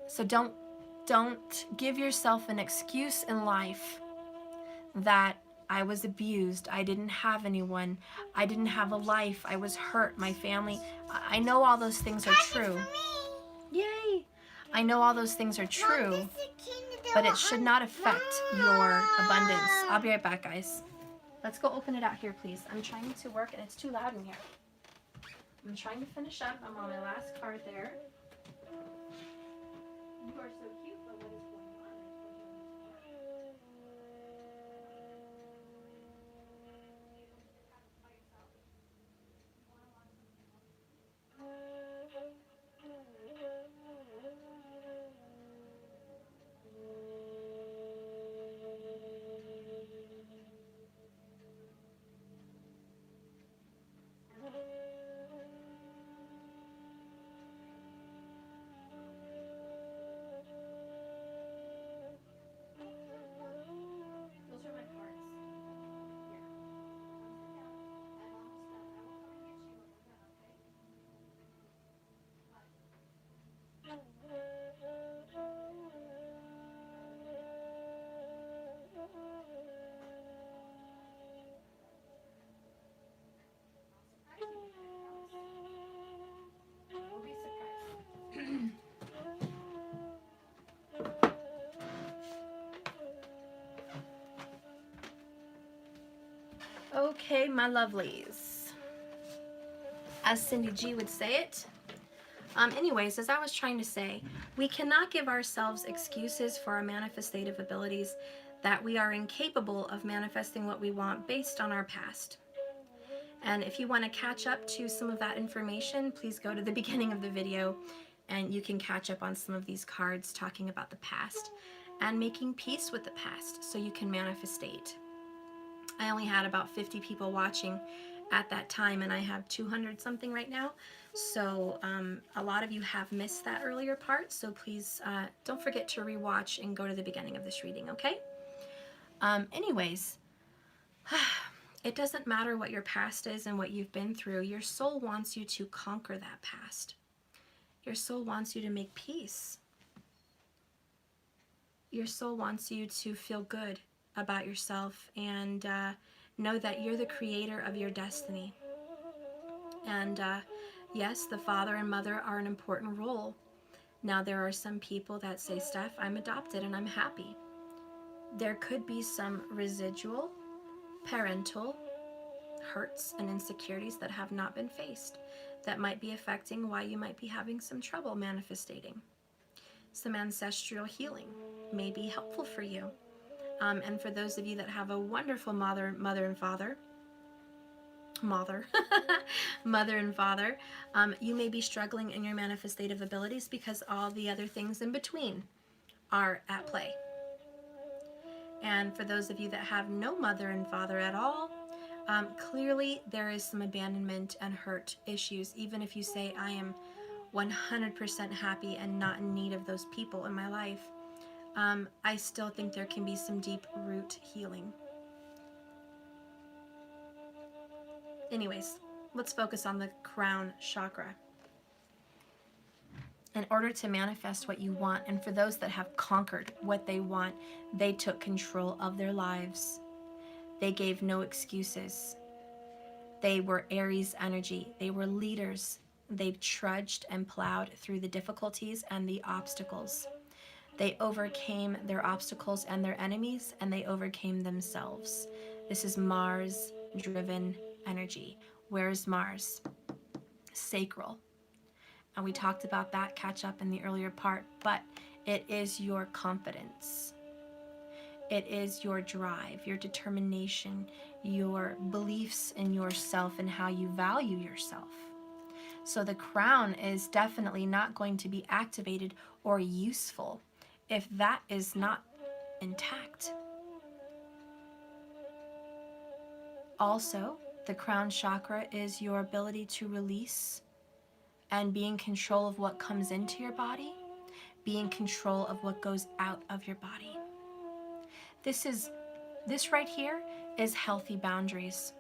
So don't give yourself an excuse in life that I was abused, I didn't have anyone, I didn't have a life, I was hurt, my family. I know all those things are true. Yay! I know all those things are true, but it should not affect your abundance. I'll be right back, guys. Let's go open it out here, please. I'm trying to work and it's too loud in here. I'm trying to finish up. I'm on my last card there. You are so cute, but what is going on? Those are my cards. Yeah. Sit down. I'm almost done. I will come and get you when we're done, okay? We'll be surprised. Okay, my lovelies. As Cindy G would say it. Anyways, as I was trying to say, we cannot give ourselves excuses for our manifestative abilities that we are incapable of manifesting what we want based on our past. And if you want to catch up to some of that information, please go to the beginning of the video and you can catch up on some of these cards talking about the past and making peace with the past so you can manifestate. I only had about 50 people watching at that time and I have 200 something right now. So a lot of you have missed that earlier part. So please don't forget to rewatch and go to the beginning of this reading, okay? Anyways, it doesn't matter what your past is and what you've been through. Your soul wants you to conquer that past. Your soul wants you to make peace. Your soul wants you to feel good about yourself and know that you're the creator of your destiny. And yes, the father and mother are an important role. Now, there are some people that say, Steph, I'm adopted and I'm happy. There could be some residual parental hurts and insecurities that have not been faced that might be affecting why you might be having some trouble manifestating. Some ancestral healing may be helpful for you. And for those of you that have a wonderful mother and father, you may be struggling in your manifestative abilities because all the other things in between are at play. And for those of you that have no mother and father at all, clearly there is some abandonment and hurt issues. Even if you say, I am 100% happy and not in need of those people in my life, I still think there can be some deep root healing. Anyways, let's focus on the crown chakra. In order to manifest what you want, and for those that have conquered what they want, they took control of their lives. They gave no excuses. They were Aries energy. They were leaders. They trudged and plowed through the difficulties and the obstacles. They overcame their obstacles and their enemies, and they overcame themselves. This is Mars-driven energy. Where is Mars? Sacral. And we talked about that, catch up in the earlier part, but it is your confidence. It is your drive, your determination, your beliefs in yourself and how you value yourself. So the crown is definitely not going to be activated or useful if that is not intact. Also, the crown chakra is your ability to release and be in control of what comes into your body, be in control of what goes out of your body. This right here is healthy boundaries.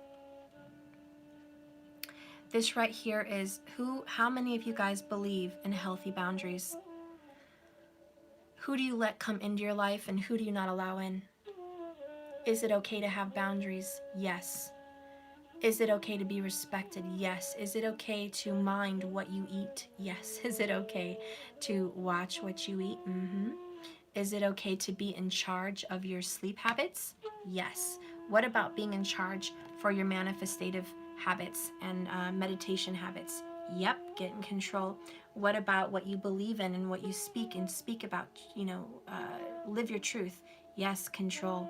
This right here is how many of you guys believe in healthy boundaries? Who do you let come into your life and who do you not allow in? Is it okay to have boundaries? Yes. Is it okay to be respected? Yes. Is it okay to mind what you eat? Yes. Is it okay to watch what you eat? Mm-hmm. Is it okay to be in charge of your sleep habits? Yes. What about being in charge for your manifestative habits and meditation habits? Yep, get in control. What about what you believe in and what you speak and speak about, live your truth? Yes, control.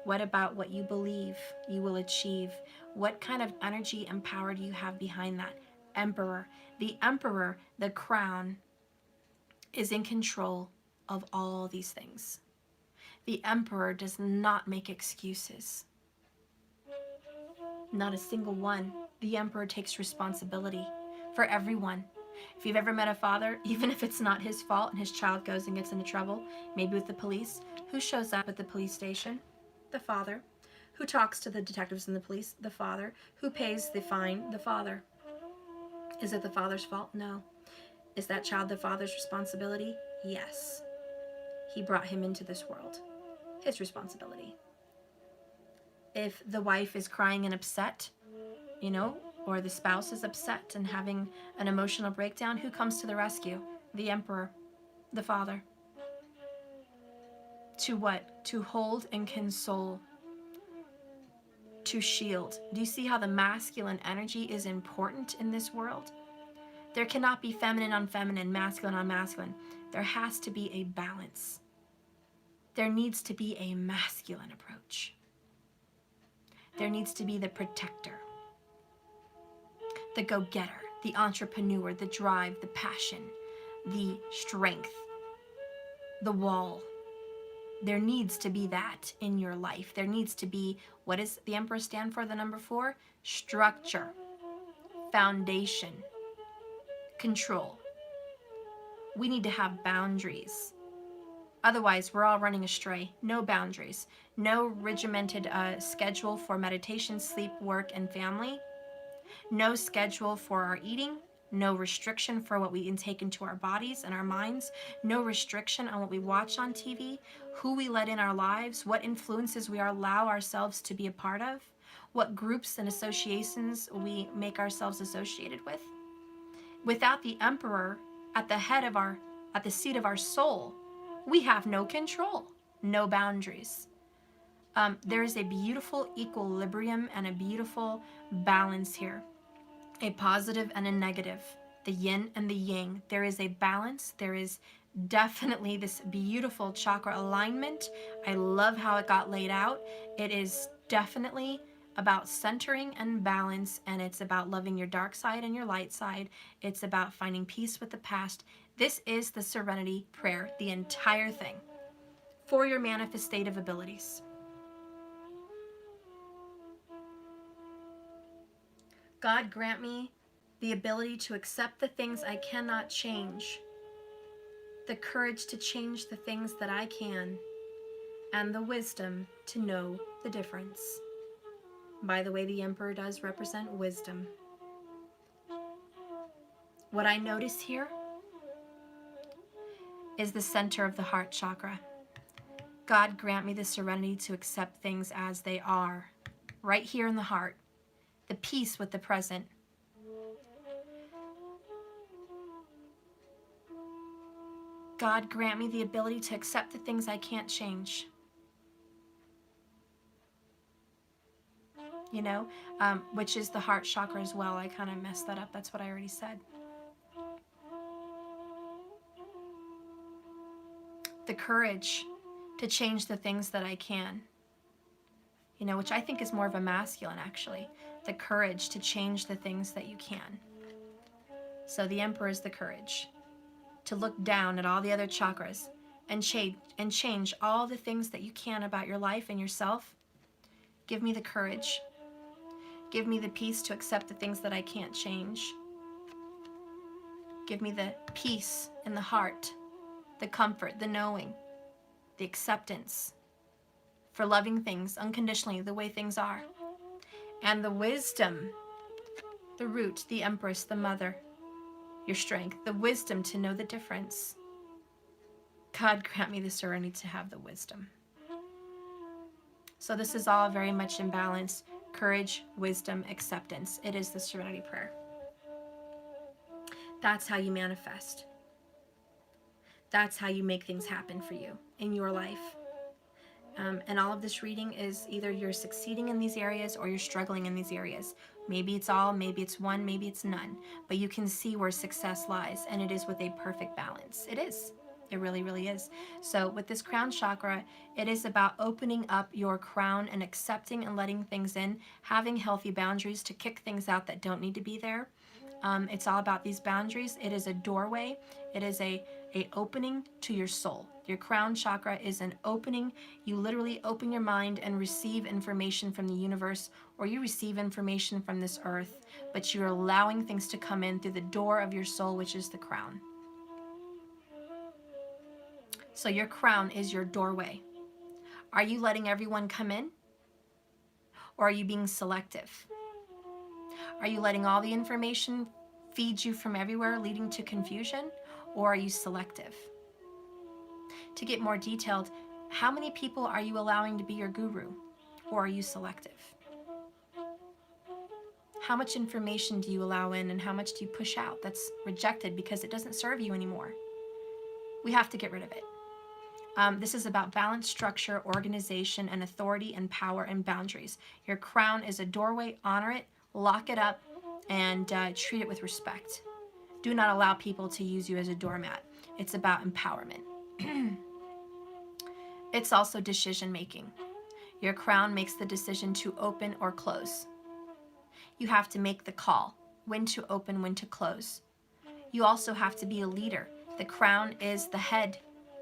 What about what you believe you will achieve? What kind of energy and power do you have behind that? Emperor. The emperor, the crown, is in control of all these things. The emperor does not make excuses. Not a single one. The emperor takes responsibility for everyone. If you've ever met a father, even if it's not his fault and his child goes and gets into trouble, maybe with the police, who shows up at the police station? The father. Who talks to the detectives and the police? The father. Who pays the fine? The father. Is it the father's fault? No. Is that child the father's responsibility? Yes. He brought him into this world. His responsibility. If the wife is crying and upset, or the spouse is upset and having an emotional breakdown, who comes to the rescue? The emperor, the father. To what? To hold and console. To shield. Do you see how the masculine energy is important in this world? There cannot be feminine on feminine, masculine on masculine. There has to be a balance. There needs to be a masculine approach. There needs to be the protector, the go-getter, the entrepreneur, the drive, the passion, the strength, the wall. There needs to be that in your life. There needs to be, what does the emperor stand for, the number 4? Structure, foundation, control. We need to have boundaries. Otherwise, we're all running astray. No boundaries. No regimented schedule for meditation, sleep, work, and family. No schedule for our eating. No restriction for what we intake into our bodies and our minds. No restriction on what we watch on TV, who we let in our lives, what influences we allow ourselves to be a part of, what groups and associations we make ourselves associated with. Without the emperor at the seat of our soul, we have no control, no boundaries. There is a beautiful equilibrium and a beautiful balance here. A positive and a negative, the yin and the yang. There is a balance. There is definitely this beautiful chakra alignment. I love how it got laid out. It is definitely about centering and balance, and it's about loving your dark side and your light side. It's about finding peace with the past. This is the serenity prayer, the entire thing, for your manifestative abilities. God grant me the ability to accept the things I cannot change, the courage to change the things that I can, and the wisdom to know the difference. By the way, the Emperor does represent wisdom. What I notice here is the center of the heart chakra. God grant me the serenity to accept things as they are, right here in the heart, the peace with the present. God grant me the ability to accept the things I can't change. You know, which is the heart chakra as well. I kind of messed that up. That's what I already said. The courage to change the things that I can. You know, which I think is more of a masculine, actually. The courage to change the things that you can. So the Emperor is the courage to look down at all the other chakras and change all the things that you can about your life and yourself. Give me the courage. Give me the peace to accept the things that I can't change. Give me the peace in the heart, the comfort, the knowing, the acceptance for loving things unconditionally the way things are. And the wisdom, the root, the Empress, the mother, your strength, the wisdom to know the difference. God grant me the serenity to have the wisdom. So this is all very much in balance. Courage, wisdom, acceptance. It is the serenity prayer. That's how you manifest. That's how you make things happen for you in your life. And all of this reading is either you're succeeding in these areas or you're struggling in these areas. Maybe it's all, maybe it's one, maybe it's none. But you can see where success lies, and it is with a perfect balance. It is. It really, really is. So with this crown chakra, it is about opening up your crown and accepting and letting things in, having healthy boundaries to kick things out that don't need to be there. It's all about these boundaries. It is a doorway. It is a opening to your soul. Your crown chakra is an opening. You literally open your mind and receive information from the universe, or you receive information from this earth, but you're allowing things to come in through the door of your soul, which is the crown. So your crown is your doorway. Are you letting everyone come in? Or are you being selective? Are you letting all the information feed you from everywhere, leading to confusion? Or are you selective? To get more detailed, how many people are you allowing to be your guru? Or are you selective? How much information do you allow in and how much do you push out that's rejected because it doesn't serve you anymore? We have to get rid of it. This is about balance, structure, organization, and authority and power and boundaries. Your crown is a doorway. Honor it, lock it up, and treat it with respect. Do not allow people to use you as a doormat. It's about empowerment. It's also decision making. Your crown makes the decision to open or close. You have to make the call, when to open, when to close. You also have to be a leader. The crown is the head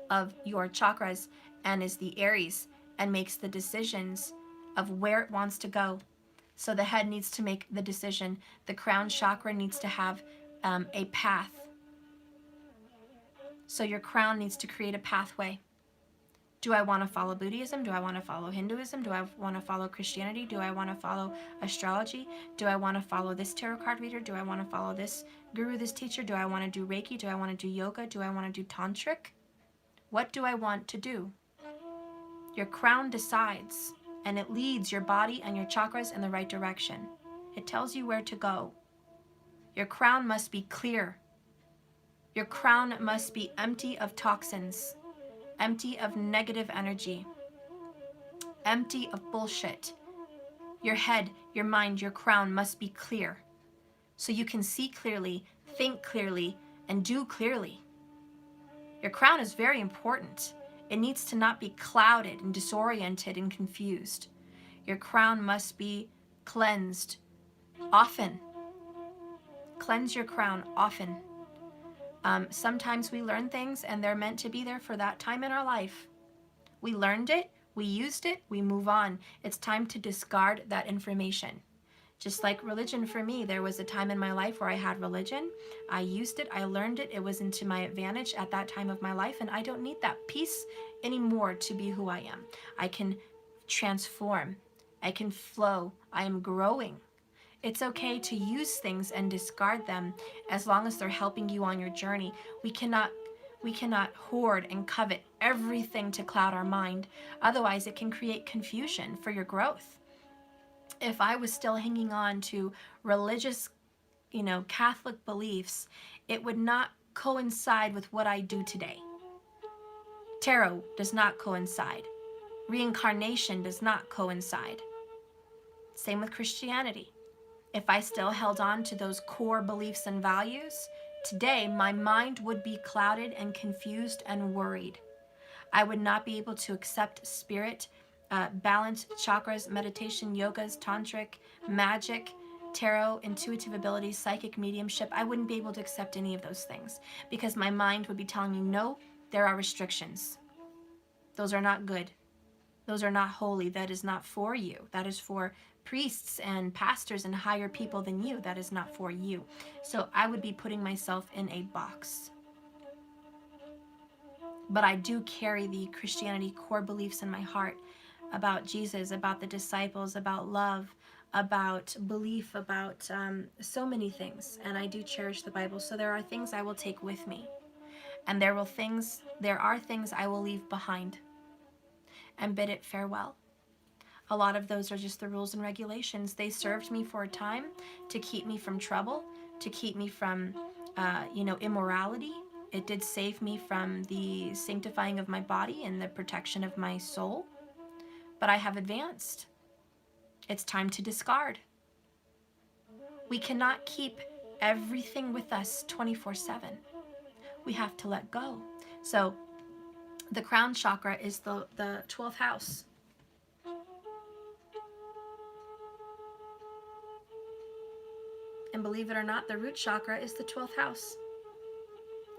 of your chakras and is the Aries and makes the decisions of where it wants to go. So the head needs to make the decision. The crown chakra needs to have a path. So your crown needs to create a pathway. Do I want to follow Buddhism? Do I want to follow Hinduism? Do I want to follow Christianity? Do I want to follow astrology? Do I want to follow this tarot card reader? Do I want to follow this guru, this teacher? Do I want to do Reiki? Do I want to do yoga? Do I want to do tantric? What do I want to do? Your crown decides, and it leads your body and your chakras in the right direction. It tells you where to go. Your crown must be clear. Your crown must be empty of toxins, empty of negative energy, empty of bullshit. Your head, your mind, your crown must be clear so you can see clearly, think clearly, and do clearly. Your crown is very important. It needs to not be clouded and disoriented and confused. Your crown must be cleansed often. Cleanse your crown often. Sometimes we learn things and they're meant to be there for that time in our life. We learned it, we used it, we move on. It's time to discard that information. Just like religion for me, there was a time in my life where I had religion. I used it, I learned it, it was into my advantage at that time of my life, and I don't need that piece anymore to be who I am. I can transform, I can flow, I am growing. It's okay to use things and discard them as long as they're helping you on your journey. We cannot hoard and covet everything to cloud our mind. Otherwise, it can create confusion for your growth. If I was still hanging on to religious, Catholic beliefs, it would not coincide with what I do today. Tarot does not coincide. Reincarnation does not coincide. Same with Christianity. If I still held on to those core beliefs and values, today my mind would be clouded and confused and worried. I would not be able to accept spirit, balance, chakras, meditation, yogas, tantric, magic, tarot, intuitive abilities, psychic mediumship. I wouldn't be able to accept any of those things because my mind would be telling me, no, there are restrictions. Those are not good. Those are not holy. That is not for you. That is for priests and pastors and higher people than you. That is not for you. So I would be putting myself in a box. But I do carry the Christianity core beliefs in my heart about Jesus, about the disciples, about love, about belief, about so many things. And I do cherish the Bible. So there are things I will take with me. And there are things I will leave behind and bid it farewell. A lot of those are just the rules and regulations. They served me for a time to keep me from trouble, to keep me from, immorality. It did save me from the sanctifying of my body and the protection of my soul. But I have advanced. It's time to discard. We cannot keep everything with us 24/7. We have to let go. So the crown chakra is the 12th house. And believe it or not, the root chakra is the 12th house.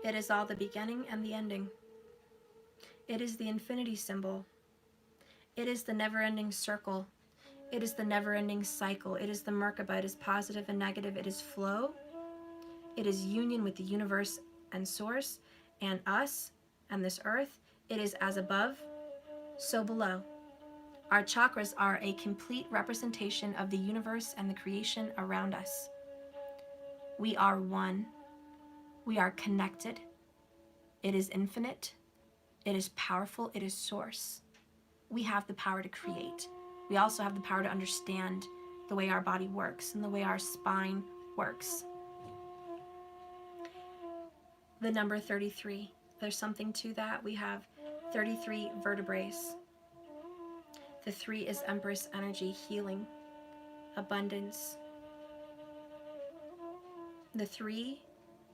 It is all the beginning and the ending. It is the infinity symbol. It is the never-ending circle. It is the never-ending cycle. It is the Merkaba. It is positive and negative. It is flow. It is union with the universe and source and us and this earth. It is as above, so below. Our chakras are a complete representation of the universe and the creation around us. We are one. We are connected. It is infinite. It is powerful. It is source. We have the power to create. We also have the power to understand the way our body works and the way our spine works. The number 33. There's something to that. We have 33 vertebrae. The 3 is Empress energy, healing, abundance. The 3,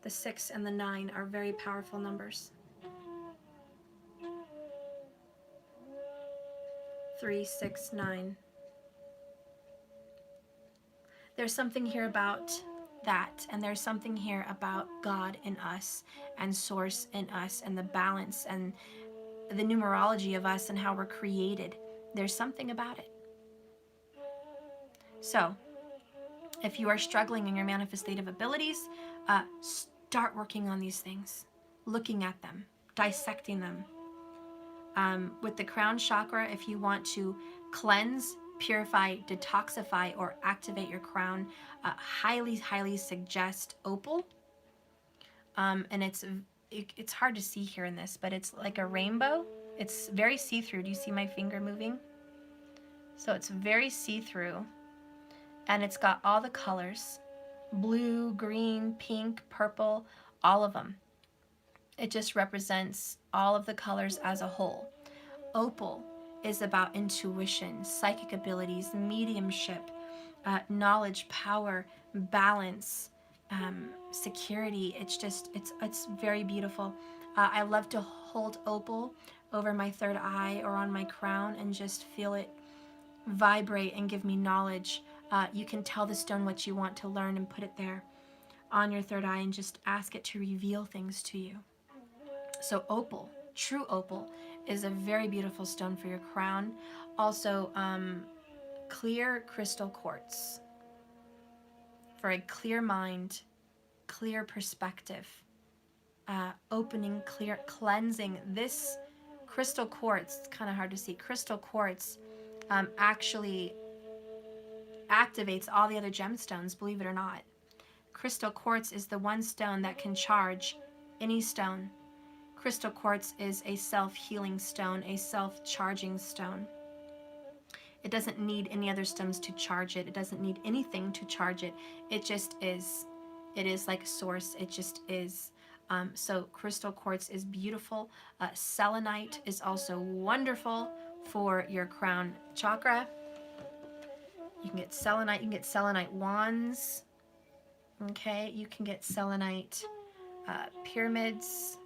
the 6, and the 9 are very powerful numbers. 3, 6, 9. There's something here about that, and there's something here about God in us and source in us and the balance and the numerology of us and how we're created. There's something about it. So if you are struggling in your manifestative abilities, start working on these things, looking at them, dissecting them. With the crown chakra, if you want to cleanse, purify, detoxify, or activate your crown, highly suggest opal. And it's hard to see here in this, but it's like a rainbow. It's very see-through. Do you see my finger moving? So it's very see-through, and it's got all the colors: blue, green, pink, purple, all of them. It just represents all of the colors as a whole. Opal is about intuition, psychic abilities, mediumship, knowledge, power, balance, security. It's very beautiful. I love to hold opal over my third eye or on my crown and just feel it vibrate and give me knowledge. You can tell the stone what you want to learn and put it there on your third eye and just ask it to reveal things to you. So opal, true opal, is a very beautiful stone for your crown. Also, clear crystal quartz. for a clear mind, clear perspective, opening, clear, cleansing. This crystal quartz, it's kind of hard to see, crystal quartz actually activates all the other gemstones, believe it or not. Crystal quartz is the one stone that can charge any stone. Crystal quartz is a self-healing stone, a self-charging stone. It doesn't need any other stones to charge it. It doesn't need anything to charge it. It just is. It is like a source. It just is. So crystal quartz is beautiful. Selenite is also wonderful for your crown chakra. You can get selenite. You can get selenite wands. Okay, you can get selenite pyramids.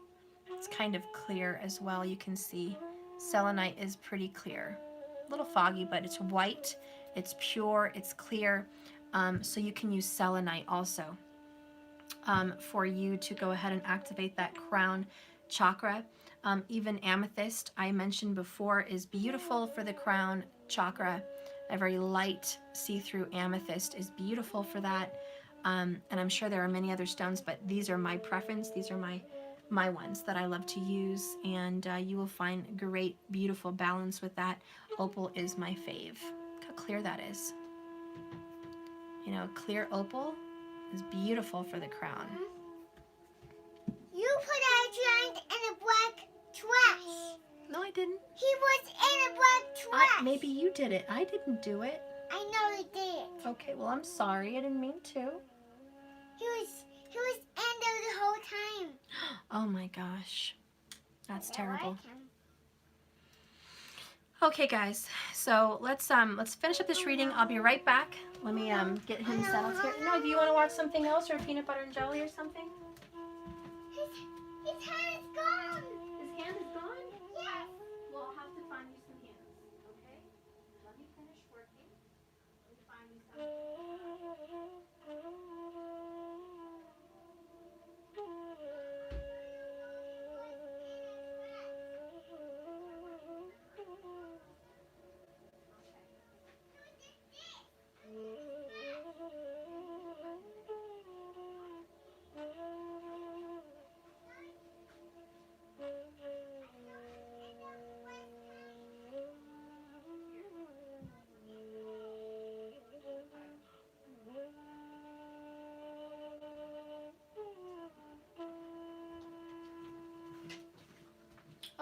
It's kind of clear as well. You can see selenite is pretty clear. A little foggy, but it's white, it's pure, it's clear. So you can use selenite also for you to go ahead and activate that crown chakra. Even amethyst, I mentioned before, is beautiful for the crown chakra. A very light see-through amethyst is beautiful for that. And I'm sure there are many other stones, but these are my preference. These are my ones that I love to use, and you will find great, beautiful balance with that. Opal is my fave. Look how clear that is. You know, clear opal is beautiful for the crown. You put Adrian in a black trash. No, I didn't. He was in a black trash. Maybe you did it. I didn't do it. I know he did. Okay, well, I'm sorry. I didn't mean to. He was in there the whole time. Oh my gosh. That's terrible. Like him. Okay, guys. So let's finish up this reading. I'll be right back. Let me get him settled here. No, do you want to watch something else, or peanut butter and jelly or something? His hand is gone. His hand is gone? Yes. Well, I'll have to find you some hands. Okay? Let me finish working. Let me find you some.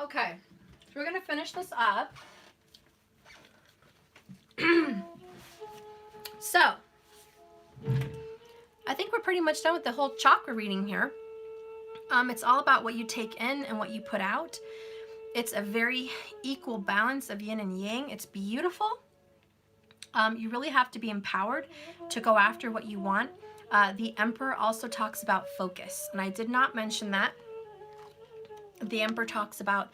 Okay, so we're gonna finish this up. So, I think we're pretty much done with the whole chakra reading here. It's all about what you take in and what you put out. It's a very equal balance of yin and yang. It's beautiful. You really have to be empowered to go after what you want. The Emperor also talks about focus, and I did not mention that. The Emperor talks about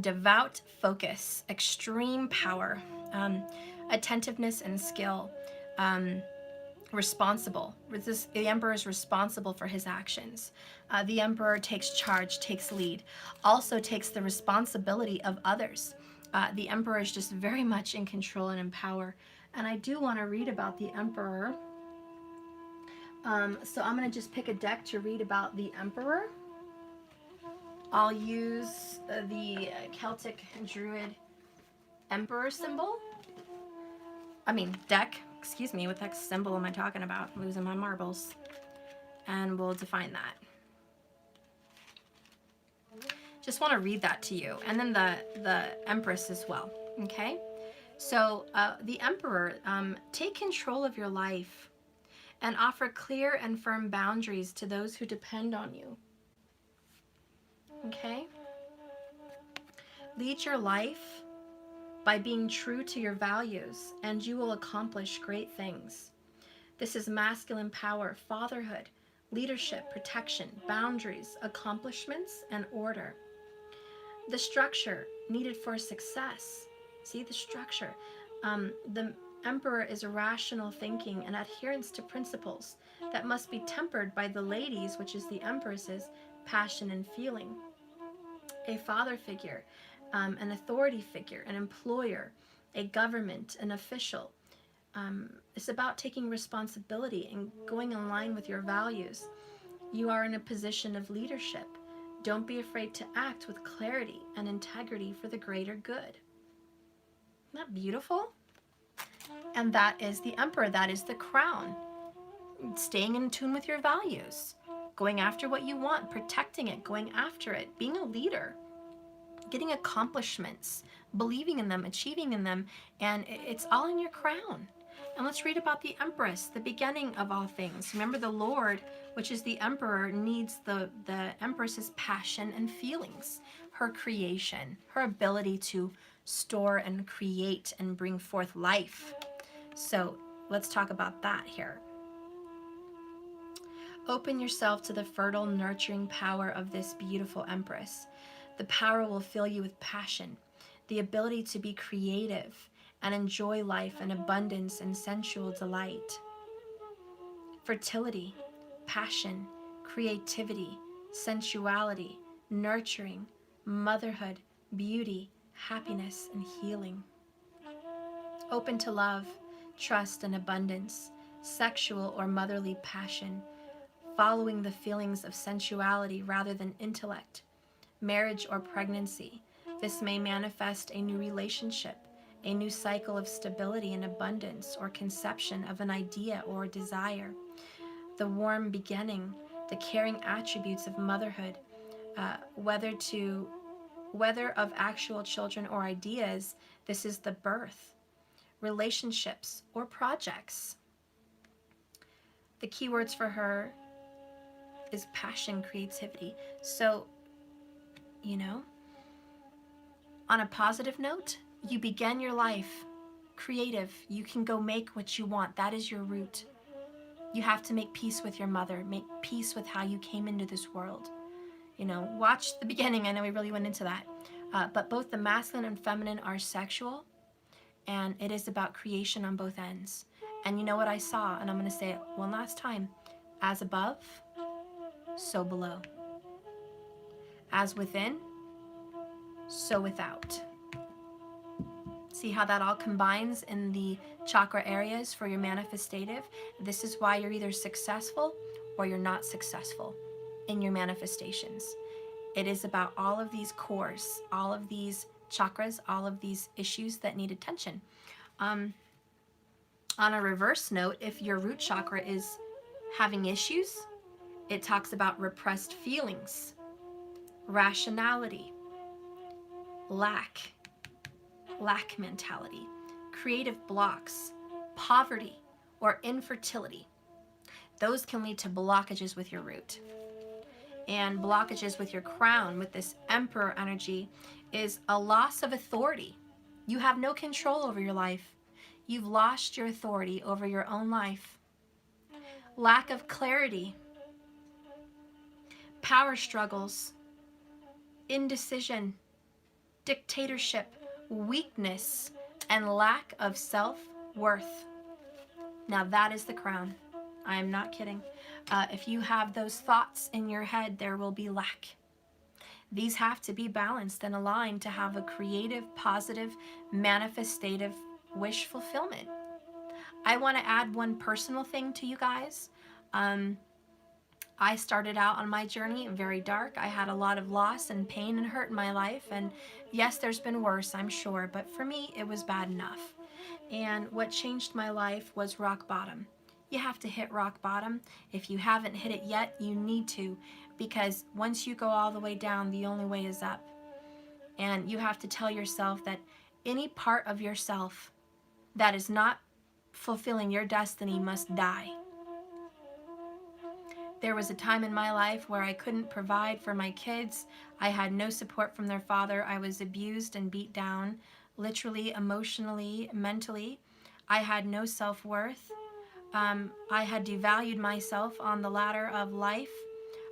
devout focus, extreme power, attentiveness and skill, responsible. The Emperor is responsible for his actions. The Emperor takes charge, takes lead, also takes the responsibility of others. The Emperor is just very much in control and in power. And I do want to read about the Emperor. So I'm going to just pick a deck to read about the Emperor. I'll use the Celtic Druid Emperor symbol. Deck. Excuse me, what the heck symbol am I talking about? I'm losing my marbles. And we'll define that. Just want to read that to you. And then the Empress as well. Okay? So the Emperor, take control of your life and offer clear and firm boundaries to those who depend on you. Okay? Lead your life by being true to your values, and you will accomplish great things. This is masculine power, fatherhood, leadership, protection, boundaries, accomplishments, and order. The structure needed for success. See the structure. The Emperor is rational thinking and adherence to principles that must be tempered by the ladies, which is the Empress's, passion and feeling. A father figure, an authority figure, an employer, a government, an official, It's about taking responsibility and going in line with your values. You are in a position of leadership. Don't be afraid to act with clarity and integrity for the greater good. Isn't that beautiful? And that is the emperor. That is the crown. Staying in tune with your values. Going after what you want. Protecting it. Going after it. Being a leader. Getting accomplishments. Believing in them. Achieving in them. And it's all in your crown. And let's read about the Empress, the beginning of all things. Remember, the Lord, which is the Emperor, needs the Empress's passion and feelings, her creation, her ability to store and create and bring forth life. So let's talk about that here. Open yourself to the fertile, nurturing power of this beautiful Empress. The power will fill you with passion, the ability to be creative, and enjoy life in abundance and sensual delight. Fertility, passion, creativity, sensuality, nurturing, motherhood, beauty, happiness, and healing. Open to love, trust, and abundance, sexual or motherly passion, following the feelings of sensuality rather than intellect. Marriage or pregnancy. This may manifest a new relationship, a new cycle of stability and abundance, or conception of an idea or desire. The warm beginning, the caring attributes of motherhood, whether of actual children or ideas, this is the birth. Relationships or projects. The keywords for her is passion, creativity. So, on a positive note, you begin your life creative. You can go make what you want. That is your root. You have to make peace with your mother. Make peace with how you came into this world. Watch the beginning. I know we really went into that. But both the masculine and feminine are sexual, and it is about creation on both ends. And you know what I saw? And I'm going to say it one last time. As above, so below. As within, so without. See how that all combines in the chakra areas for your manifestative? This is why you're either successful or you're not successful in your manifestations. It is about all of these cores, all of these chakras, all of these issues that need attention. On a reverse note, if your root chakra is having issues, it talks about repressed feelings, rationality, lack mentality, creative blocks, poverty, or infertility. Those can lead to blockages with your root. And blockages with your crown, with this emperor energy, is a loss of authority. You have no control over your life. You've lost your authority over your own life. Lack of clarity, power struggles, indecision, dictatorship, weakness, and lack of self-worth. Now that is the crown. I am not kidding. If you have those thoughts in your head, there will be lack. These have to be balanced and aligned to have a creative, positive, manifestative wish fulfillment. I want to add one personal thing to you guys. I started out on my journey very dark. I had a lot of loss and pain and hurt in my life. And yes, there's been worse, I'm sure. But for me, it was bad enough. And what changed my life was rock bottom. You have to hit rock bottom. If you haven't hit it yet, you need to. Because once you go all the way down, the only way is up. And you have to tell yourself that any part of yourself that is not fulfilling your destiny must die. There was a time in my life where I couldn't provide for my kids. I had no support from their father. I was abused and beat down, literally, emotionally, mentally. I had no self-worth. I had devalued myself on the ladder of life.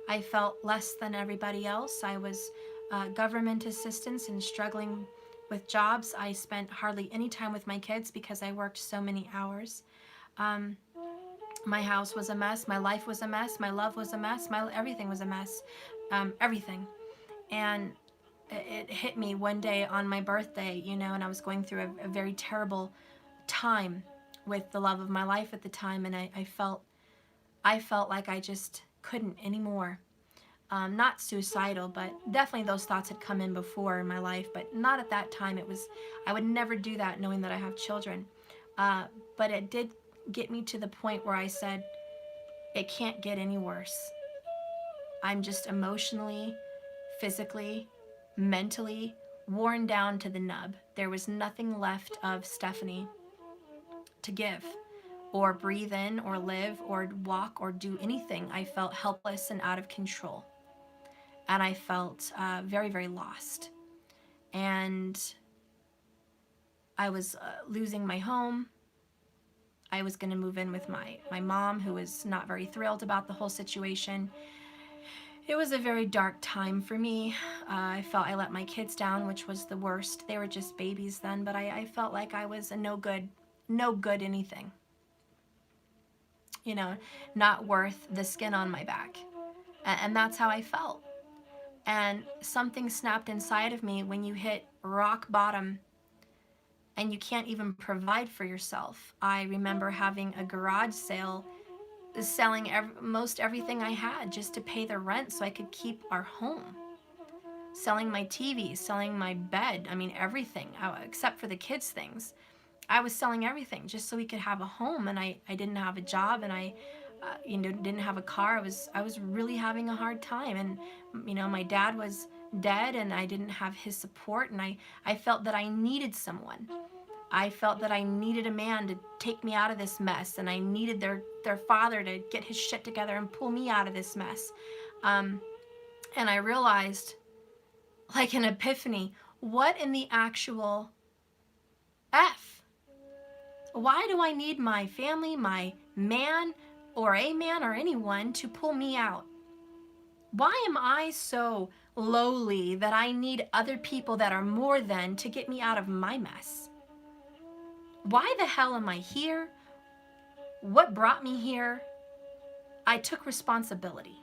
I felt less than everybody else. I was government assistance and struggling with jobs. I spent hardly any time with my kids because I worked so many hours. My house was a mess. My life was a mess. My love was a mess. Everything was a mess. Everything. And it hit me one day on my birthday, and I was going through a very terrible time with the love of my life at the time, and I felt like I just couldn't anymore. Not suicidal, but definitely those thoughts had come in before in my life, but not at that time. I would never do that knowing that I have children. But it did get me to the point where I said, it can't get any worse. I'm just emotionally, physically, mentally worn down to the nub. There was nothing left of Stephanie to give, or breathe in, or live, or walk, or do anything. I felt helpless and out of control. And I felt very, very lost. And I was losing my home. I was going to move in with my mom, who was not very thrilled about the whole situation. It was a very dark time for me. I felt I let my kids down, which was the worst. They were just babies then, but I felt like I was a no good anything. You know, not worth the skin on my back. And that's how I felt. And something snapped inside of me when you hit rock bottom and you can't even provide for yourself. I remember having a garage sale, selling most everything I had just to pay the rent so I could keep our home. Selling my TV, selling my bed, I mean everything, except for the kids' things. I was selling everything just so we could have a home, and I didn't have a job, and I didn't have a car. I was really having a hard time, and my dad was dead, and I didn't have his support, and I felt that I needed someone. I felt that I needed a man to take me out of this mess, and I needed their father to get his shit together and pull me out of this mess. And I realized, like an epiphany, what in the actual F? Why do I need my family, my man, or a man, or anyone to pull me out? Why am I so lowly that I need other people that are more than to get me out of my mess? Why the hell am I here? What brought me here? I took responsibility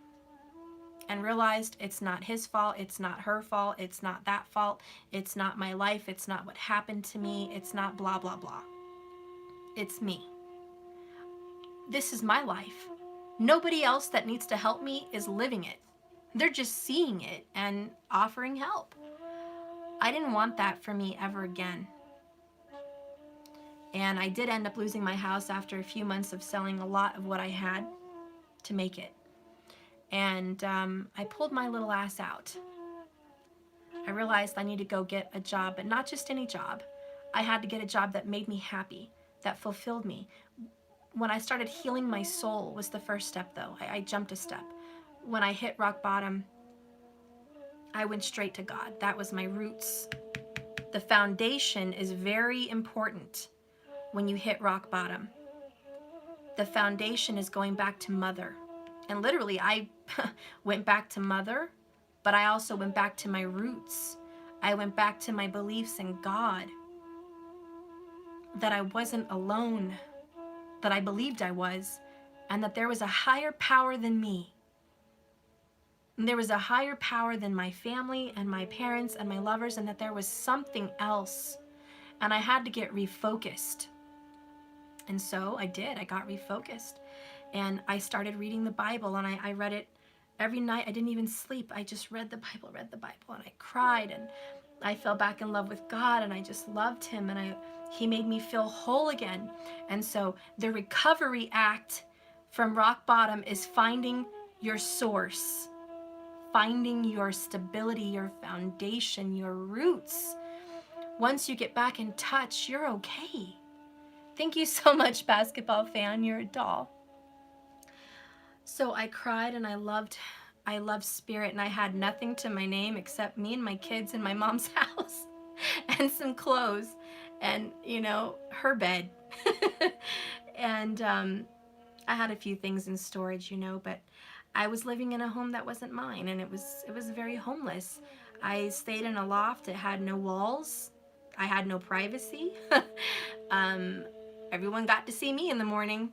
and realized it's not his fault, it's not her fault, it's not that fault, it's not my life, it's not what happened to me, it's not blah, blah, blah. It's me. This is my life. Nobody else that needs to help me is living it. They're just seeing it and offering help. I didn't want that for me ever again. And I did end up losing my house after a few months of selling a lot of what I had to make it. And I pulled my little ass out. I realized I needed to go get a job, but not just any job. I had to get a job that made me happy, that fulfilled me. When I started healing my soul was the first step, though. I jumped a step. When I hit rock bottom, I went straight to God. That was my roots. The foundation is very important when you hit rock bottom. The foundation is going back to Mother. And literally, I went back to Mother, but I also went back to my roots. I went back to my beliefs in God, that I wasn't alone, that I believed I was, and that there was a higher power than me. And there was a higher power than my family and my parents and my lovers, and that there was something else. And I had to get refocused. And so I did. I got refocused. And I started reading the Bible, and I read it every night. I didn't even sleep. I just read the Bible, and I cried, and I fell back in love with God, and I just loved him, and he made me feel whole again. And so the recovery act from rock bottom is finding your source, finding your stability, your foundation, your roots. Once you get back in touch, you're okay. Thank you so much, basketball fan. You're a doll. So I cried, and I loved Spirit, and I had nothing to my name except me and my kids in my mom's house and some clothes and, her bed. And I had a few things in storage, but I was living in a home that wasn't mine, and it was very homeless. I stayed in a loft. It had no walls. I had no privacy. Everyone got to see me in the morning.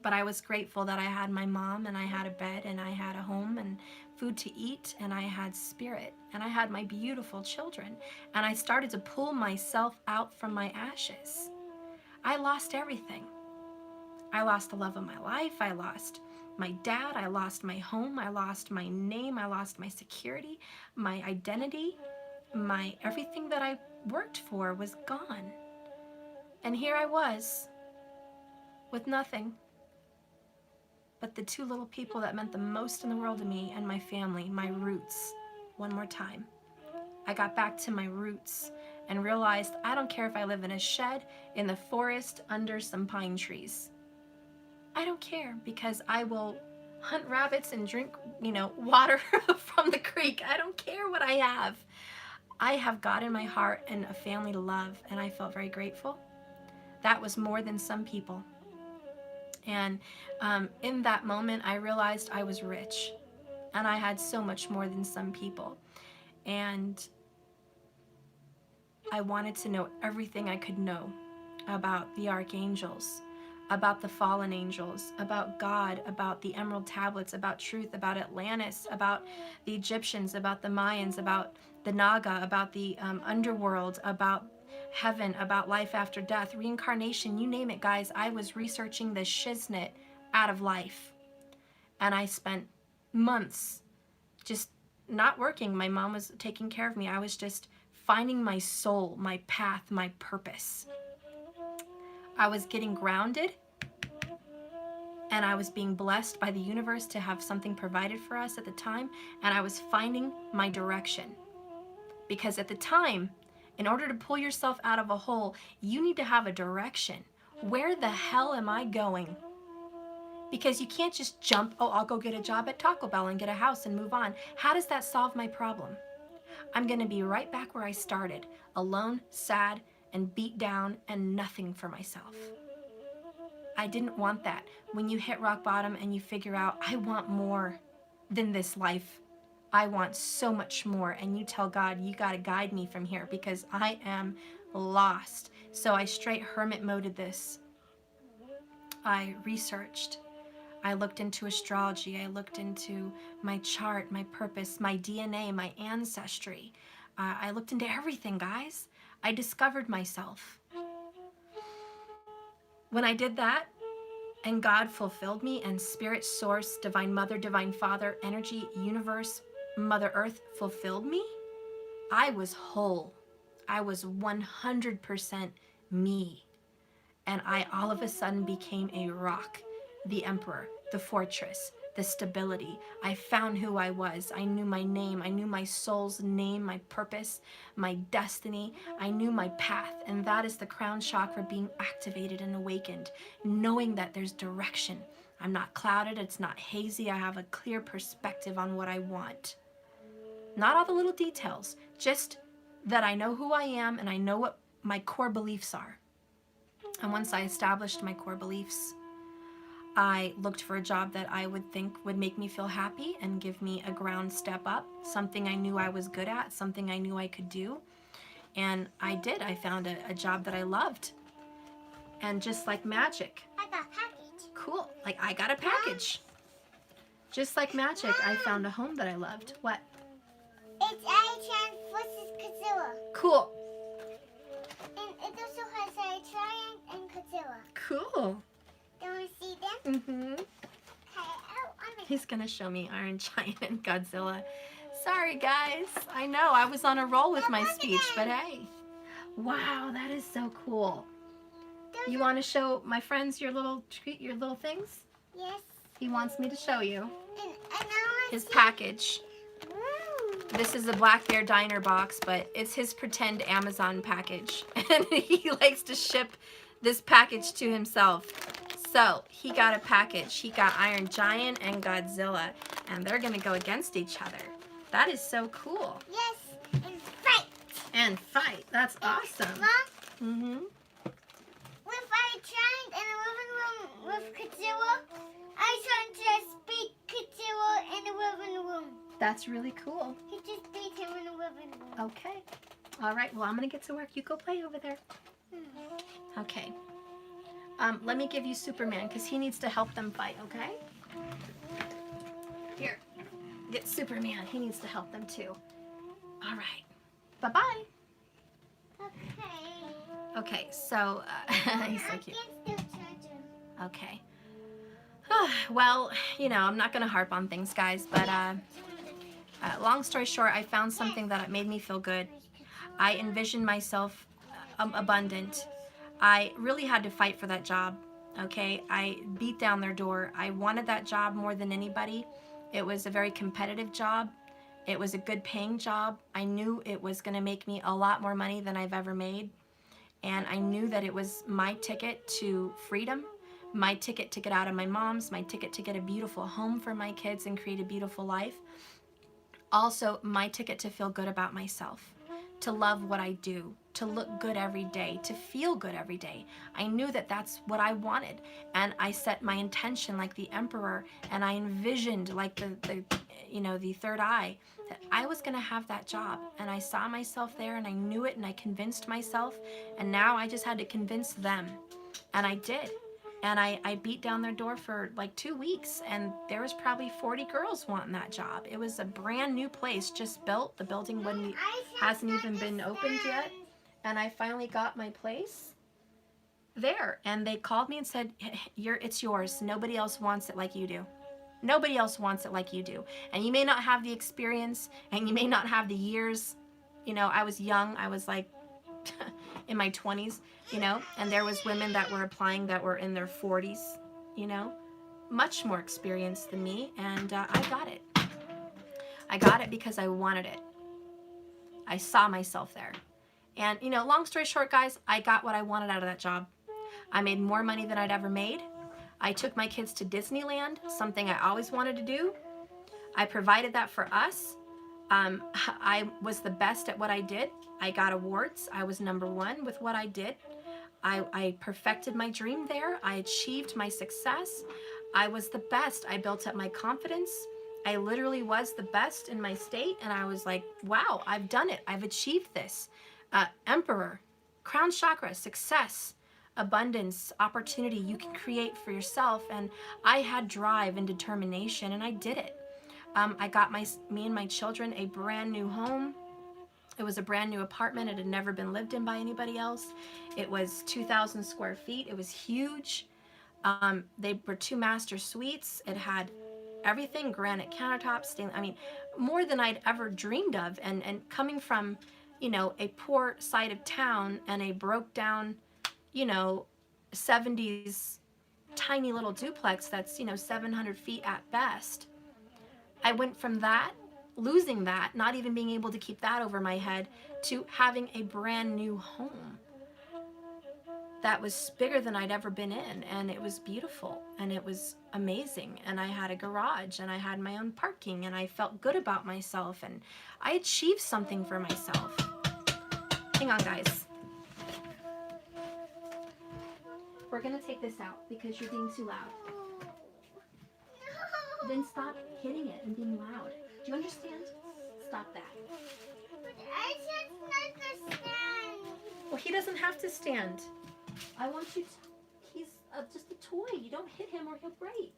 But I was grateful that I had my mom, and I had a bed, and I had a home and food to eat, and I had Spirit, and I had my beautiful children. And I started to pull myself out from my ashes. I lost everything. I lost the love of my life. I lost my dad. I lost my home. I lost my name. I lost my security, my identity, my everything that I worked for was gone. And here I was with nothing but the two little people that meant the most in the world to me and my family, my roots. One more time. I got back to my roots and realized I don't care if I live in a shed, in the forest, under some pine trees. I don't care, because I will hunt rabbits and drink, water from the creek. I don't care what I have. I have God in my heart and a family to love, and I felt very grateful. That was more than some people. And in that moment, I realized I was rich, and I had so much more than some people. And I wanted to know everything I could know about the archangels, about the fallen angels, about God, about the emerald tablets, about truth, about Atlantis, about the Egyptians, about the Mayans, about the Naga, about the underworld, about heaven, about life after death, reincarnation, you name it, guys. I was researching the shiznit out of life. And I spent months just not working. My mom was taking care of me. I was just finding my soul, my path, my purpose. I was getting grounded, and I was being blessed by the universe to have something provided for us at the time, and I was finding my direction. Because at the time, in order to pull yourself out of a hole, you need to have a direction. Where the hell am I going? Because you can't just jump, oh, I'll go get a job at Taco Bell and get a house and move on. How does that solve my problem? I'm going to be right back where I started, alone, sad, and beat down, and nothing for myself. I didn't want that. When you hit rock bottom and you figure out, I want more than this life. I want so much more. And you tell God, you got to guide me from here because I am lost. So I straight hermit moded this. I researched. I looked into astrology. I looked into my chart, my purpose, my DNA, my ancestry. I looked into everything, guys. I discovered myself. When I did that, and God fulfilled me, and Spirit, Source, Divine Mother, Divine Father, Energy, Universe, Mother Earth fulfilled me, I was whole. I was 100% me. And I all of a sudden became a rock, the emperor, the fortress, the stability. I found who I was. I knew my name. I knew my soul's name, my purpose, my destiny. I knew my path. And that is the crown chakra being activated and awakened, knowing that there's direction. I'm not clouded. It's not hazy. I have a clear perspective on what I want. Not all the little details, just that I know who I am and I know what my core beliefs are. And once I established my core beliefs, I looked for a job that I would think would make me feel happy and give me a ground step up, something I knew I was good at, something I knew I could do. And I did. I found a job that I loved. And just like magic. I got a package. Cool. Like I got a package. Just like magic, I found a home that I loved. What? It's Attn versus Godzilla. Cool. And it also has Attn and Godzilla. Cool. Do you want to see them? Mm-hmm. Okay. Oh, I'm He's gonna show me Iron Giant and Godzilla. Sorry, guys. I know, I was on a roll with my speech, but hey. Wow, that is so cool. You want to show my friends your little treat, your little things? Yes. He wants me to show you And I want his to package. Woo. This is a Black Bear Diner box, but it's his pretend Amazon package. And he likes to ship this package to himself. So he got a package. He got Iron Giant and Godzilla, and they're gonna go against each other. That is so cool. Yes. And fight. And fight. That's awesome. Mom, Mm-hmm. with Attn in the living room with Godzilla, I tried to beat Godzilla in the living room. That's really cool. He just beat him in the living room. Okay. All right. Well, I'm gonna get to work. You go play over there. Okay. Let me give you Superman because he needs to help them fight. Okay. Here. Get Superman. He needs to help them too. All right. Bye-bye. Okay. Okay, so he's so cute. Okay. Well, you know, I'm not going to harp on things, guys, but long story short, I found something that made me feel good. I envisioned myself abundant. I really had to fight for that job, okay? I beat down their door. I wanted that job more than anybody. It was a very competitive job. It was a good paying job. I knew it was going to make me a lot more money than I've ever made. And I knew that it was my ticket to freedom, my ticket to get out of my mom's, my ticket to get a beautiful home for my kids and create a beautiful life. Also, my ticket to feel good about myself, to love what I do, to look good every day, to feel good every day. I knew that that's what I wanted. And I set my intention like the emperor, and I envisioned like the third eye, that I was going to have that job. And I saw myself there, and I knew it, and I convinced myself. And now I just had to convince them. And I did. And I beat down their door for like 2 weeks, and there was probably 40 girls wanting that job. It was a brand new place, just built. The building hasn't even been opened yet. And I finally got my place there. And they called me and said, it's yours. Nobody else wants it like you do. Nobody else wants it like you do. And you may not have the experience, and you may not have the years. You know, I was young. I was like in my 20s, you know, and there was women that were applying that were in their 40s, you know, much more experienced than me. And I got it. I got it because I wanted it. I saw myself there. And, you know, long story short, guys, I got what I wanted out of that job. I made more money than I'd ever made. I took my kids to Disneyland, something I always wanted to do. I provided that for us. I was the best at what I did. I got awards. I was #1 with what I did. I perfected my dream there. I achieved my success. I was the best. I built up my confidence. I literally was the best in my state, and I was like, wow, I've done it. I've achieved this. Emperor, crown chakra, success, abundance, opportunity you can create for yourself. And I had drive and determination, and I did it. I got me and my children a brand new home. It was a brand new apartment. It had never been lived in by anybody else. It was 2,000 square feet. It was huge. They were 2 master suites. It had everything, granite countertops, stainless, I mean, more than I'd ever dreamed of. And coming from, you know, a poor side of town and a broke down, you know, 70s tiny little duplex that's, you know, 700 feet at best. I went from that, losing that, not even being able to keep that over my head, to having a brand new home that was bigger than I'd ever been in. And it was beautiful, and it was amazing. And I had a garage, and I had my own parking, and I felt good about myself, and I achieved something for myself. Hang on, guys. We're gonna take this out because you're being too loud. Then stop hitting it and being loud. Do you understand? Stop that. But I just like to stand. Well, he doesn't have to stand. I want you to... He's just a toy. You don't hit him or he'll break.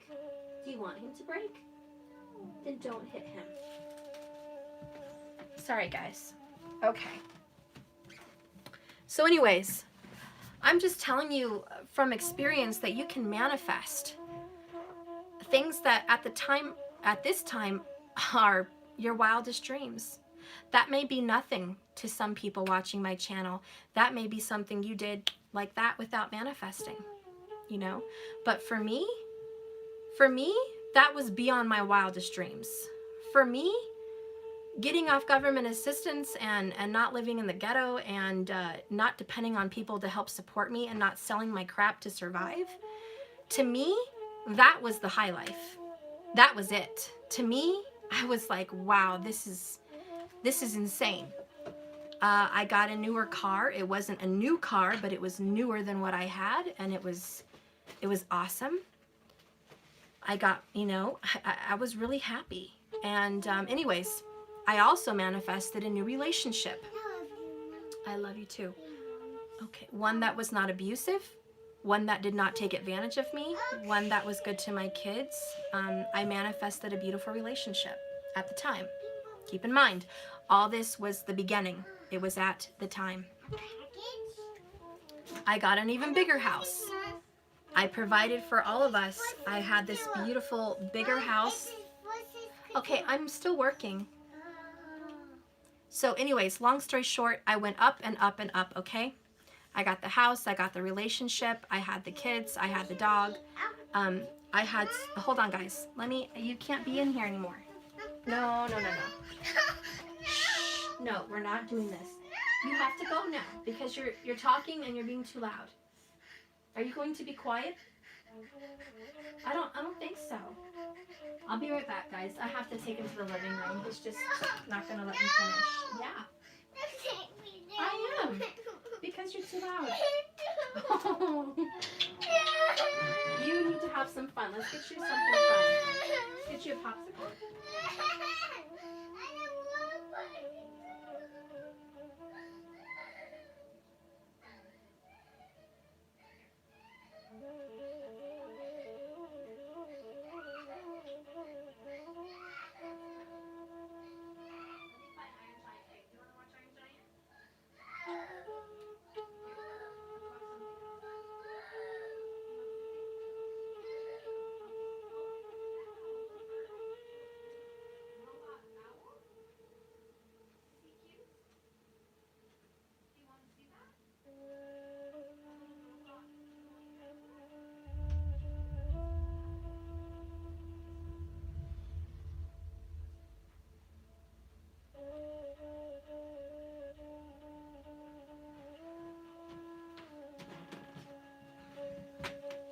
Do you want him to break? Then don't hit him. Sorry, guys. Okay. So anyways, I'm just telling you from experience that you can manifest things that at this time are your wildest dreams. That may be nothing to some people watching my channel. That may be something you did like that without manifesting, you know? But for me, that was beyond my wildest dreams. For me, getting off government assistance and not living in the ghetto and not depending on people to help support me and not selling my crap to survive, to me, that was the high life. That was it. To me, I was like, wow, this is insane. I got a newer car. It wasn't a new car, but it was newer than what I had, and it was awesome. I got, you know, I was really happy. And anyways, I also manifested a new relationship. I love you too. Okay, one that was not abusive, one that did not take advantage of me, one that was good to my kids. I manifested a beautiful relationship at the time. Keep in mind, all this was the beginning. It was at the time. I got an even bigger house. I provided for all of us. I had this beautiful, bigger house. Okay, I'm still working. So anyways, long story short, I went up and up and up, okay? I got the house, I got the relationship, I had the kids, I had the dog. I had, hold on guys, you can't be in here anymore. No. Shh, no, we're not doing this. You have to go now because you're talking and you're being too loud. Are you going to be quiet? I don't think so. I'll be right back, guys. I have to take him to the living room. He's just not gonna let me finish. Yeah. I am. Because you're too loud. Oh. You need to have some fun. Let's get you something fun. Let's get you a popsicle.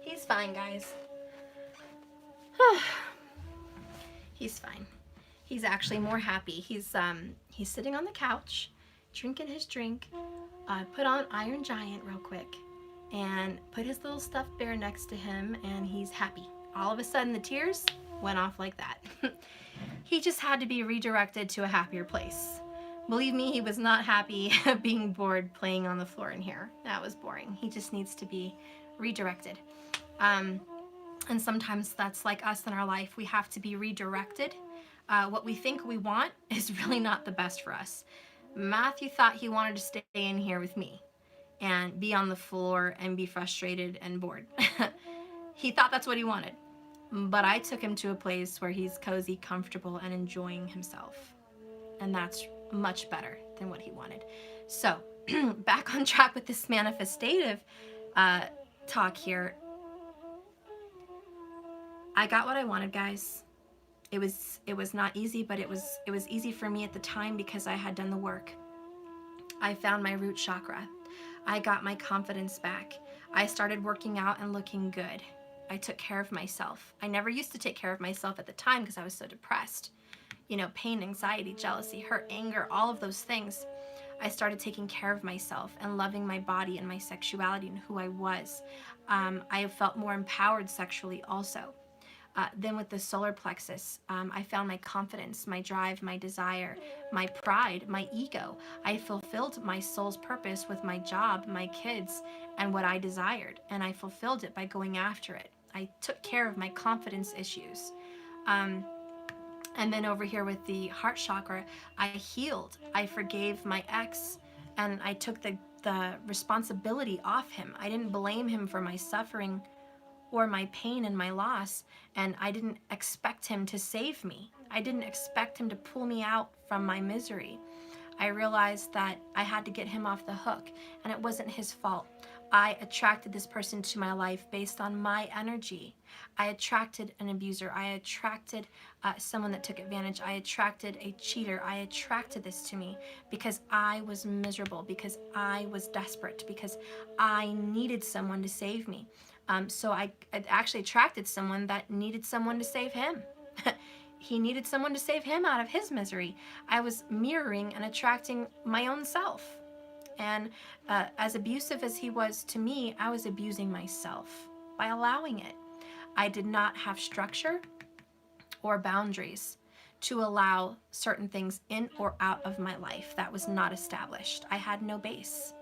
He's fine, guys. He's fine. He's actually more happy. He's sitting on the couch, drinking his drink. Put on Iron Giant real quick, and put his little stuffed bear next to him, and he's happy. All of a sudden, the tears went off like that. He just had to be redirected to a happier place. Believe me, he was not happy being bored playing on the floor in here. That was boring. He just needs to be redirected. And sometimes that's like us in our life. We have to be redirected. What we think we want is really not the best for us. Matthew thought he wanted to stay in here with me and be on the floor and be frustrated and bored. He thought that's what he wanted. But I took him to a place where he's cozy, comfortable, and enjoying himself. And that's much better than what he wanted. So, back on track with this manifestative talk here. I got what I wanted, guys. It was not easy, but it was easy for me at the time because I had done the work. I found my root chakra. I got my confidence back. I started working out and looking good. I took care of myself. I never used to take care of myself at the time because I was so depressed. You know, pain, anxiety, jealousy, hurt, anger, all of those things. I started taking care of myself and loving my body and my sexuality and who I was. I felt more empowered sexually also. Then with the solar plexus, I found my confidence, my drive, my desire, my pride, my ego. I fulfilled my soul's purpose with my job, my kids, and what I desired. And I fulfilled it by going after it. I took care of my confidence issues. And then over here with the heart chakra, I healed. I forgave my ex, and I took the responsibility off him. I didn't blame him for my suffering or my pain and my loss, and I didn't expect him to save me. I didn't expect him to pull me out from my misery. I realized that I had to get him off the hook, and it wasn't his fault. I attracted this person to my life based on my energy. I attracted an abuser. I attracted someone that took advantage. I attracted a cheater. I attracted this to me because I was miserable, because I was desperate, because I needed someone to save me. So I actually attracted someone that needed someone to save him. He needed someone to save him out of his misery. I was mirroring and attracting my own self. And as abusive as he was to me, I was abusing myself by allowing it. I did not have structure or boundaries to allow certain things in or out of my life. That was not established. I had no base.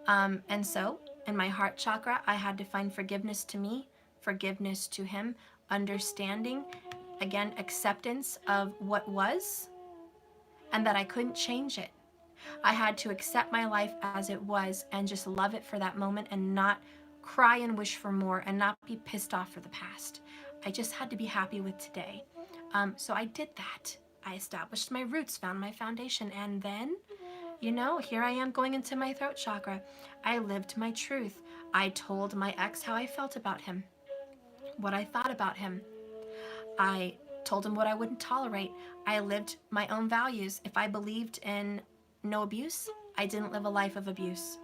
And so in my heart chakra, I had to find forgiveness to me, forgiveness to him, understanding, again, acceptance of what was, and that I couldn't change it. I had to accept my life as it was and just love it for that moment and not cry and wish for more and not be pissed off for the past. I just had to be happy with today. So I did that. I established my roots, found my foundation, and then, here I am going into my throat chakra. I lived my truth. I told my ex how I felt about him, what I thought about him. I told him what I wouldn't tolerate. I lived my own values. If I believed in no abuse, I didn't live a life of abuse.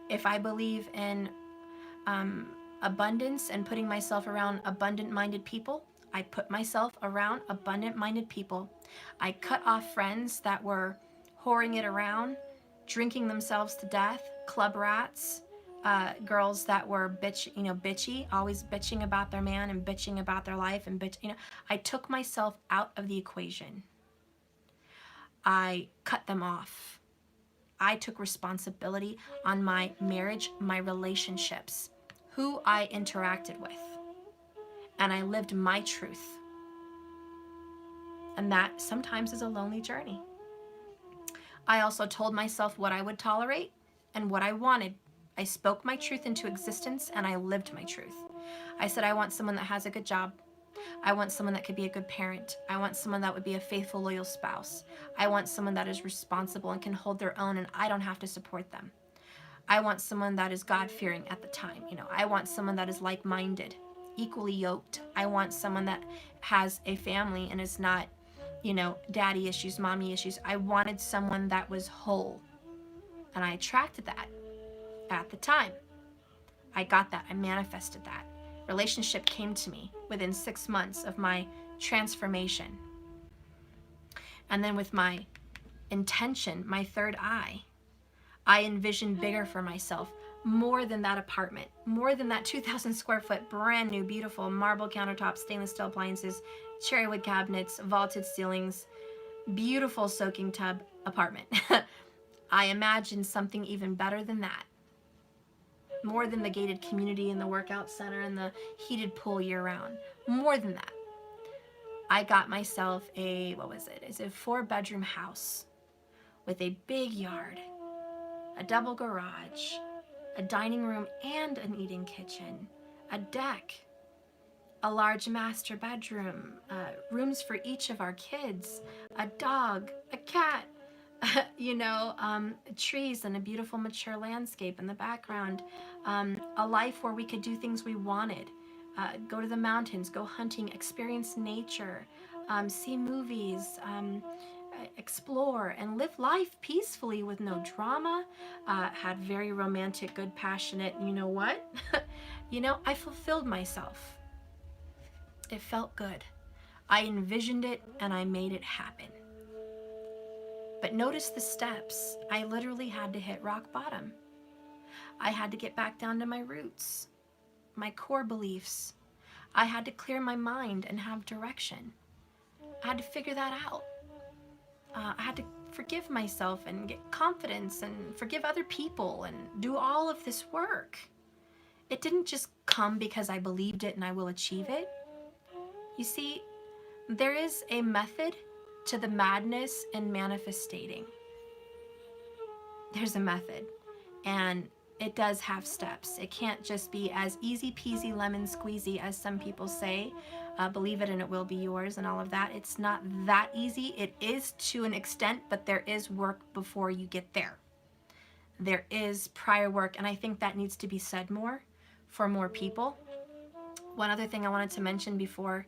If I believe in abundance and putting myself around abundant-minded people, I put myself around abundant-minded people. I cut off friends that were whoring it around, drinking themselves to death, club rats, girls that were bitchy, always bitching about their man and bitching about their life and I took myself out of the equation. I cut them off. I took responsibility on my marriage, my relationships, who I interacted with, and I lived my truth. And that sometimes is a lonely journey. I also told myself what I would tolerate and what I wanted. I spoke my truth into existence and I lived my truth. I said, I want someone that has a good job. I want someone that could be a good parent. I want someone that would be a faithful, loyal spouse. I want someone that is responsible and can hold their own and I don't have to support them. I want someone that is God-fearing at the time. I want someone that is like-minded, equally yoked. I want someone that has a family and is not, daddy issues, mommy issues. I wanted someone that was whole. And I attracted that at the time. I got that. I manifested that. Relationship came to me within 6 months of my transformation. And then with my intention, my third eye, I envisioned bigger for myself, more than that apartment, more than that 2,000 square foot, brand new, beautiful marble countertops, stainless steel appliances, cherry wood cabinets, vaulted ceilings, beautiful soaking tub apartment. I imagined something even better than that. More than the gated community and the workout center and the heated pool year round. More than that. I got myself it's a 4-bedroom house with a big yard, a double garage, a dining room and an eating kitchen, a deck, a large master bedroom, rooms for each of our kids, a dog, a cat, trees and a beautiful mature landscape in the background, a life where we could do things we wanted, go to the mountains, go hunting, experience nature, see movies, explore and live life peacefully with no drama, had very romantic, good, passionate, I fulfilled myself. It felt good. I envisioned it and I made it happen. But notice the steps. I literally had to hit rock bottom. I had to get back down to my roots, my core beliefs. I had to clear my mind and have direction. I had to figure that out. I had to forgive myself and get confidence and forgive other people and do all of this work. It didn't just come because I believed it and I will achieve it. You see, there is a method to the madness in manifestating. There's a method, and it does have steps. It can't just be as easy peasy lemon squeezy as some people say. Believe it and it will be yours and all of that. It's not that easy. It is to an extent, but there is work before you get there. There is prior work, and I think that needs to be said more for more people. One other thing I wanted to mention before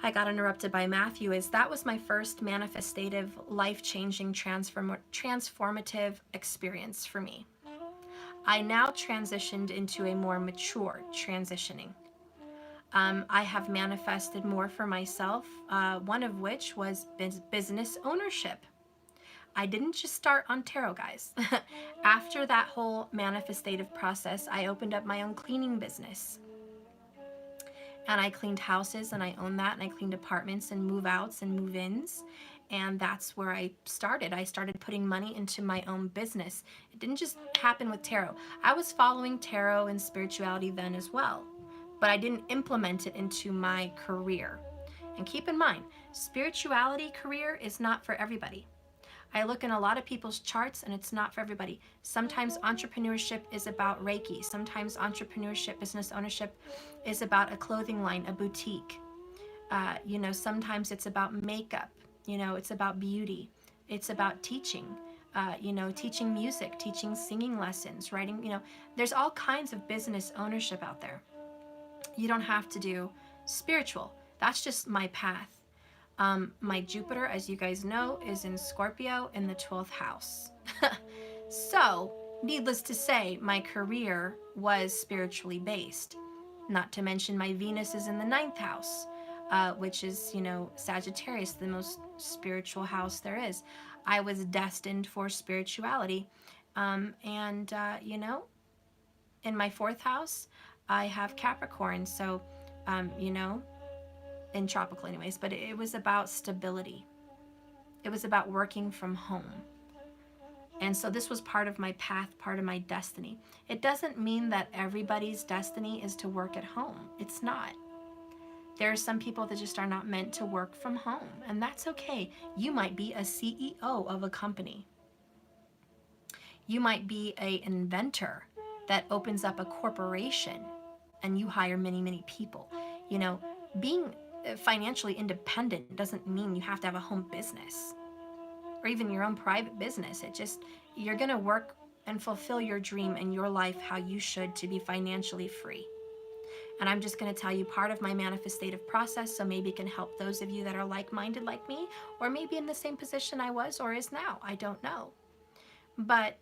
I got interrupted by Matthew is that was my first manifestative, life-changing, transformative experience for me. I now transitioned into a more mature transitioning. I have manifested more for myself, one of which was business ownership. I didn't just start on tarot, guys. After that whole manifestative process, I opened up my own cleaning business. And I cleaned houses and I owned that, and I cleaned apartments and move-outs and move-ins. And that's where I started. I started putting money into my own business. It didn't just happen with tarot. I was following tarot and spirituality then as well, but I didn't implement it into my career. And keep in mind, spirituality career is not for everybody. I look in a lot of people's charts and it's not for everybody. Sometimes entrepreneurship is about Reiki. Sometimes entrepreneurship, business ownership is about a clothing line, a boutique. You know, sometimes it's about makeup. You know, it's about beauty. It's about teaching. You know, teaching music, teaching singing lessons, writing. You know, there's all kinds of business ownership out there. You don't have to do spiritual. That's just my path. My Jupiter, as you guys know, is in Scorpio in the 12th house. So, needless to say, my career was spiritually based. Not to mention my Venus is in the 9th house, which is, you know, Sagittarius, the most spiritual house there is. I was destined for spirituality. You know, in my 4th house, I have Capricorn. So, you know, in tropical anyways, but it was about stability. It was about working from home. And so this was part of my path, part of my destiny. It doesn't mean that everybody's destiny is to work at home. It's not. There are some people that just are not meant to work from home, and that's okay. You might be a CEO of a company. You might be an inventor that opens up a corporation and you hire many, many people. You know, being financially independent doesn't mean you have to have a home business or even your own private business. It just, you're going to work and fulfill your dream and your life how you should to be financially free. And I'm just going to tell you part of my manifestative process, so maybe it can help those of you that are like-minded like me, or maybe in the same position I was or is now. I don't know. But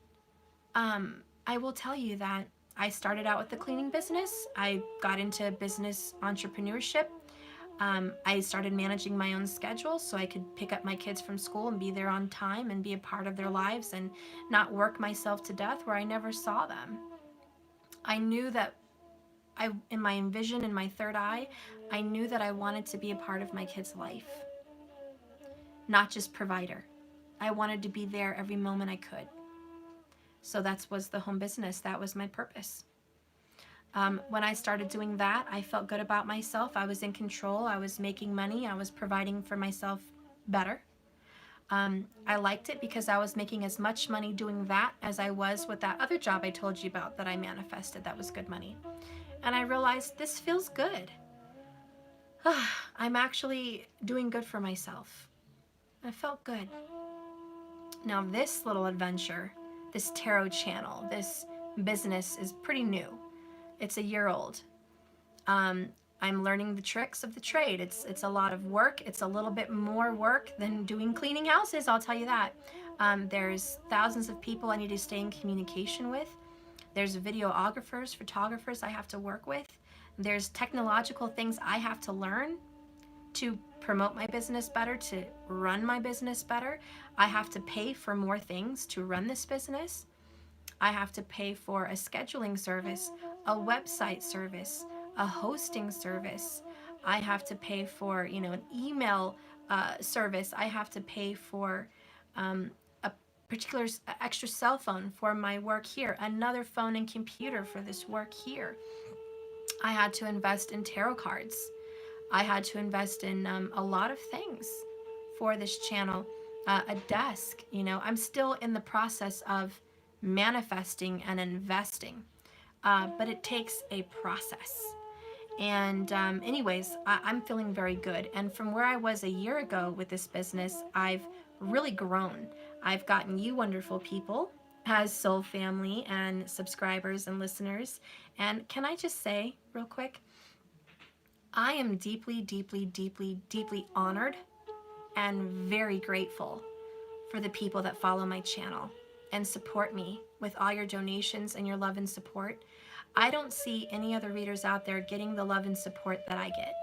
I will tell you that I started out with the cleaning business. I got into business entrepreneurship. I started managing my own schedule so I could pick up my kids from school and be there on time and be a part of their lives and not work myself to death where I never saw them. I knew that in my vision, in my third eye, I knew that I wanted to be a part of my kids' life, not just provider. I wanted to be there every moment I could. So that was the home business. That was my purpose. When I started doing that, I felt good about myself. I was in control. I was making money. I was providing for myself better. I liked it because I was making as much money doing that as I was with that other job I told you about that I manifested. That was good money. And I realized this feels good. I'm actually doing good for myself. I felt good. Now this little adventure, this tarot channel, this business is pretty new. It's a year old. I'm learning the tricks of the trade. It's a lot of work. It's a little bit more work than doing cleaning houses, I'll tell you that. There's thousands of people I need to stay in communication with. There's videographers, photographers I have to work with. There's technological things I have to learn to promote my business better, to run my business better. I have to pay for more things to run this business. I have to pay for a scheduling service, a website service, a hosting service. I have to pay for, an email service. I have to pay for a particular extra cell phone for my work here, another phone and computer for this work here. I had to invest in tarot cards. I had to invest in a lot of things for this channel. A desk, I'm still in the process of manifesting and investing, but it takes a process. And anyways, I'm feeling very good. And from where I was a year ago with this business, I've really grown. I've gotten you wonderful people as soul family and subscribers and listeners. And can I just say real quick, I am deeply, deeply, deeply, deeply honored and very grateful for the people that follow my channel and support me with all your donations and your love and support. I don't see any other readers out there getting the love and support that I get.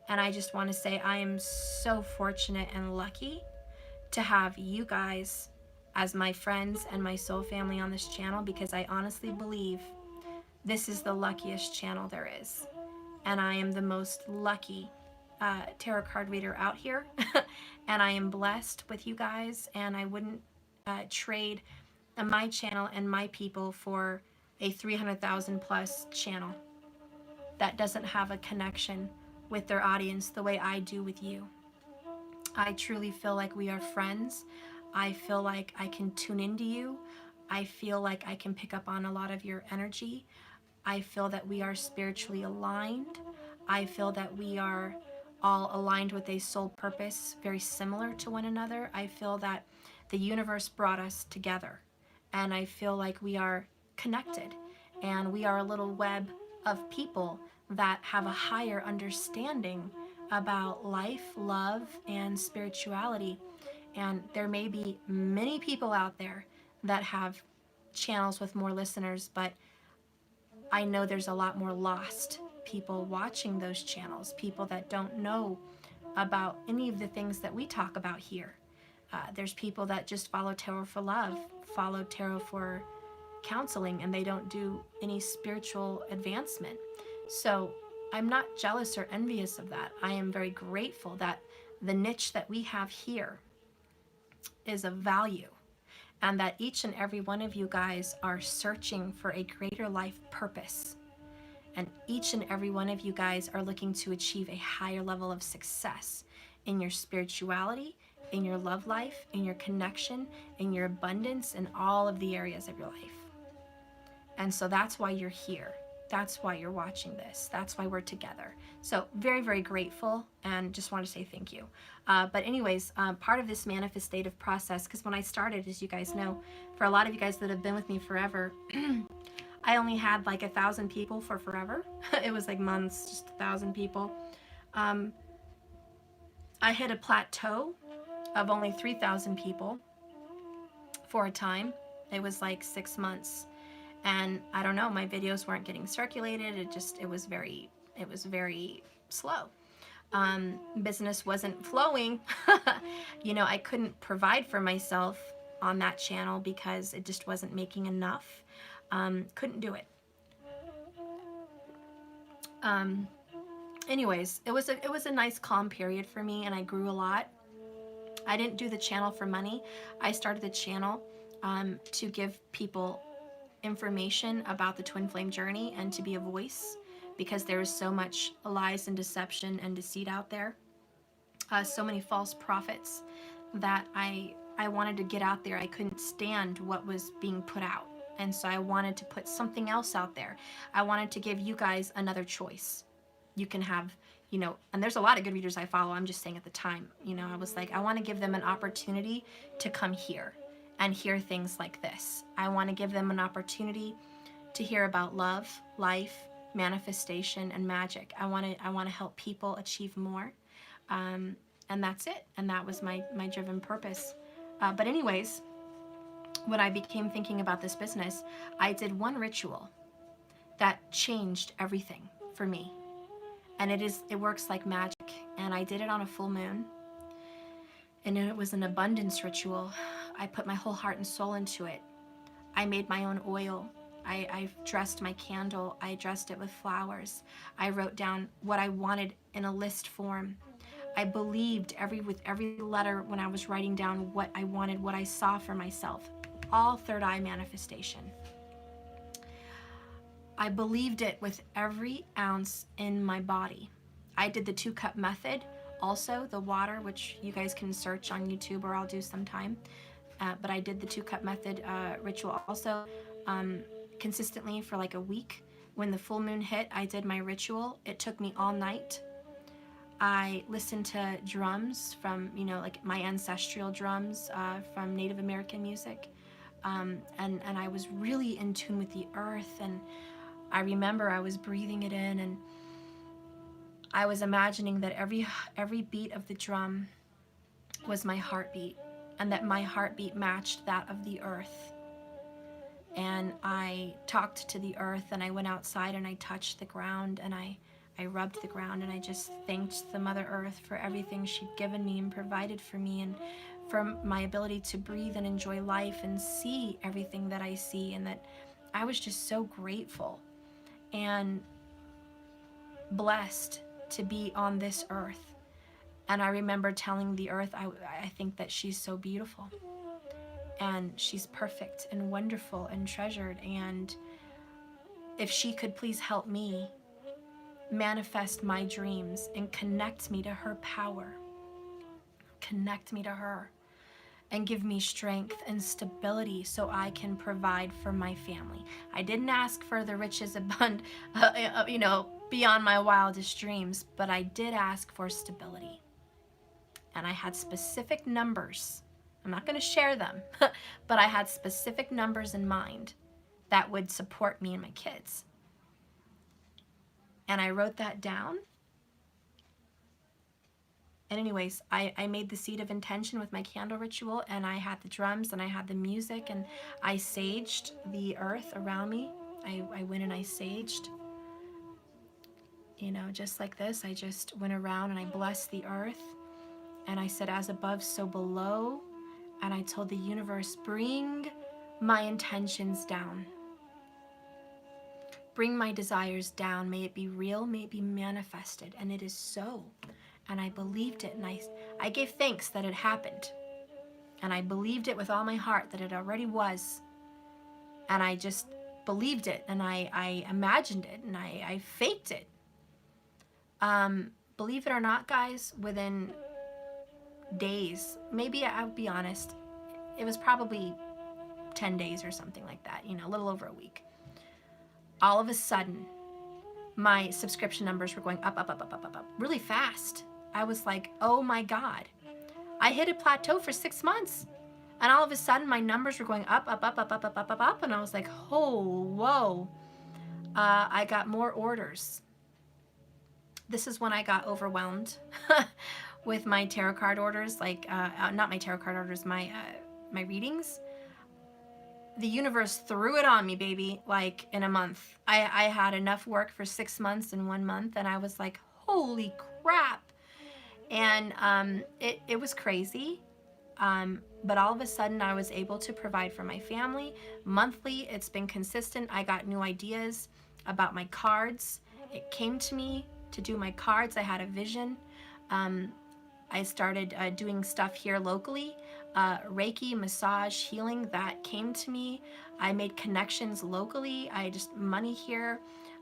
And I just want to say I am so fortunate and lucky to have you guys as my friends and my soul family on this channel, because I honestly believe this is the luckiest channel there is. And I am the most lucky tarot card reader out here. And I am blessed with you guys, and I wouldn't trade my channel and my people for a 300,000 plus channel that doesn't have a connection with their audience the way I do with you. I truly feel like we are friends. I feel like I can tune into you. I feel like I can pick up on a lot of your energy. I feel that we are spiritually aligned. I feel that we are all aligned with a soul purpose very similar to one another. I feel that the universe brought us together, and I feel like we are connected, and we are a little web of people that have a higher understanding about life, love, and spirituality. And there may be many people out there that have channels with more listeners, but I know there's a lot more lost people watching those channels, people that don't know about any of the things that we talk about here. There's people that just follow tarot for love, follow tarot for counseling, and they don't do any spiritual advancement. So I'm not jealous or envious of that. I am very grateful that the niche that we have here is of value, and that each and every one of you guys are searching for a greater life purpose. And each and every one of you guys are looking to achieve a higher level of success in your spirituality, in your love life, in your connection, in your abundance, in all of the areas of your life. And so that's why you're here. That's why you're watching this. That's why we're together. So very, very grateful, and just want to say thank you. But anyways, part of this manifestative process, because when I started, as you guys know, for a lot of you guys that have been with me forever, I only had like 1,000 people for forever. It was like months, just 1,000 people. I hit a plateau of only 3,000 people for a time. It was like 6 months. And I don't know, my videos weren't getting circulated. It was very slow. Business wasn't flowing. You know, I couldn't provide for myself on that channel because it just wasn't making enough. Couldn't do it. Anyways, it was a nice calm period for me, and I grew a lot. I didn't do the channel for money. I started the channel to give people information about the twin flame journey and to be a voice, because there is so much lies and deception and deceit out there, so many false prophets, that I wanted to get out there. I couldn't stand what was being put out, and so I wanted to put something else out there. I wanted to give you guys another choice. You can have, you know, and there's a lot of good readers I follow. I'm just saying at the time, you know, I was like, I want to give them an opportunity to come here and hear things like this. I want to give them an opportunity to hear about love, life, manifestation, and magic. I want to help people achieve more, and that's it. And that was my driven purpose. But anyways, when I became thinking about this business, I did one ritual that changed everything for me, and it works like magic. And I did it on a full moon, and it was an abundance ritual. I put my whole heart and soul into it. I made my own oil. I dressed my candle. I dressed it with flowers. I wrote down what I wanted in a list form. I believed with every letter when I was writing down what I wanted, what I saw for myself. All third eye manifestation. I believed it with every ounce in my body. I did the 2-cup method, also the water, which you guys can search on YouTube, or I'll do sometime. But I did the 2-cup method ritual also consistently for like a week. When the full moon hit, I did my ritual. It took me all night. I listened to drums from, you know, like my ancestral drums from Native American music. And I was really in tune with the earth. And I remember I was breathing it in, and I was imagining that every beat of the drum was my heartbeat, and that my heartbeat matched that of the earth. And I talked to the earth, and I went outside and I touched the ground, and I rubbed the ground, and I just thanked the Mother Earth for everything she'd given me and provided for me, and for my ability to breathe and enjoy life and see everything that I see. And that I was just so grateful and blessed to be on this earth. And I remember telling the earth, I think that she's so beautiful, and she's perfect and wonderful and treasured, and if she could please help me manifest my dreams and connect me to her power, connect me to her, and give me strength and stability so I can provide for my family. I didn't ask for the riches beyond my wildest dreams, but I did ask for stability. And I had specific numbers. I'm not going to share them, but I had specific numbers in mind that would support me and my kids. And I wrote that down. And anyways, I made the seed of intention with my candle ritual, and I had the drums and I had the music, and I saged the earth around me. I went and I saged, just like this. I just went around and I blessed the earth, and I said, as above, so below. And I told the universe, bring my intentions down. Bring my desires down. May it be real, may it be manifested. And it is so. And I believed it, and I gave thanks that it happened. And I believed it with all my heart that it already was. And I just believed it, and I imagined it, and I faked it. Believe it or not, guys, within days, maybe I'll be honest, it was probably 10 days or something like that, a little over a week. All of a sudden, my subscription numbers were going up, up, up, up, up, up, up, really fast. I was like, oh my God. I hit a plateau for 6 months. And all of a sudden, my numbers were going up, up, up, up, up, up, up, up, up. And I was like, oh, whoa. I got more orders. This is when I got overwhelmed with my tarot card orders, not my tarot card orders, my readings. The universe threw it on me, baby, like in a month. I had enough work for 6 months in 1 month, and I was like, holy crap. And it was crazy. But all of a sudden, I was able to provide for my family. Monthly, it's been consistent. I got new ideas about my cards. It came to me to do my cards. I had a vision. I started doing stuff here locally. Reiki, massage, healing, that came to me. I made connections locally. Money here.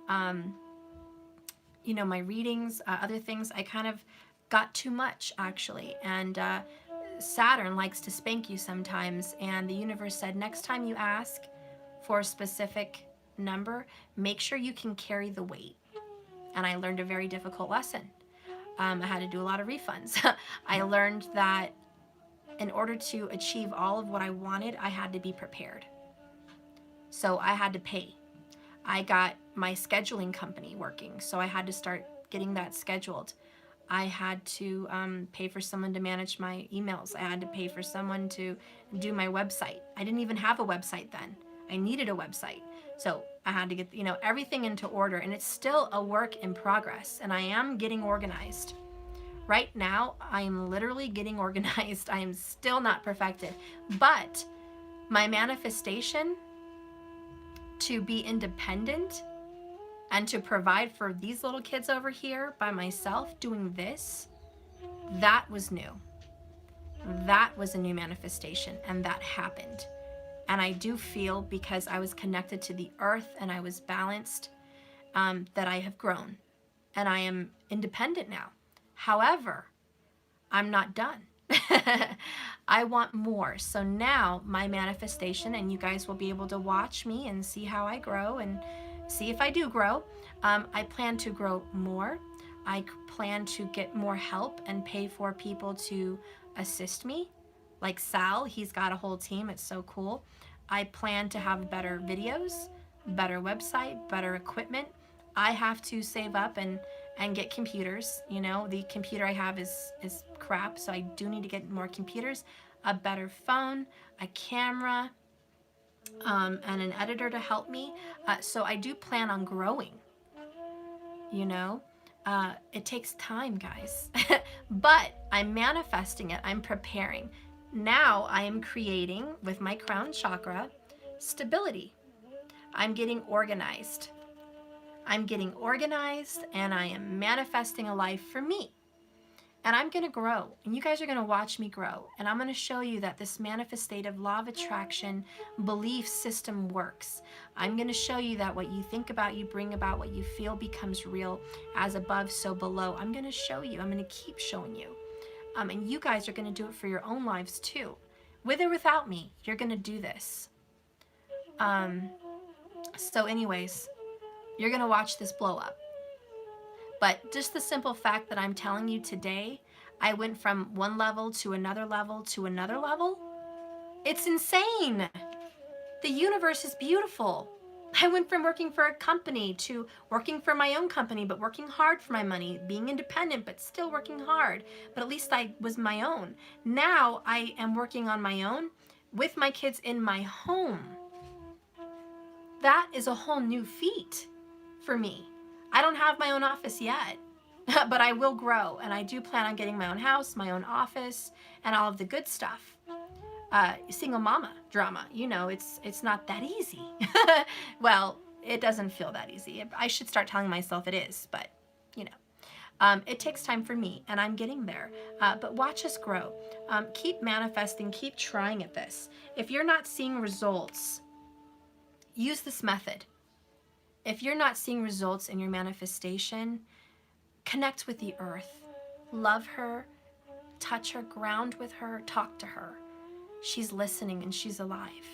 My readings, other things. I kind of got too much, actually. And Saturn likes to spank you sometimes. And the universe said, next time you ask for a specific number, make sure you can carry the weight. And I learned a very difficult lesson. I had to do a lot of refunds. I learned that in order to achieve all of what I wanted, I had to be prepared. So I had to pay. I got my scheduling company working, so I had to start getting that scheduled. I had to pay for someone to manage my emails. I had to pay for someone to do my website. I didn't even have a website then. I needed a website. So I had to get, everything into order, and it's still a work in progress, and I am getting organized. Right now, I am literally getting organized. I am still not perfected, but my manifestation to be independent and to provide for these little kids over here by myself doing this, that was new. That was a new manifestation, and that happened. And I do feel, because I was connected to the earth and I was balanced, that I have grown and I am independent now. However, I'm not done. I want more. So now my manifestation, and you guys will be able to watch me and see how I grow and see if I do grow. I plan to grow more. I plan to get more help and pay for people to assist me. Like Sal, he's got a whole team. It's so cool. I plan to have better videos, better website, better equipment. I have to save up and get computers. The computer I have is crap, so I do need to get more computers, a better phone, a camera, and an editor to help me. So I do plan on growing. It takes time, guys. But I'm manifesting it. I'm preparing. Now I am creating, with my crown chakra, stability. I'm getting organized. And I am manifesting a life for me. And I'm going to grow. And you guys are going to watch me grow. And I'm going to show you that this manifestative law of attraction belief system works. I'm going to show you that what you think about, you bring about, what you feel becomes real. As above, so below. I'm going to show you. I'm going to keep showing you. And you guys are going to do it for your own lives too. With or without me, you're going to do this. So anyways, you're going to watch this blow up. But just the simple fact that I'm telling you today, I went from one level to another level to another level. It's insane. The universe is beautiful. I went from working for a company to working for my own company, but working hard for my money, being independent, but still working hard. But at least I was my own. Now I am working on my own with my kids in my home. That is a whole new feat for me. I don't have my own office yet, but I will grow. And I do plan on getting my own house, my own office, and all of the good stuff. Single mama drama, you know, it's not that easy. Well, it doesn't feel that easy. I should start telling myself it is, but you know, it takes time for me and I'm getting there. But watch us grow. Keep manifesting, keep trying at this. If you're not seeing results, use this method. If you're not seeing results in your manifestation, connect with the earth, love her, touch her, ground with her, talk to her. She's listening and she's alive.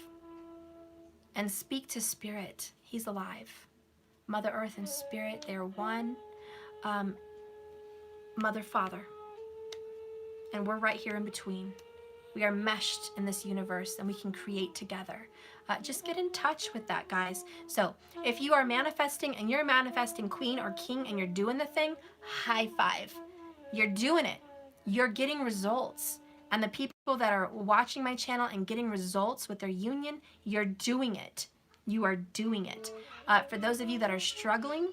And speak to Spirit. He's alive. Mother Earth and Spirit, they're one. Mother, Father. And we're right here in between. We are meshed in this universe and we can create together. Just get in touch with that, guys. So if you are manifesting and you're a manifesting queen or king and you're doing the thing, high five. You're doing it. You're getting results. And the people that are watching my channel and getting results with their union, you're doing it. You are doing it. For those of you that are struggling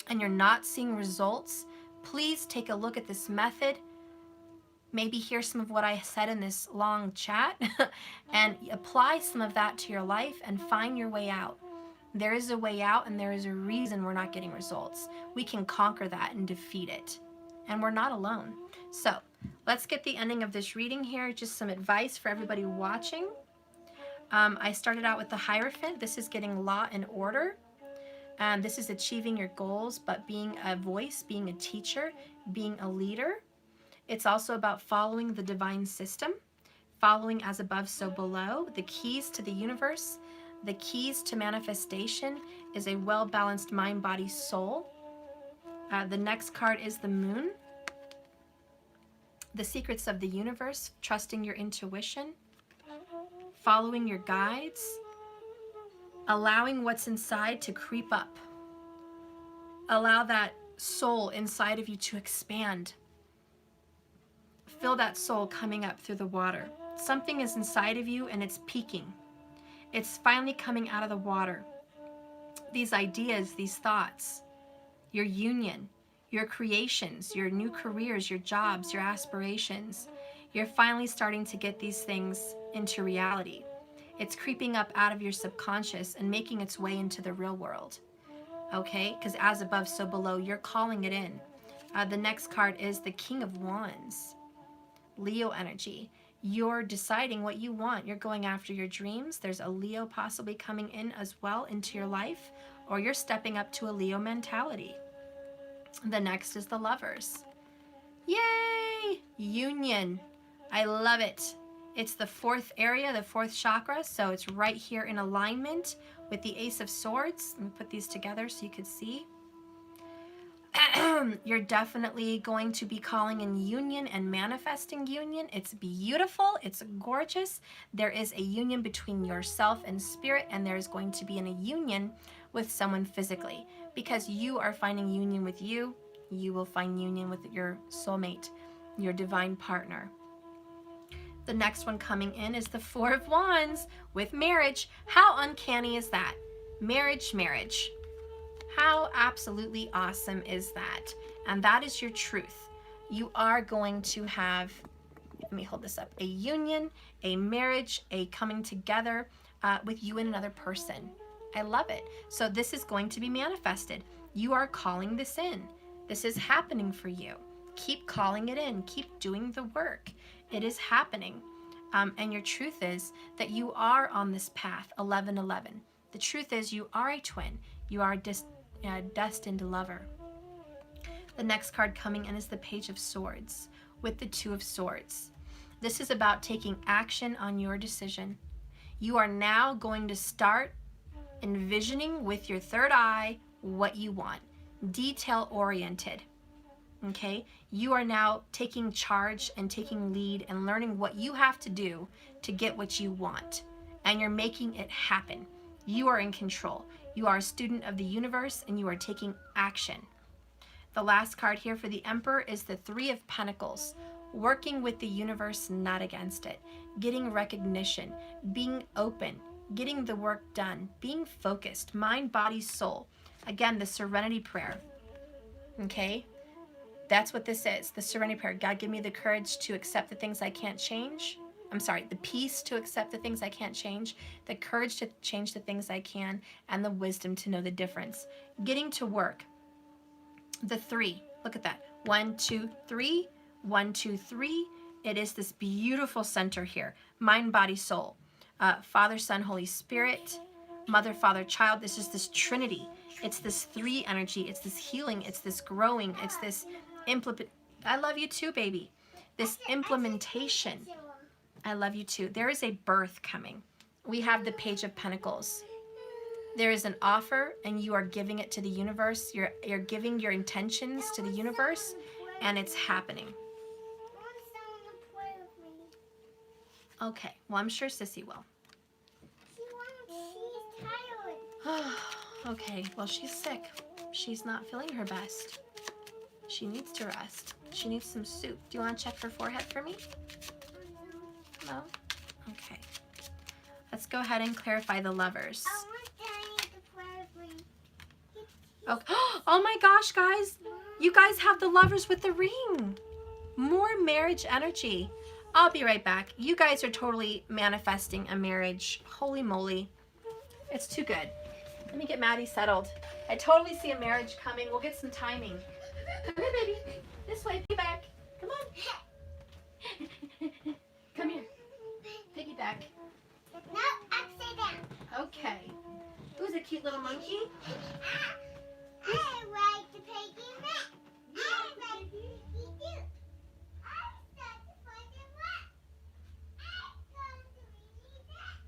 and you're not seeing results, please take a look at this method. Maybe hear some of what I said in this long chat and apply some of that to your life and find your way out. There is a way out and there is a reason we're not getting results. We can conquer that and defeat it. And we're not alone. So let's get the ending of this reading here. Just some advice for everybody watching. I started out with the Hierophant. This is getting law and order. This is achieving your goals, but being a voice, being a teacher, being a leader. It's also about following the divine system, following as above, so below. The keys to the universe, the keys to manifestation is a well-balanced mind, body, soul. The next card is the Moon. The secrets of the universe, trusting your intuition, following your guides, allowing what's inside to creep up. Allow that soul inside of you to expand. Feel that soul coming up through the water. Something is inside of you and it's peaking. It's finally coming out of the water. These ideas, these thoughts, your union, your creations, your new careers, your jobs, your aspirations. You're finally starting to get these things into reality. It's creeping up out of your subconscious and making its way into the real world. Okay? Because as above, so below, you're calling it in. The next card is the King of Wands. Leo energy. You're deciding what you want. You're going after your dreams. There's a Leo possibly coming in as well into your life, or you're stepping up to a Leo mentality. The next is the Lovers. Yay! Union. I love it. It's the fourth area, the fourth chakra, so it's right here in alignment with the Ace of Swords. Let me put these together so you can see. You're definitely going to be calling in union and manifesting union. It's beautiful. It's gorgeous. There is a union between yourself and spirit, and there's going to be a union with someone physically. Because you are finding union with you, you will find union with your soulmate, your divine partner. The next one coming in is the Four of Wands with marriage. How uncanny is that? Marriage, marriage. How absolutely awesome is that? And that is your truth. You are going to have, let me hold this up, a union, a marriage, a coming together with you and another person. I love it. So this is going to be manifested. You are calling this in. This is happening for you. Keep calling it in. Keep doing the work. It is happening. And your truth is that you are on this path, 1111. The truth is you are a twin. You are destined lover. The next card coming in is the Page of Swords with the Two of Swords. This is about taking action on your decision. You are now going to start envisioning with your third eye what you want, detail oriented. Okay, you are now taking charge and taking lead and learning what you have to do to get what you want, and you're making it happen. You are in control. You are a student of the universe and you are taking action. The last card here for the Emperor is the Three of Pentacles. Working with the universe, not against it. Getting recognition, being open, getting the work done, being focused, mind, body, soul. Again, the Serenity Prayer. Okay? That's what this is, the Serenity Prayer. God, give me the courage to accept the things I can't change. I'm sorry, the peace to accept the things I can't change, the courage to change the things I can, and the wisdom to know the difference. Getting to work. The 3, look at that. 1, 2, 3. 1, 2, 3. It is this beautiful center here. Mind, body, soul. Father, Son, Holy Spirit. Mother, Father, Child. This is this Trinity. It's this 3 energy. It's this healing. It's this growing. It's this implement. I love you too, baby. This implementation. I love you too. There is a birth coming. We have the Page of Pentacles. There is an offer and you are giving it to the universe. You're giving your intentions to the universe and it's happening. Okay, well, I'm sure Sissy will. She's tired. Okay, well, she's sick. She's not feeling her best. She needs to rest. She needs some soup. Do you want to check her forehead for me? No? Okay. Let's go ahead and clarify the Lovers. Okay. Oh my gosh, guys. You guys have the Lovers with the ring. More marriage energy. I'll be right back. You guys are totally manifesting a marriage. Holy moly. It's too good. Let me get Maddie settled. I totally see a marriage coming. We'll get some timing. Come here, baby. This way. Piggyback. Come on. Come here. Piggyback. No, upside down. Okay. Who's a cute little monkey? I like the piggyback. I like the piggy too. I start to find it what? I'm going to read that.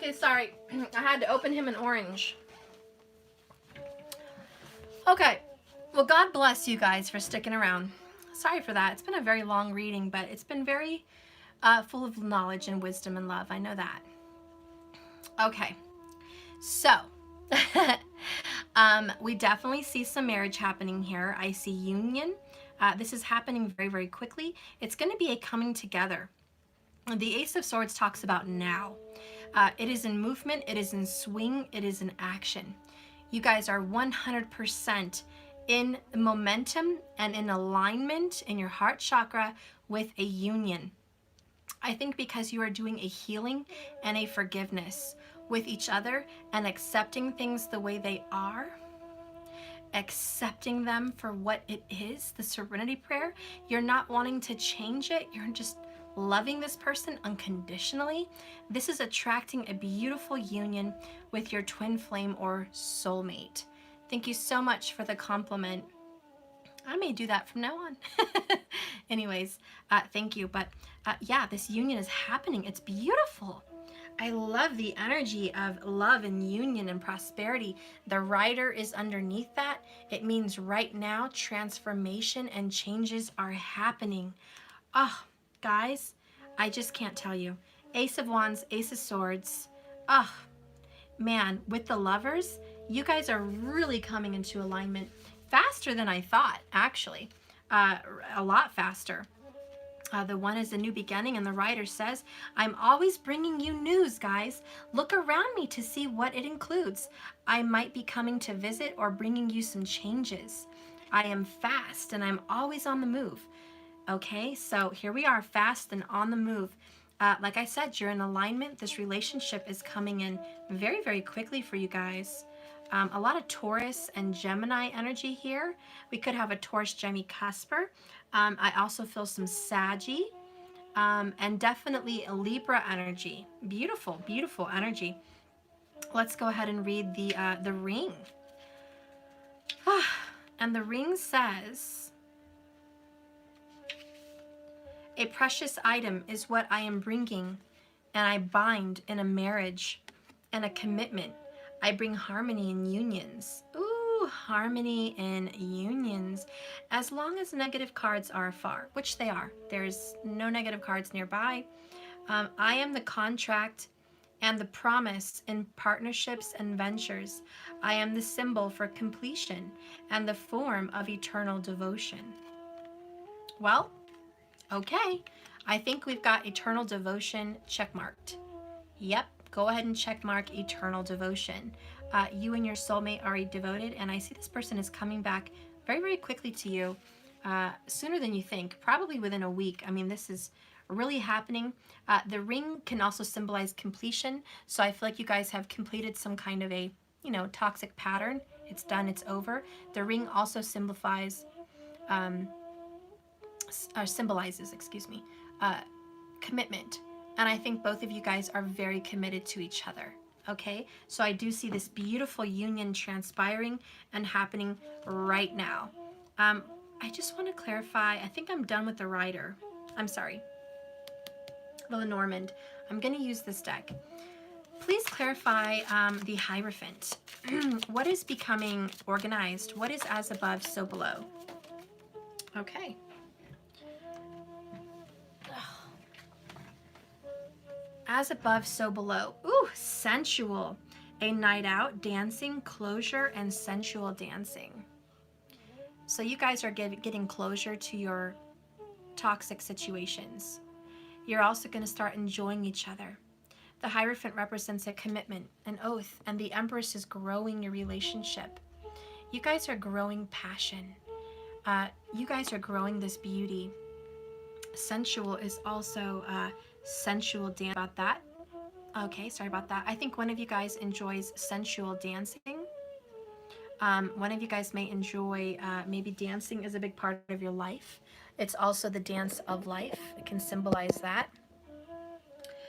Okay, sorry. I had to open him an orange. Okay. Well, God bless you guys for sticking around. Sorry for that. It's been a very long reading, but it's been very full of knowledge and wisdom and love. I know that. Okay. So, we definitely see some marriage happening here. I see union. This is happening very, very quickly. It's going to be a coming together. The Ace of Swords talks about now. It is in movement, it is in swing, it is in action. You guys are 100% in momentum and in alignment in your heart chakra with a union. I think because you are doing a healing and a forgiveness with each other and accepting things the way they are, accepting them for what it is, the serenity prayer. You're not wanting to change it. You're just loving this person unconditionally. This is attracting a beautiful union with your twin flame or soulmate. Thank you so much for the compliment. I may do that from now on. Anyways, thank you. But yeah, this union is happening. It's beautiful. I love the energy of love and union and prosperity. The rider is underneath that. It means right now transformation and changes are happening. Oh, guys, I just can't tell you. Ace of Wands, Ace of Swords. Oh, man, with the lovers, you guys are really coming into alignment faster than I thought, actually. A lot faster. The one is a new beginning, and the writer says, I'm always bringing you news, guys. Look around me to see what it includes. I might be coming to visit or bringing you some changes. I am fast, and I'm always on the move. Okay, so here we are, fast and on the move. Like I said, you're in alignment. This relationship is coming in very, very quickly for you guys. A lot of Taurus and Gemini energy here. We could have a Taurus, Gemini, Casper. I also feel some Saggy, and definitely a Libra energy. Beautiful, beautiful energy. Let's go ahead and read the ring. And the ring says, a precious item is what I am bringing, and I bind in a marriage and a commitment. I bring harmony in unions. Ooh, harmony in unions. As long as negative cards are afar, which they are. There's no negative cards nearby. I am the contract and the promise in partnerships and ventures. I am the symbol for completion and the form of eternal devotion. Well, okay. I think we've got eternal devotion checkmarked. Yep. Go ahead and check mark eternal devotion. You and your soulmate are devoted, and I see this person is coming back very, very quickly to you, sooner than you think, probably within a week. I mean, this is really happening. The ring can also symbolize completion, so I feel like you guys have completed some kind of a, toxic pattern. It's done, it's over. The ring also symbolizes, commitment. And I think both of you guys are very committed to each other. Okay, so I do see this beautiful union transpiring and happening right now. I just want to clarify, I think I'm done with the rider. I'm sorry, the Lenormand. I'm going to use this deck. Please clarify the Hierophant. What is becoming organized? What is as above, so below? Okay. As above, so below. Ooh, sensual. A night out, dancing, closure, and sensual dancing. So you guys are getting closure to your toxic situations. You're also going to start enjoying each other. The Hierophant represents a commitment, an oath, and the Empress is growing your relationship. You guys are growing passion. You guys are growing this beauty. Sensual is also sensual dance. About that. Okay, sorry about that. I think one of you guys enjoys sensual dancing. One of you guys may enjoy, maybe dancing is a big part of your life. It's also the dance of life. It can symbolize that.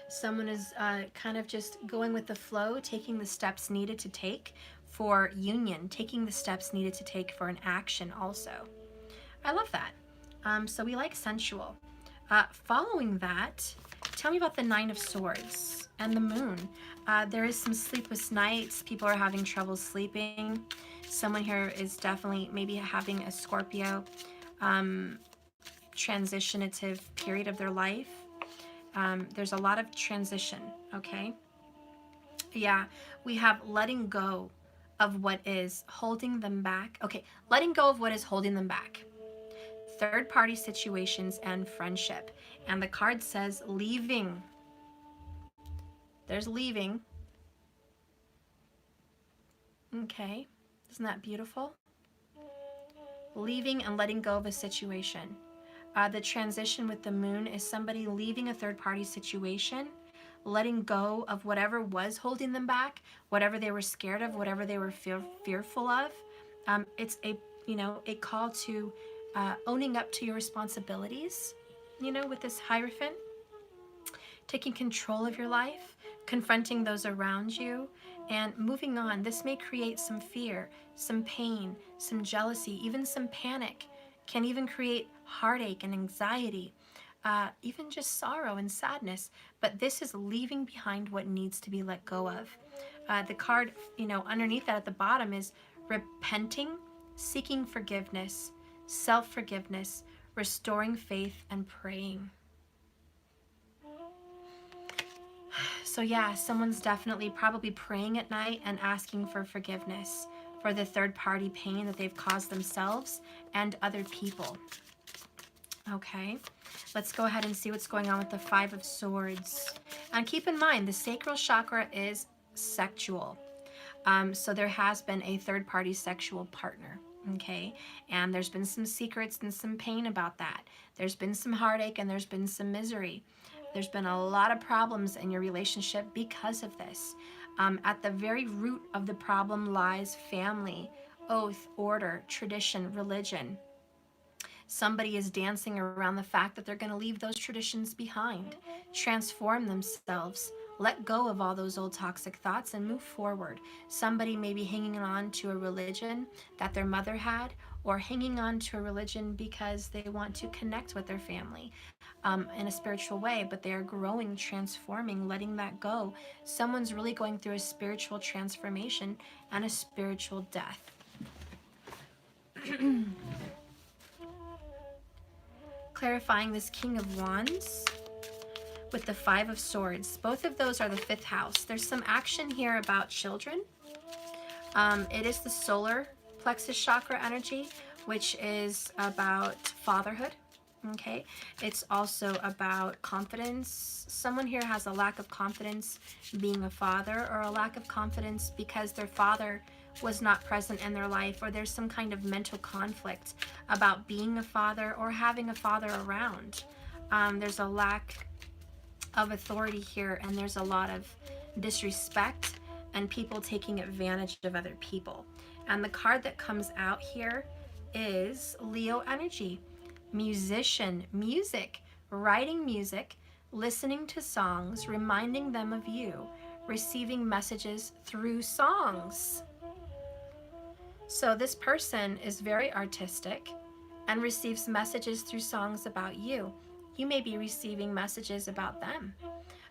Someone is kind of just going with the flow, taking the steps needed to take for union, taking the steps needed to take for an action also. I love that. So we like sensual. Following that, tell me about the Nine of Swords and the Moon. There is some sleepless nights. People are having trouble sleeping. Someone here is definitely maybe having a Scorpio transitionative period of their life. There's a lot of transition, okay? Yeah, we have letting go of what is holding them back. Okay, letting go of what is holding them back. Third party situations and friendship. And the card says leaving. There's leaving. Okay, isn't that beautiful? Leaving and letting go of a situation. The transition with the moon is somebody leaving a third party situation, letting go of whatever was holding them back, whatever they were scared of, whatever they were fearful of. It's a, a call to owning up to your responsibilities, with this Hierophant, taking control of your life, confronting those around you, and moving on. This may create some fear, some pain, some jealousy, even some panic. Can even create heartache and anxiety, even just sorrow and sadness. But this is leaving behind what needs to be let go of. The card, underneath that at the bottom is repenting, seeking forgiveness, self-forgiveness, restoring faith, and praying. So yeah, someone's definitely probably praying at night and asking for forgiveness for the third party pain that they've caused themselves and other people. Okay, let's go ahead and see what's going on with the Five of Swords. And keep in mind, the sacral chakra is sexual. So there has been a third party sexual partner. Okay, and there's been some secrets and some pain about that. There's been some heartache and there's been some misery. There's been a lot of problems in your relationship because of this. At the very root of the problem lies family, oath, order, tradition, religion. Somebody is dancing around the fact that they're going to leave those traditions behind, transform themselves, let go of all those old toxic thoughts and move forward. Somebody may be hanging on to a religion that their mother had, or hanging on to a religion because they want to connect with their family in a spiritual way, but they are growing, transforming, letting that go. Someone's really going through a spiritual transformation and a spiritual death. Clarifying this King of Wands with the Five of Swords. Both of those are the fifth house. There's some action here about children. It is the solar plexus chakra energy, which is about fatherhood. Okay, it's also about confidence. Someone here has a lack of confidence being a father, or a lack of confidence because their father was not present in their life, or there's some kind of mental conflict about being a father or having a father around. There's a lack of authority here, and there's a lot of disrespect and people taking advantage of other people. And the card that comes out here is Leo energy. Musician, music, writing music, listening to songs, reminding them of you, receiving messages through songs. So this person is very artistic and receives messages through songs about you. You may be receiving messages about them.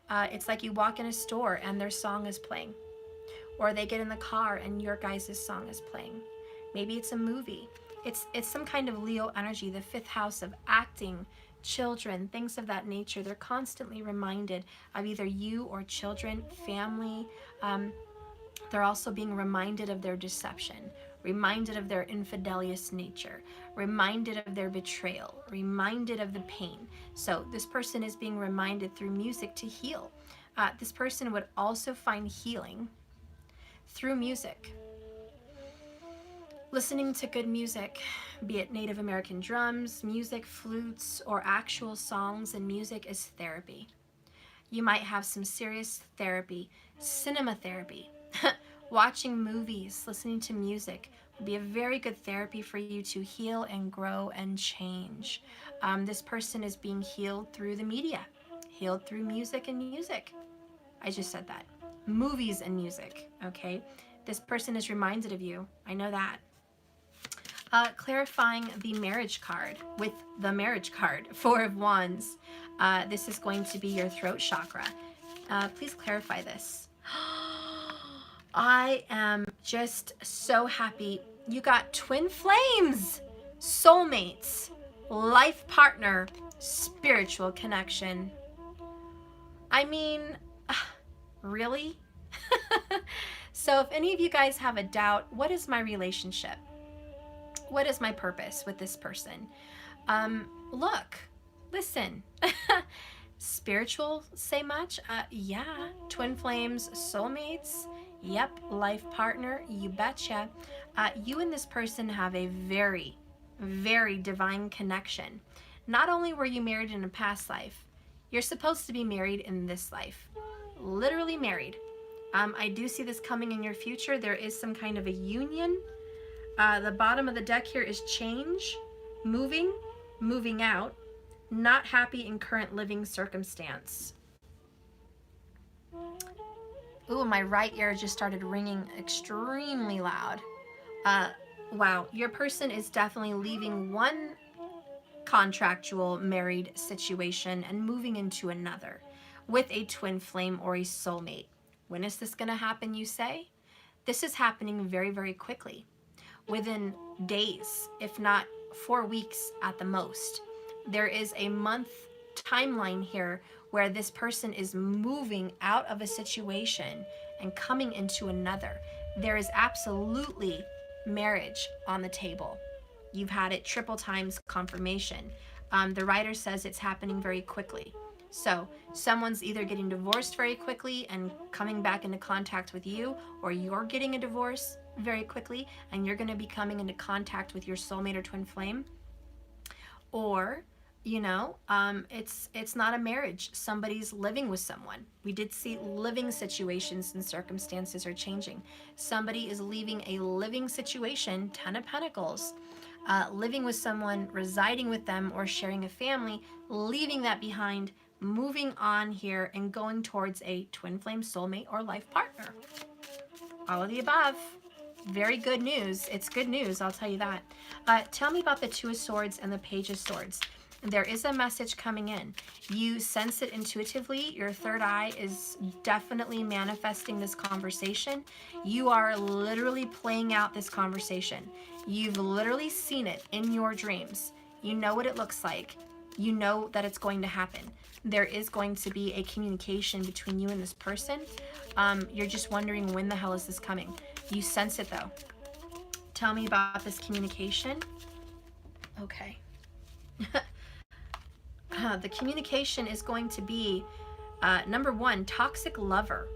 It's like you walk in a store and their song is playing, or they get in the car and your guys' song is playing. Maybe it's a movie. It's some kind of Leo energy, the fifth house of acting, children, things of that nature. They're constantly reminded of either you or children, family. They're also being reminded of their deception, reminded of their infidelious nature, reminded of their betrayal, reminded of the pain. So this person is being reminded through music to heal. This person would also find healing through music. Listening to good music, be it Native American drums, music, flutes, or actual songs and music, is therapy. You might have some serious therapy, cinema therapy. Watching movies, listening to music would be a very good therapy for you to heal and grow and change. This person is being healed through the media, healed through music and music. I just said that. Movies and music, okay? This person is reminded of you. I know that. Clarifying the marriage card with the marriage card, Four of Wands. This is going to be your throat chakra. Please clarify this. I am just so happy. You got twin flames, soulmates, life partner, spiritual connection. I mean, really? So if any of you guys have a doubt, what is my relationship? What is my purpose with this person? Look, listen. Spiritual, say much? Yeah. Twin flames, soulmates. Yep. Life partner, you betcha. You and this person have a very, very divine connection. Not only were you married in a past life, you're supposed to be married in this life. Literally married. I do see this coming in your future. There is some kind of a union. The bottom of the deck here is change, moving, moving out, not happy in current living circumstance. Ooh, my right ear just started ringing extremely loud. Wow, your person is definitely leaving one contractual married situation and moving into another with a twin flame or a soulmate. When is this going to happen, you say? This is happening very, very quickly. Within days, if not 4 weeks at the most. There is a month timeline here where this person is moving out of a situation and coming into another. There is absolutely marriage on the table. You've had it triple times confirmation. The writer says it's happening very quickly. So someone's either getting divorced very quickly and coming back into contact with you, or you're getting a divorce very quickly and you're going to be coming into contact with your soulmate or twin flame. Or, you know, it's not a marriage. Somebody's living with someone. We did see living situations and circumstances are changing. Somebody is leaving a living situation, 10 of Pentacles, living with someone, residing with them, or sharing a family, leaving that behind, moving on here and going towards a twin flame, soulmate, or life partner. All of the above. Very good news. It's good news, I'll tell you that. Tell me about the Two of Swords and the Page of Swords. There is a message coming in. You sense it intuitively. Your third eye is definitely manifesting this conversation. You are literally playing out this conversation. You've literally seen it in your dreams. You know what it looks like. You know that it's going to happen. There is going to be a communication between you and this person. You're just wondering, when the hell is this coming? You sense it though. Tell me about this communication. Okay. The communication is going to be, number one, toxic lover.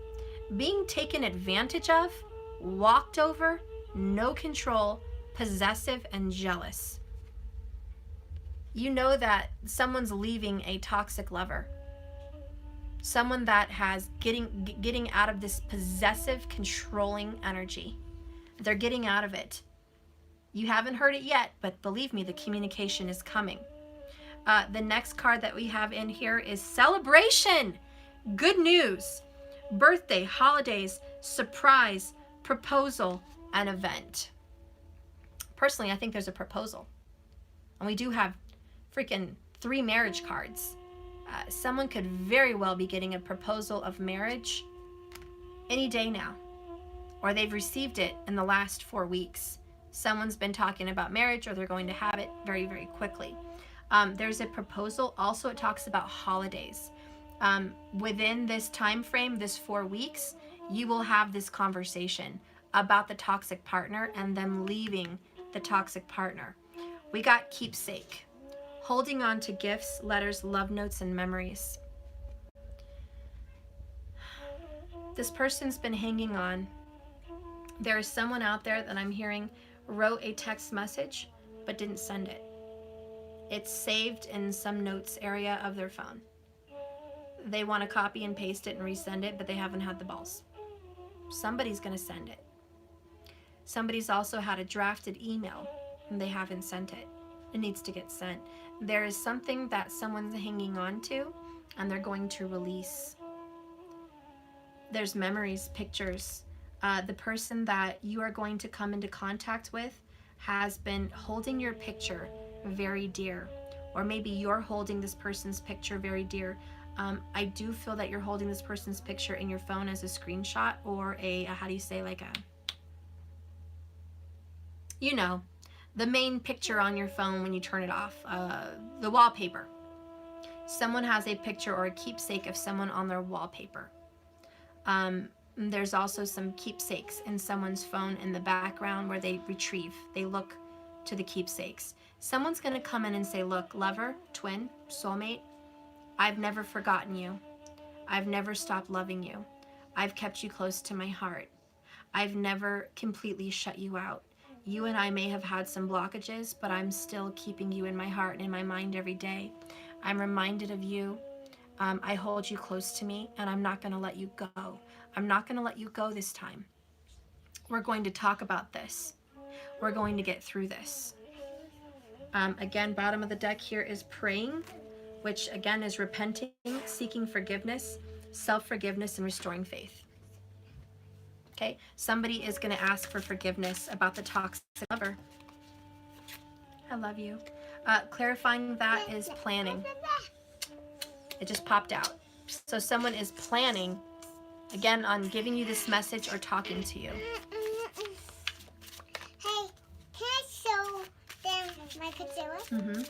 Being taken advantage of, walked over, no control, possessive, and jealous. You know that someone's leaving a toxic lover. Someone that has getting out of this possessive, controlling energy. They're getting out of it. You haven't heard it yet, but believe me, the communication is coming. The next card that we have in here is celebration. Good news. Birthday, holidays, surprise, proposal, and event. Personally, I think there's a proposal. And we do have freaking 3 marriage cards. Someone could very well be getting a proposal of marriage any day now. Or they've received it in the last 4 weeks. Someone's been talking about marriage, or they're going to have it very, very quickly. There's a proposal. Also, it talks about holidays. Within this time frame, this 4 weeks, you will have this conversation about the toxic partner and them leaving the toxic partner. We got keepsake. Holding on to gifts, letters, love notes, and memories. This person's been hanging on. There is someone out there that I'm hearing wrote a text message but didn't send it. It's saved in some notes area of their phone. They want to copy and paste it and resend it, but they haven't had the balls. Somebody's going to send it. Somebody's also had a drafted email and they haven't sent it. It needs to get sent. There is something that someone's hanging on to and they're going to release. There's memories, pictures. The person that you are going to come into contact with has been holding your picture very dear, or maybe you're holding this person's picture very dear. I do feel that you're holding this person's picture in your phone as a screenshot, or how do you say, like the main picture on your phone when you turn it off, the wallpaper. Someone has a picture or a keepsake of someone on their wallpaper. There's also some keepsakes in someone's phone in the background where they look to the keepsakes. Someone's going to come in and say, look, lover, twin, soulmate, I've never forgotten you. I've never stopped loving you. I've kept you close to my heart. I've never completely shut you out. You and I may have had some blockages, but I'm still keeping you in my heart and in my mind every day. I'm reminded of you. I hold you close to me, and I'm not going to let you go. I'm not going to let you go this time. We're going to talk about this. We're going to get through this. Again, bottom of the deck here is praying, which again is repenting, seeking forgiveness, self-forgiveness, and restoring faith. Okay, somebody is going to ask for forgiveness about the toxic lover. I love you. Clarifying that is planning. It just popped out. So someone is planning, again, on giving you this message or talking to you. Hey, can I show them my Katsura?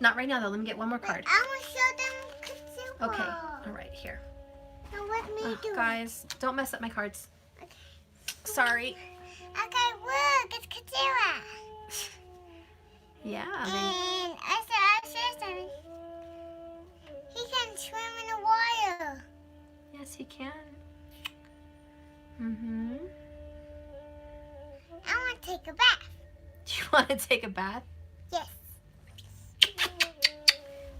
Not right now, though. Let me get one more card. I want to show them Katsura. Okay. All right, here. Now what me do? Guys, don't mess up my cards. Okay. Sorry. Okay, look, it's Katsura. Yeah. And I saw something. He can swim in the water. Yes, he can. I want to take a bath. Do you want to take a bath? Yes.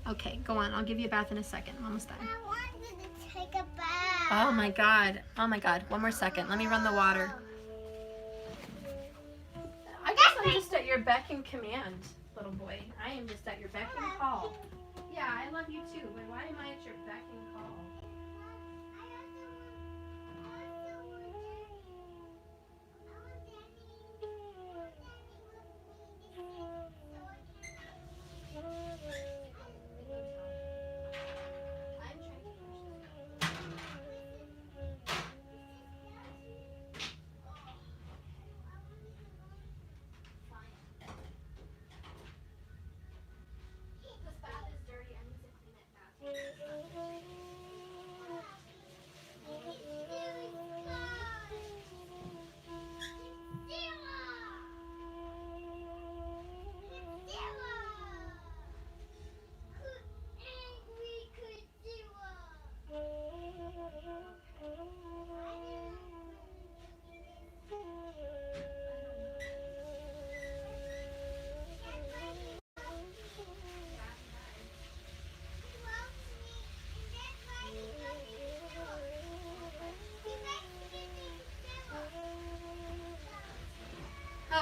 Okay, go on. I'll give you a bath in a second. I'm almost done. I wanted to take a bath. Oh my God. Oh my God. One more second. Let me run the water. I guess I'm just at your beck and command, little boy. I am just at your beck and call. Yeah, I love you too, but why am I at your beck and call?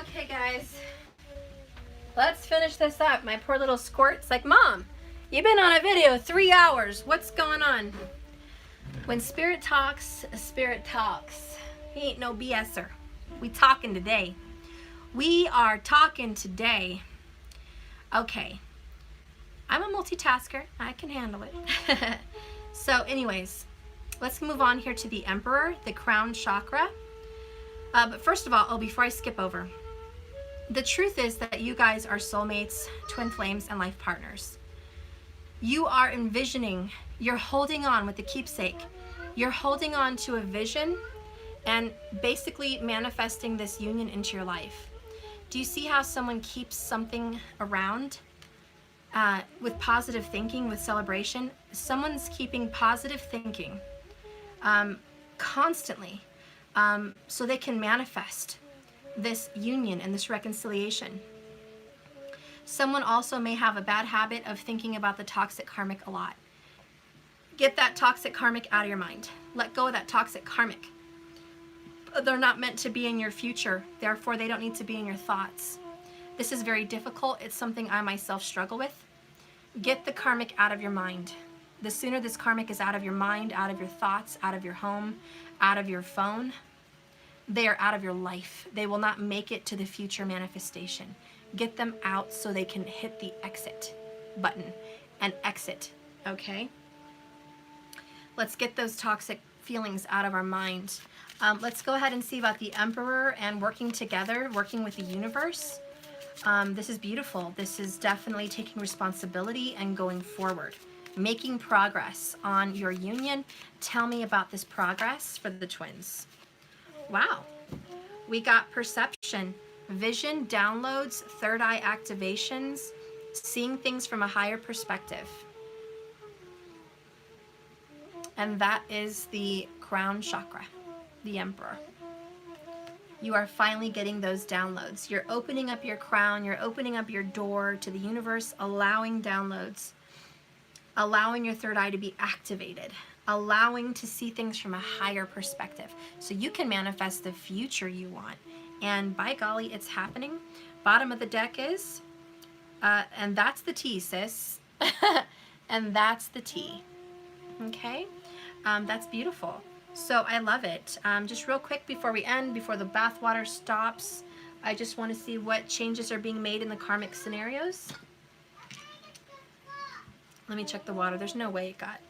Okay, guys, let's finish this up. My poor little squirt's like, Mom, you've been on a video 3 hours. What's going on? When Spirit talks, Spirit talks. He ain't no BSer. We talking today. We are talking today. Okay, I'm a multitasker. I can handle it. So anyways, let's move on here to the Emperor, the crown chakra. But first of all, before I skip over, the truth is that you guys are soulmates, twin flames, and life partners. You are envisioning, you're holding on with the keepsake. You're holding on to a vision and basically manifesting this union into your life. Do you see how someone keeps something around with positive thinking, with celebration? Someone's keeping positive thinking constantly so they can manifest this union and this reconciliation. Someone also may have a bad habit of thinking about the toxic karmic a lot. Get that toxic karmic out of your mind. Let go of that toxic karmic. They're not meant to be in your future, therefore they don't need to be in your thoughts. This is very difficult. It's something I myself struggle with. Get the karmic out of your mind. The sooner this karmic is out of your mind, out of your thoughts, out of your home, out of your phone, They are out of your life. They will not make it to the future manifestation. Get them out so they can hit the exit button and exit, okay? Let's get those toxic feelings out of our mind. Let's go ahead and see about the Emperor and working together, working with the universe. This is beautiful. This is definitely taking responsibility and going forward, making progress on your union. Tell me about this progress for the twins. Wow. We got perception, vision, downloads, third eye activations, seeing things from a higher perspective. And that is the crown chakra, the Emperor. You are finally getting those downloads. You're opening up your crown, you're opening up your door to the universe, allowing downloads, allowing your third eye to be activated, allowing to see things from a higher perspective so you can manifest the future you want. And by golly, it's happening. Bottom of the deck is, and that's the T, sis. And that's the T. Okay? That's beautiful. So I love it. Just real quick before we end, before the bathwater stops, I just want to see what changes are being made in the karmic scenarios. Let me check the water. There's no way it got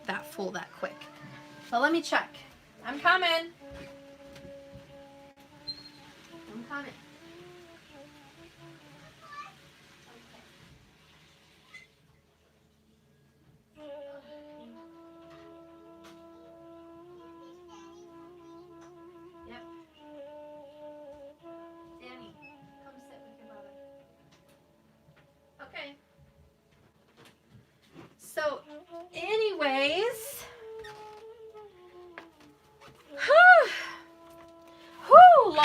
that full that quick. But let me check. I'm coming. I'm coming. Yep. Danny, come sit with your mother. Okay. So, anyways,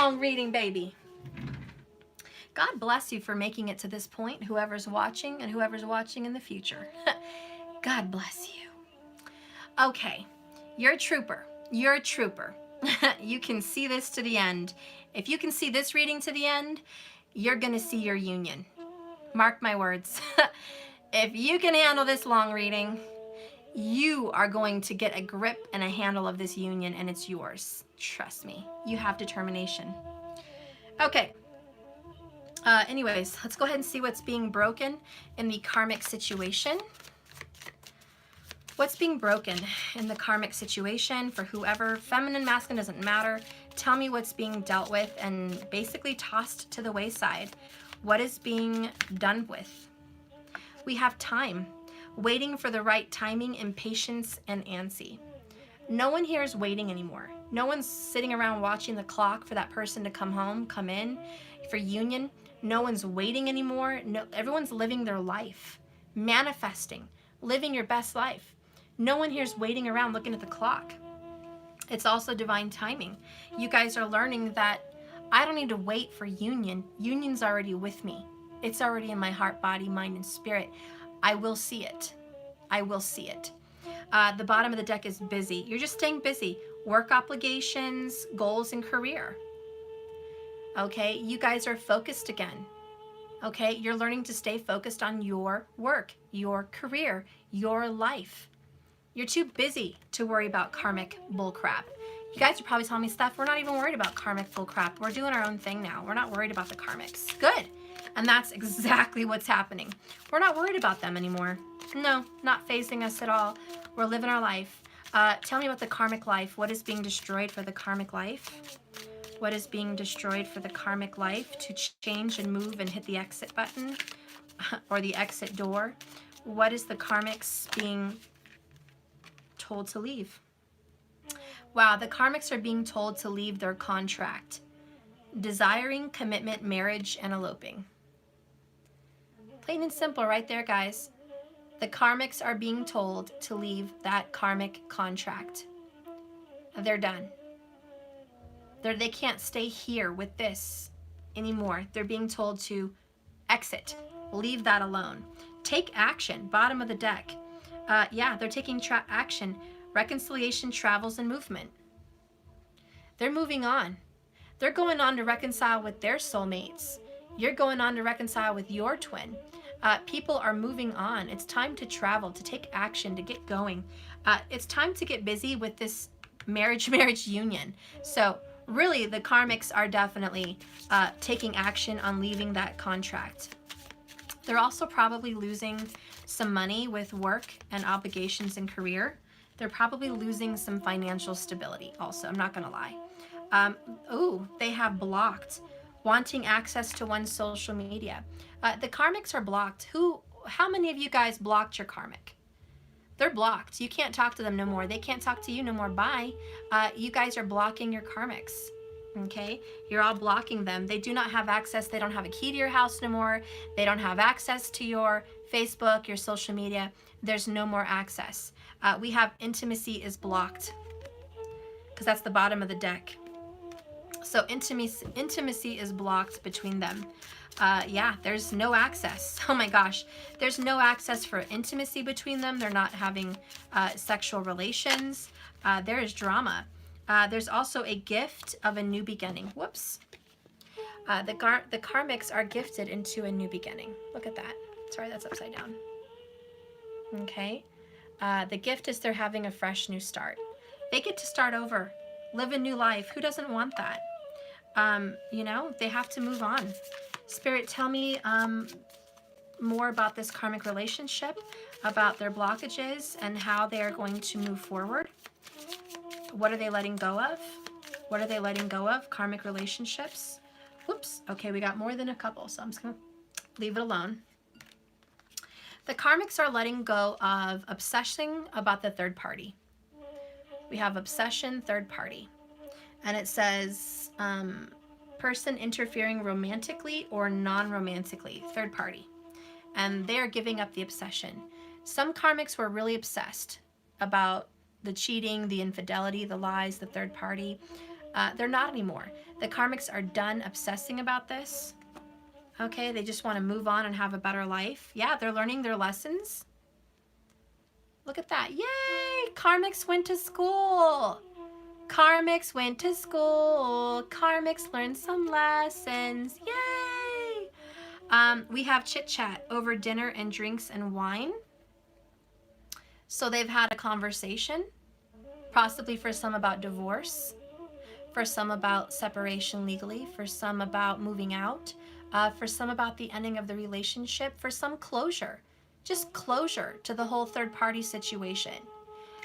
long reading, baby. God bless you for making it to this point, whoever's watching and whoever's watching in the future. God bless you. Okay, you're a trooper. You're a trooper. You can see this to the end. If you can see this reading to the end, you're going to see your union. Mark my words. If you can handle this long reading, you are going to get a grip and a handle of this union, and it's yours. Trust me. You have determination. Okay. Anyways, let's go ahead and see what's being broken in the karmic situation. What's being broken in the karmic situation for whoever, feminine, masculine, doesn't matter. Tell me what's being dealt with and basically tossed to the wayside. What is being done with? We have time, waiting for the right timing, impatience, and antsy. No one here is waiting anymore. No one's sitting around watching the clock for that person to come home, come in, for union. No one's waiting anymore. No, everyone's living their life, manifesting, living your best life. No one here is waiting around looking at the clock. It's also divine timing. You guys are learning that I don't need to wait for union. Union's already with me. It's already in my heart, body, mind, and spirit. I will see it. I will see it. The bottom of the deck is busy. You're just staying busy. Work obligations, goals, and career. Okay, you guys are focused again. Okay, you're learning to stay focused on your work, your career, your life. You're too busy to worry about karmic bullcrap. You guys are probably telling me, Steph, we're not even worried about karmic bullcrap. We're doing our own thing now. We're not worried about the karmics. Good. And that's exactly what's happening. We're not worried about them anymore. No, not phasing us at all. We're living our life. Tell me about the karmic life. What is being destroyed for the karmic life? What is being destroyed for the karmic life to change and move and hit the exit button or the exit door? What is the karmics being told to leave? Wow, the karmics are being told to leave their contract, desiring commitment, marriage, and eloping. Plain and simple right there, guys. The karmics are being told to leave that karmic contract. They're done. They can't stay here with this anymore. They're being told to exit. Leave that alone. Take action. Bottom of the deck. Yeah, they're taking action. Reconciliation, travels, and movement. They're moving on. They're going on to reconcile with their soulmates. You're going on to reconcile with your twin. People are moving on. It's time to travel, to take action, to get going. It's time to get busy with this marriage union. So really, the karmics are definitely taking action on leaving that contract. They're also probably losing some money with work and obligations and career. They're probably losing some financial stability also, I'm not gonna lie. They have blocked wanting access to one's social media. The karmics are blocked. How many of you guys blocked your karmic? They're blocked. You can't talk to them no more. They can't talk to you no more. Bye. You guys are blocking your karmics. Okay? You're all blocking them. They do not have access. They don't have a key to your house no more. They don't have access to your Facebook, your social media. There's no more access. We have intimacy is blocked because that's the bottom of the deck. So intimacy is blocked between them. Yeah, there's no access. Oh my gosh. There's no access for intimacy between them. They're not having sexual relations. There is drama. There's also a gift of a new beginning. Whoops. The karmics are gifted into a new beginning. Look at that. Sorry, that's upside down. Okay. The gift is they're having a fresh new start. They get to start over, live a new life. Who doesn't want that? You know, they have to move on. Spirit, tell me more about this karmic relationship, about their blockages and how they are going to move forward. What are they letting go of? What are they letting go of? Karmic relationships. Whoops. Okay, we got more than a couple, so I'm just going to leave it alone. The karmics are letting go of obsessing about the third party. We have obsession, third party. And it says person interfering romantically or non-romantically, third party. And they're giving up the obsession. Some karmics were really obsessed about the cheating, the infidelity, the lies, the third party. They're not anymore. The karmics are done obsessing about this. Okay, they just want to move on and have a better life. Yeah, they're learning their lessons. Look at that. Yay! Karmics went to school. Karmics went to school. Karmics learned some lessons. Yay! We have chit chat over dinner and drinks and wine. So they've had a conversation, possibly for some about divorce, for some about separation legally, for some about moving out, for some about the ending of the relationship, for some closure, just closure to the whole third party situation.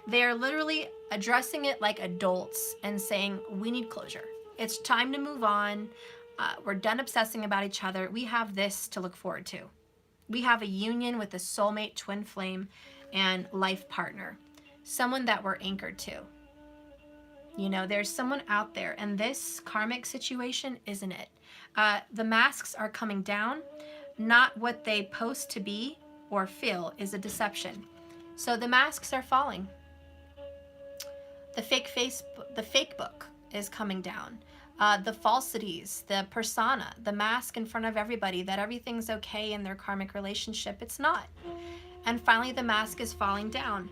They are literally addressing it like adults and saying, we need closure. It's time to move on. We're done obsessing about each other. We have this to look forward to. We have a union with a soulmate, twin flame, and life partner. Someone that we're anchored to. You know, there's someone out there, and this karmic situation isn't it. The masks are coming down. Not what they post to be or feel is a deception. So the masks are falling. The fake book is coming down. The falsities, the persona, the mask in front of everybody that everything's okay in their karmic relationship, it's not. And finally, the mask is falling down.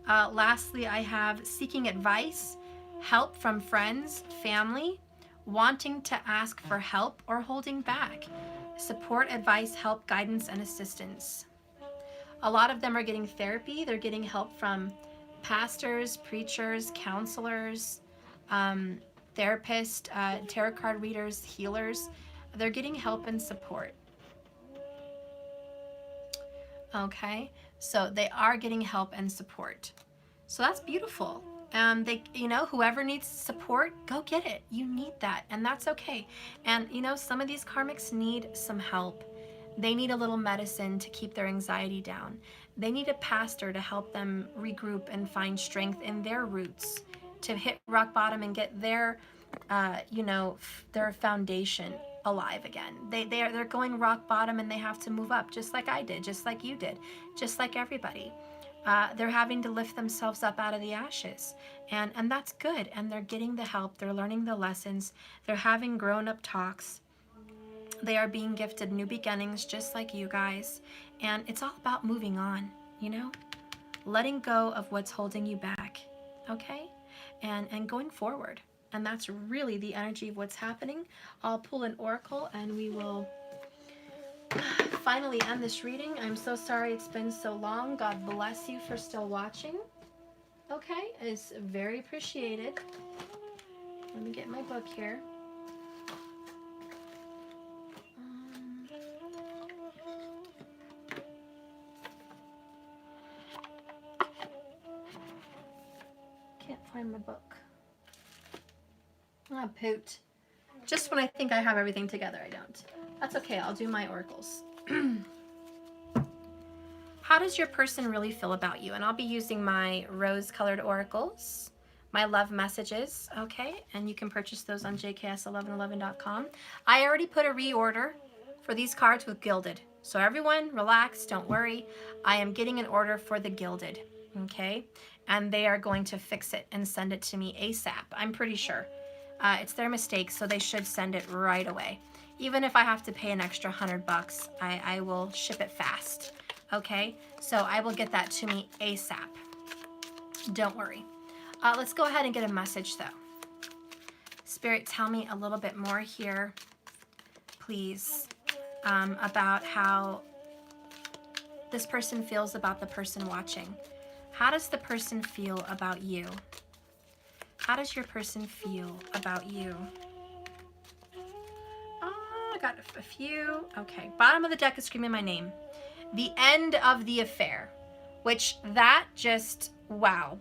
Lastly, I have seeking advice, help from friends, family, wanting to ask for help or holding back. Support, advice, help, guidance, and assistance. A lot of them are getting therapy. They're getting help from pastors, preachers, counselors, therapists, tarot card readers, healers. They're getting help and support. Okay, so they are getting help and support. So that's beautiful. Whoever needs support, go get it. You need that, and that's okay. And some of these karmics need some help. They need a little medicine to keep their anxiety down. They need a pastor to help them regroup and find strength in their roots, to hit rock bottom and get their foundation alive again. They're going rock bottom and they have to move up, just like I did, just like you did, just like everybody. They're having to lift themselves up out of the ashes, and that's good. And they're getting the help. They're learning the lessons. They're having grown-up talks. They are being gifted new beginnings, just like you guys. And it's all about moving on, letting go of what's holding you back, okay? And going forward. And that's really the energy of what's happening. I'll pull an oracle and we will finally end this reading. I'm so sorry it's been so long. God bless you for still watching. Okay, it's very appreciated. Let me get my book here. Can't find my book. Ah, poot. Just when I think I have everything together, I don't. That's okay, I'll do my oracles. How does your person really feel about you? And I'll be using my rose-colored oracles, my love messages, okay? And you can purchase those on jks1111.com. I already put a reorder for these cards with gilded. So everyone, relax, don't worry. I am getting an order for the gilded, okay? And they are going to fix it and send it to me ASAP, I'm pretty sure. It's their mistake, so they should send it right away. Even if I have to pay an extra $100, I will ship it fast. Okay, so I will get that to me ASAP. Don't worry. Let's go ahead and get a message though. Spirit, tell me a little bit more here, please, about how this person feels about the person watching. How does the person feel about you? How does your person feel about you? Oh, I got a few. Okay, bottom of the deck is screaming my name. The end of the affair, which that just, wow.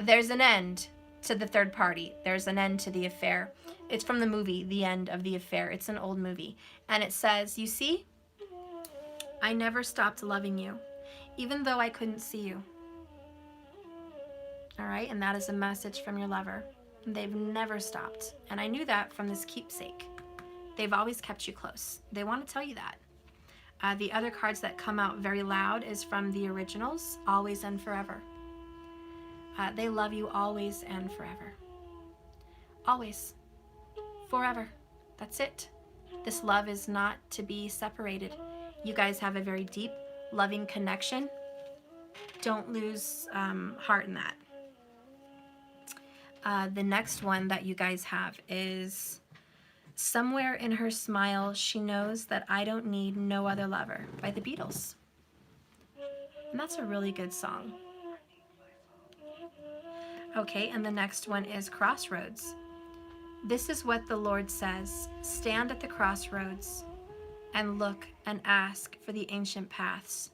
There's an end to the third party. There's an end to the affair. It's from the movie, The End of the Affair. It's an old movie. And it says, you see, I never stopped loving you, even though I couldn't see you. All right, and that is a message from your lover. They've never stopped. And I knew that from this keepsake. They've always kept you close. They want to tell you that. The other cards that come out very loud is from the originals, Always and Forever. They love you always and forever. Always. Forever. That's it. This love is not to be separated. You guys have a very deep, loving connection. Don't lose heart in that. The next one that you guys have is Somewhere in Her Smile, She Knows That I Don't Need No Other Lover by the Beatles. And that's a really good song. Okay, and the next one is Crossroads. This is what the Lord says. Stand at the crossroads and look and ask for the ancient paths.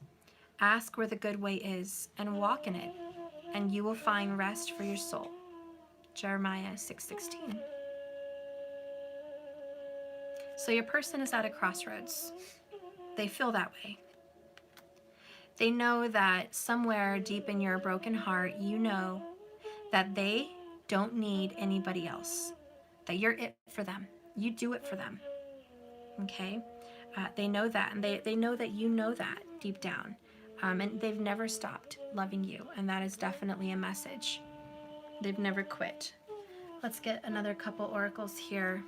Ask where the good way is and walk in it, and you will find rest for your soul. Jeremiah 6:16. So your person is at a crossroads. They feel that way. They know that somewhere deep in your broken heart, you know that they don't need anybody else, that you're it for them. You do it for them, okay? They know that, and they know that you know that deep down, and they've never stopped loving you, and that is definitely a message. They've never quit. Let's get another couple oracles here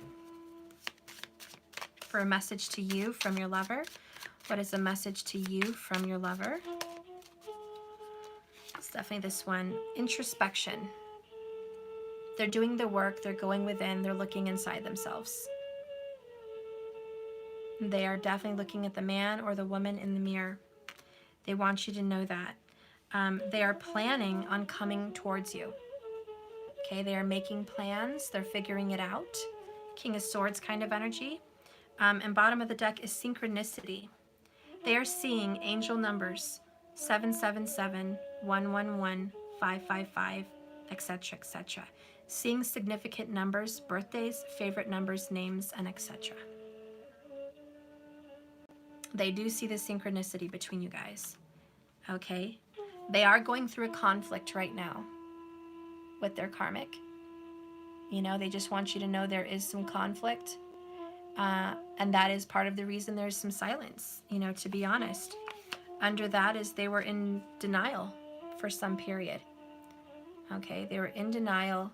for a message to you from your lover. What is a message to you from your lover? It's definitely this one. Introspection. They're doing the work. They're going within. They're looking inside themselves. They are definitely looking at the man or the woman in the mirror. They want you to know that. They are planning on coming towards you. Okay, they are making plans. They're figuring it out. King of Swords kind of energy. And bottom of the deck is synchronicity. They are seeing angel numbers 777, 111, 555, etc., etc. Seeing significant numbers, birthdays, favorite numbers, names, and etc. They do see the synchronicity between you guys. Okay? They are going through a conflict right now with their karmic. You know, they just want you to know there is some conflict. And that is part of the reason there's some silence, you know, to be honest. Under that is they were in denial for some period. Okay, they were in denial.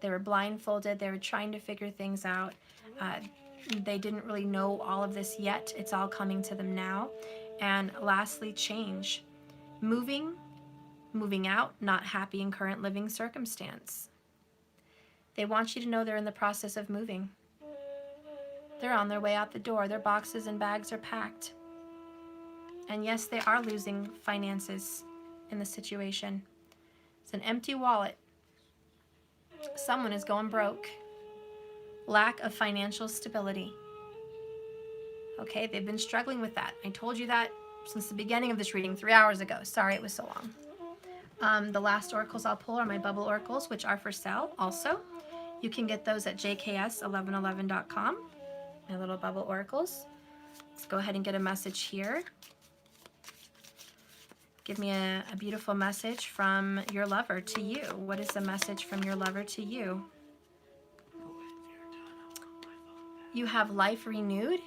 They were blindfolded. They were trying to figure things out. They didn't really know all of this yet. It's all coming to them now. And lastly, change. Moving out, not happy in current living circumstance. They want you to know they're in the process of moving. They're on their way out the door. Their boxes and bags are packed. And yes, they are losing finances in the situation. It's an empty wallet. Someone is going broke. Lack of financial stability. Okay, they've been struggling with that. I told you that since the beginning of this reading 3 hours ago. Sorry it was so long. The last oracles I'll pull are my bubble oracles, which are for sale also. You can get those at jks1111.com, my little bubble oracles. Let's go ahead and get a message here. Give me a beautiful message from your lover to you. What is the message from your lover to you? You have life renewed.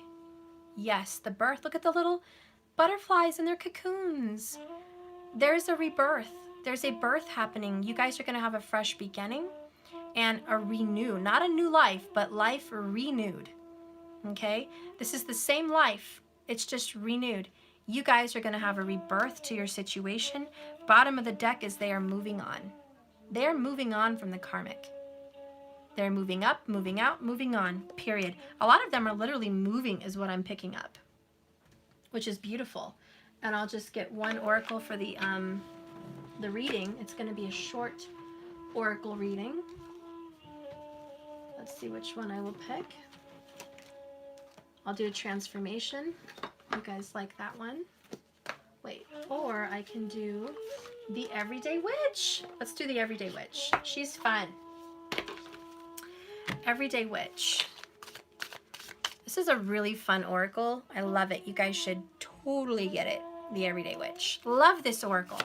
Yes, the birth. Look at the little butterflies in their cocoons. There's a rebirth. There's a birth happening. You guys are going to have a fresh beginning and a renew. Not a new life, but life renewed. Okay? This is the same life. It's just renewed. You guys are going to have a rebirth to your situation. Bottom of the deck is they are moving on. They are moving on from the karmic. They're moving up, moving out, moving on, period. A lot of them are literally moving is what I'm picking up, which is beautiful. And I'll just get one oracle for the reading. It's going to be a short oracle reading. Let's see which one I will pick. I'll do a transformation. You guys like that one? Wait, or I can do the Everyday Witch. Let's do the Everyday Witch. She's fun. Everyday Witch. This is a really fun oracle. I love it. You guys should totally get it. The Everyday Witch. Love this oracle.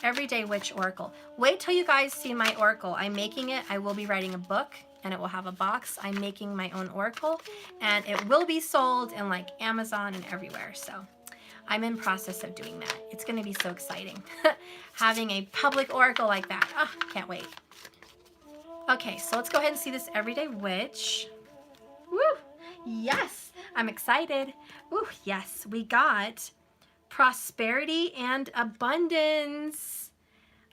Everyday Witch oracle. Wait till you guys see my oracle. I'm making it. I will be writing a book and it will have a box. I'm making my own oracle and it will be sold in like Amazon and everywhere. So I'm in process of doing that. It's going to be so exciting. Having a public oracle like that. Oh, can't wait. Okay, so let's go ahead and see this Everyday Witch. Woo! Yes, I'm excited. Woo, yes, we got prosperity and abundance.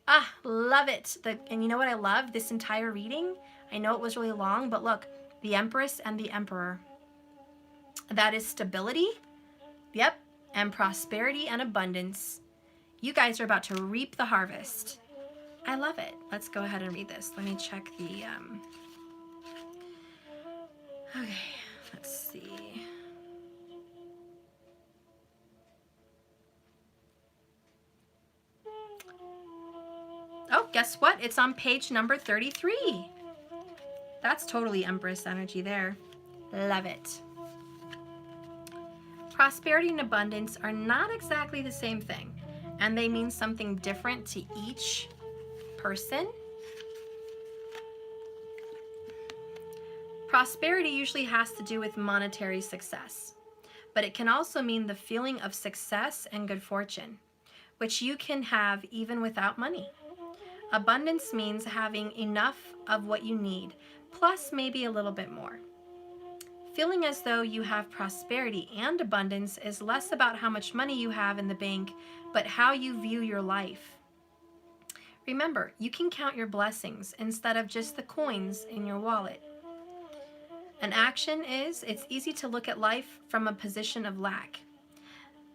Ah, love it. And you know what I love? This entire reading, I know it was really long, but look, the Empress and the Emperor. That is stability. Yep, and prosperity and abundance. You guys are about to reap the harvest. I love it. Let's go ahead and read this. Let me check the, okay, let's see. Oh, guess what? It's on page number 33. That's totally Empress energy there. Love it. Prosperity and abundance are not exactly the same thing, and they mean something different to each person. Prosperity usually has to do with monetary success, but it can also mean the feeling of success and good fortune, which you can have even without money. Abundance means having enough of what you need, plus maybe a little bit more. Feeling as though you have prosperity and abundance is less about how much money you have in the bank, but how you view your life. Remember, you can count your blessings instead of just the coins in your wallet. An action is, it's easy to look at life from a position of lack.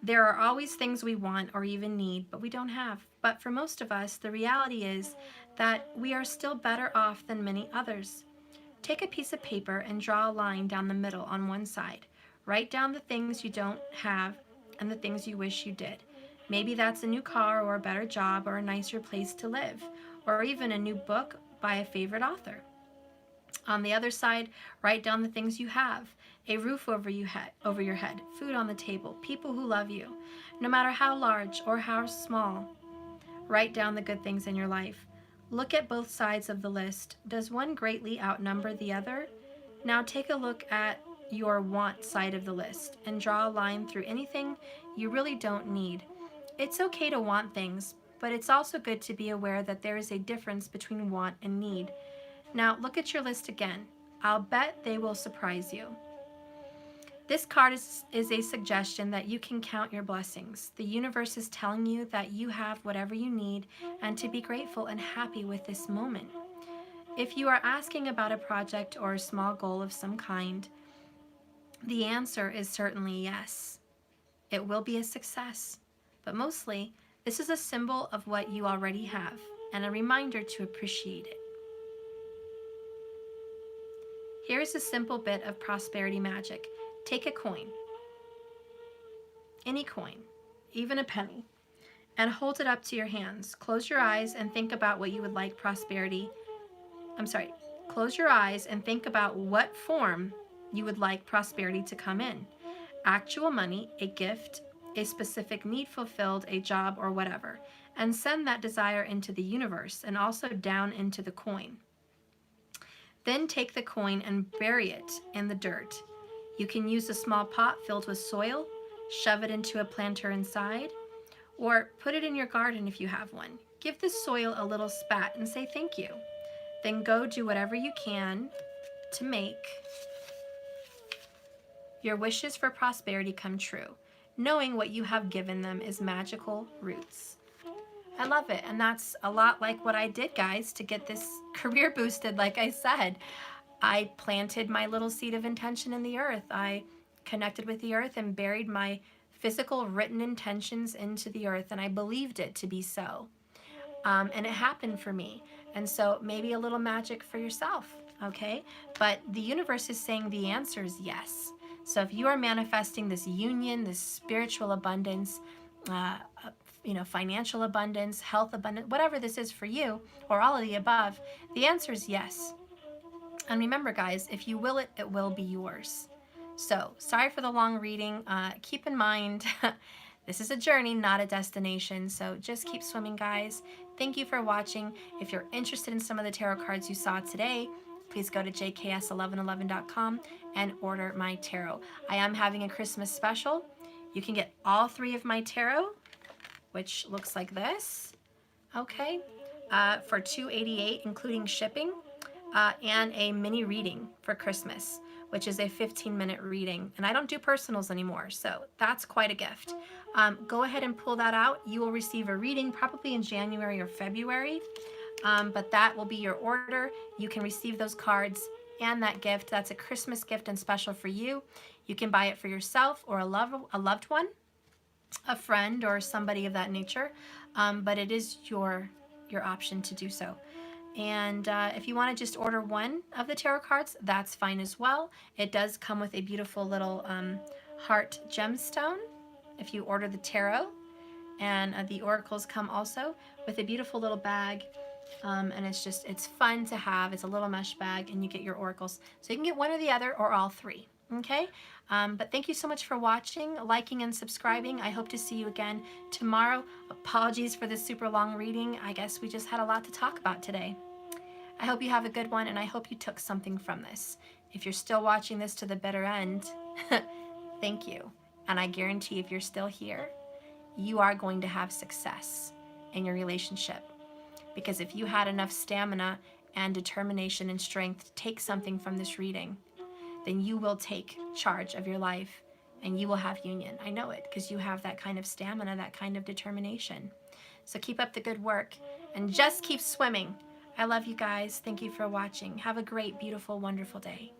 There are always things we want or even need, but we don't have. But for most of us, the reality is that we are still better off than many others. Take a piece of paper and draw a line down the middle on one side. Write down the things you don't have and the things you wish you did. Maybe that's a new car or a better job or a nicer place to live, or even a new book by a favorite author. On the other side, write down the things you have. A roof over your head, food on the table, people who love you, no matter how large or how small. Write down the good things in your life. Look at both sides of the list. Does one greatly outnumber the other? Now take a look at your want side of the list and draw a line through anything you really don't need. It's okay to want things, but it's also good to be aware that there is a difference between want and need. Now look at your list again. I'll bet they will surprise you. This card is a suggestion that you can count your blessings. The universe is telling you that you have whatever you need and to be grateful and happy with this moment. If you are asking about a project or a small goal of some kind, the answer is certainly yes. It will be a success, but mostly this is a symbol of what you already have and a reminder to appreciate it. Here's a simple bit of prosperity magic. Take a coin, any coin, even a penny, and hold it up to your hands. Close your eyes and think about what you would like prosperity. Close your eyes and think about what form you would like prosperity to come in. Actual money, a gift, a specific need fulfilled, a job, or whatever. And send that desire into the universe and also down into the coin. Then take the coin and bury it in the dirt. You can use a small pot filled with soil, shove it into a planter inside, or put it in your garden if you have one. Give the soil a little spat and say thank you. Then go do whatever you can to make your wishes for prosperity come true, knowing what you have given them is magical roots. I love it, and that's a lot like what I did, guys, to get this career boosted. Like I said, I planted my little seed of intention in the earth. I connected with the earth and buried my physical written intentions into the earth, and I believed it to be so. And it happened for me. And so maybe a little magic for yourself, okay? But the universe is saying the answer is yes. So if you are manifesting this union, this spiritual abundance, financial abundance, health abundance, whatever this is for you, or all of the above, the answer is yes. And remember, guys, if you will it, it will be yours. So sorry for the long reading. Keep in mind, this is a journey, not a destination. So just keep swimming, guys. Thank you for watching. If you're interested in some of the tarot cards you saw today, please go to jks1111.com and order my tarot. I am having a Christmas special. You can get all 3 of my tarot, which looks like this, okay, for $288, including shipping, and a mini reading for Christmas, which is a 15-minute reading. And I don't do personals anymore, so that's quite a gift. Go ahead and pull that out. You will receive a reading probably in January or February, but that will be your order. You can receive those cards and that gift. That's a Christmas gift and special for you. You can buy it for yourself or a loved one, a friend, or somebody of that nature, but it is your option to do so. And if you want to just order one of the tarot cards, that's fine as well. It does come with a beautiful little heart gemstone if you order the tarot, and the oracles come also with a beautiful little bag, and it's fun to have. It's a little mesh bag, and you get your oracles. So you can get one or the other or all 3, okay? But thank you so much for watching, liking, and subscribing. I hope to see you again tomorrow. Apologies for this super long reading. I guess we just had a lot to talk about today. I hope you have a good one, and I hope you took something from this. If you're still watching this to the bitter end, thank you. And I guarantee if you're still here, you are going to have success in your relationship. Because if you had enough stamina and determination and strength to take something from this reading, then you will take charge of your life and you will have union. I know it, because you have that kind of stamina, that kind of determination. So keep up the good work and just keep swimming. I love you guys. Thank you for watching. Have a great, beautiful, wonderful day.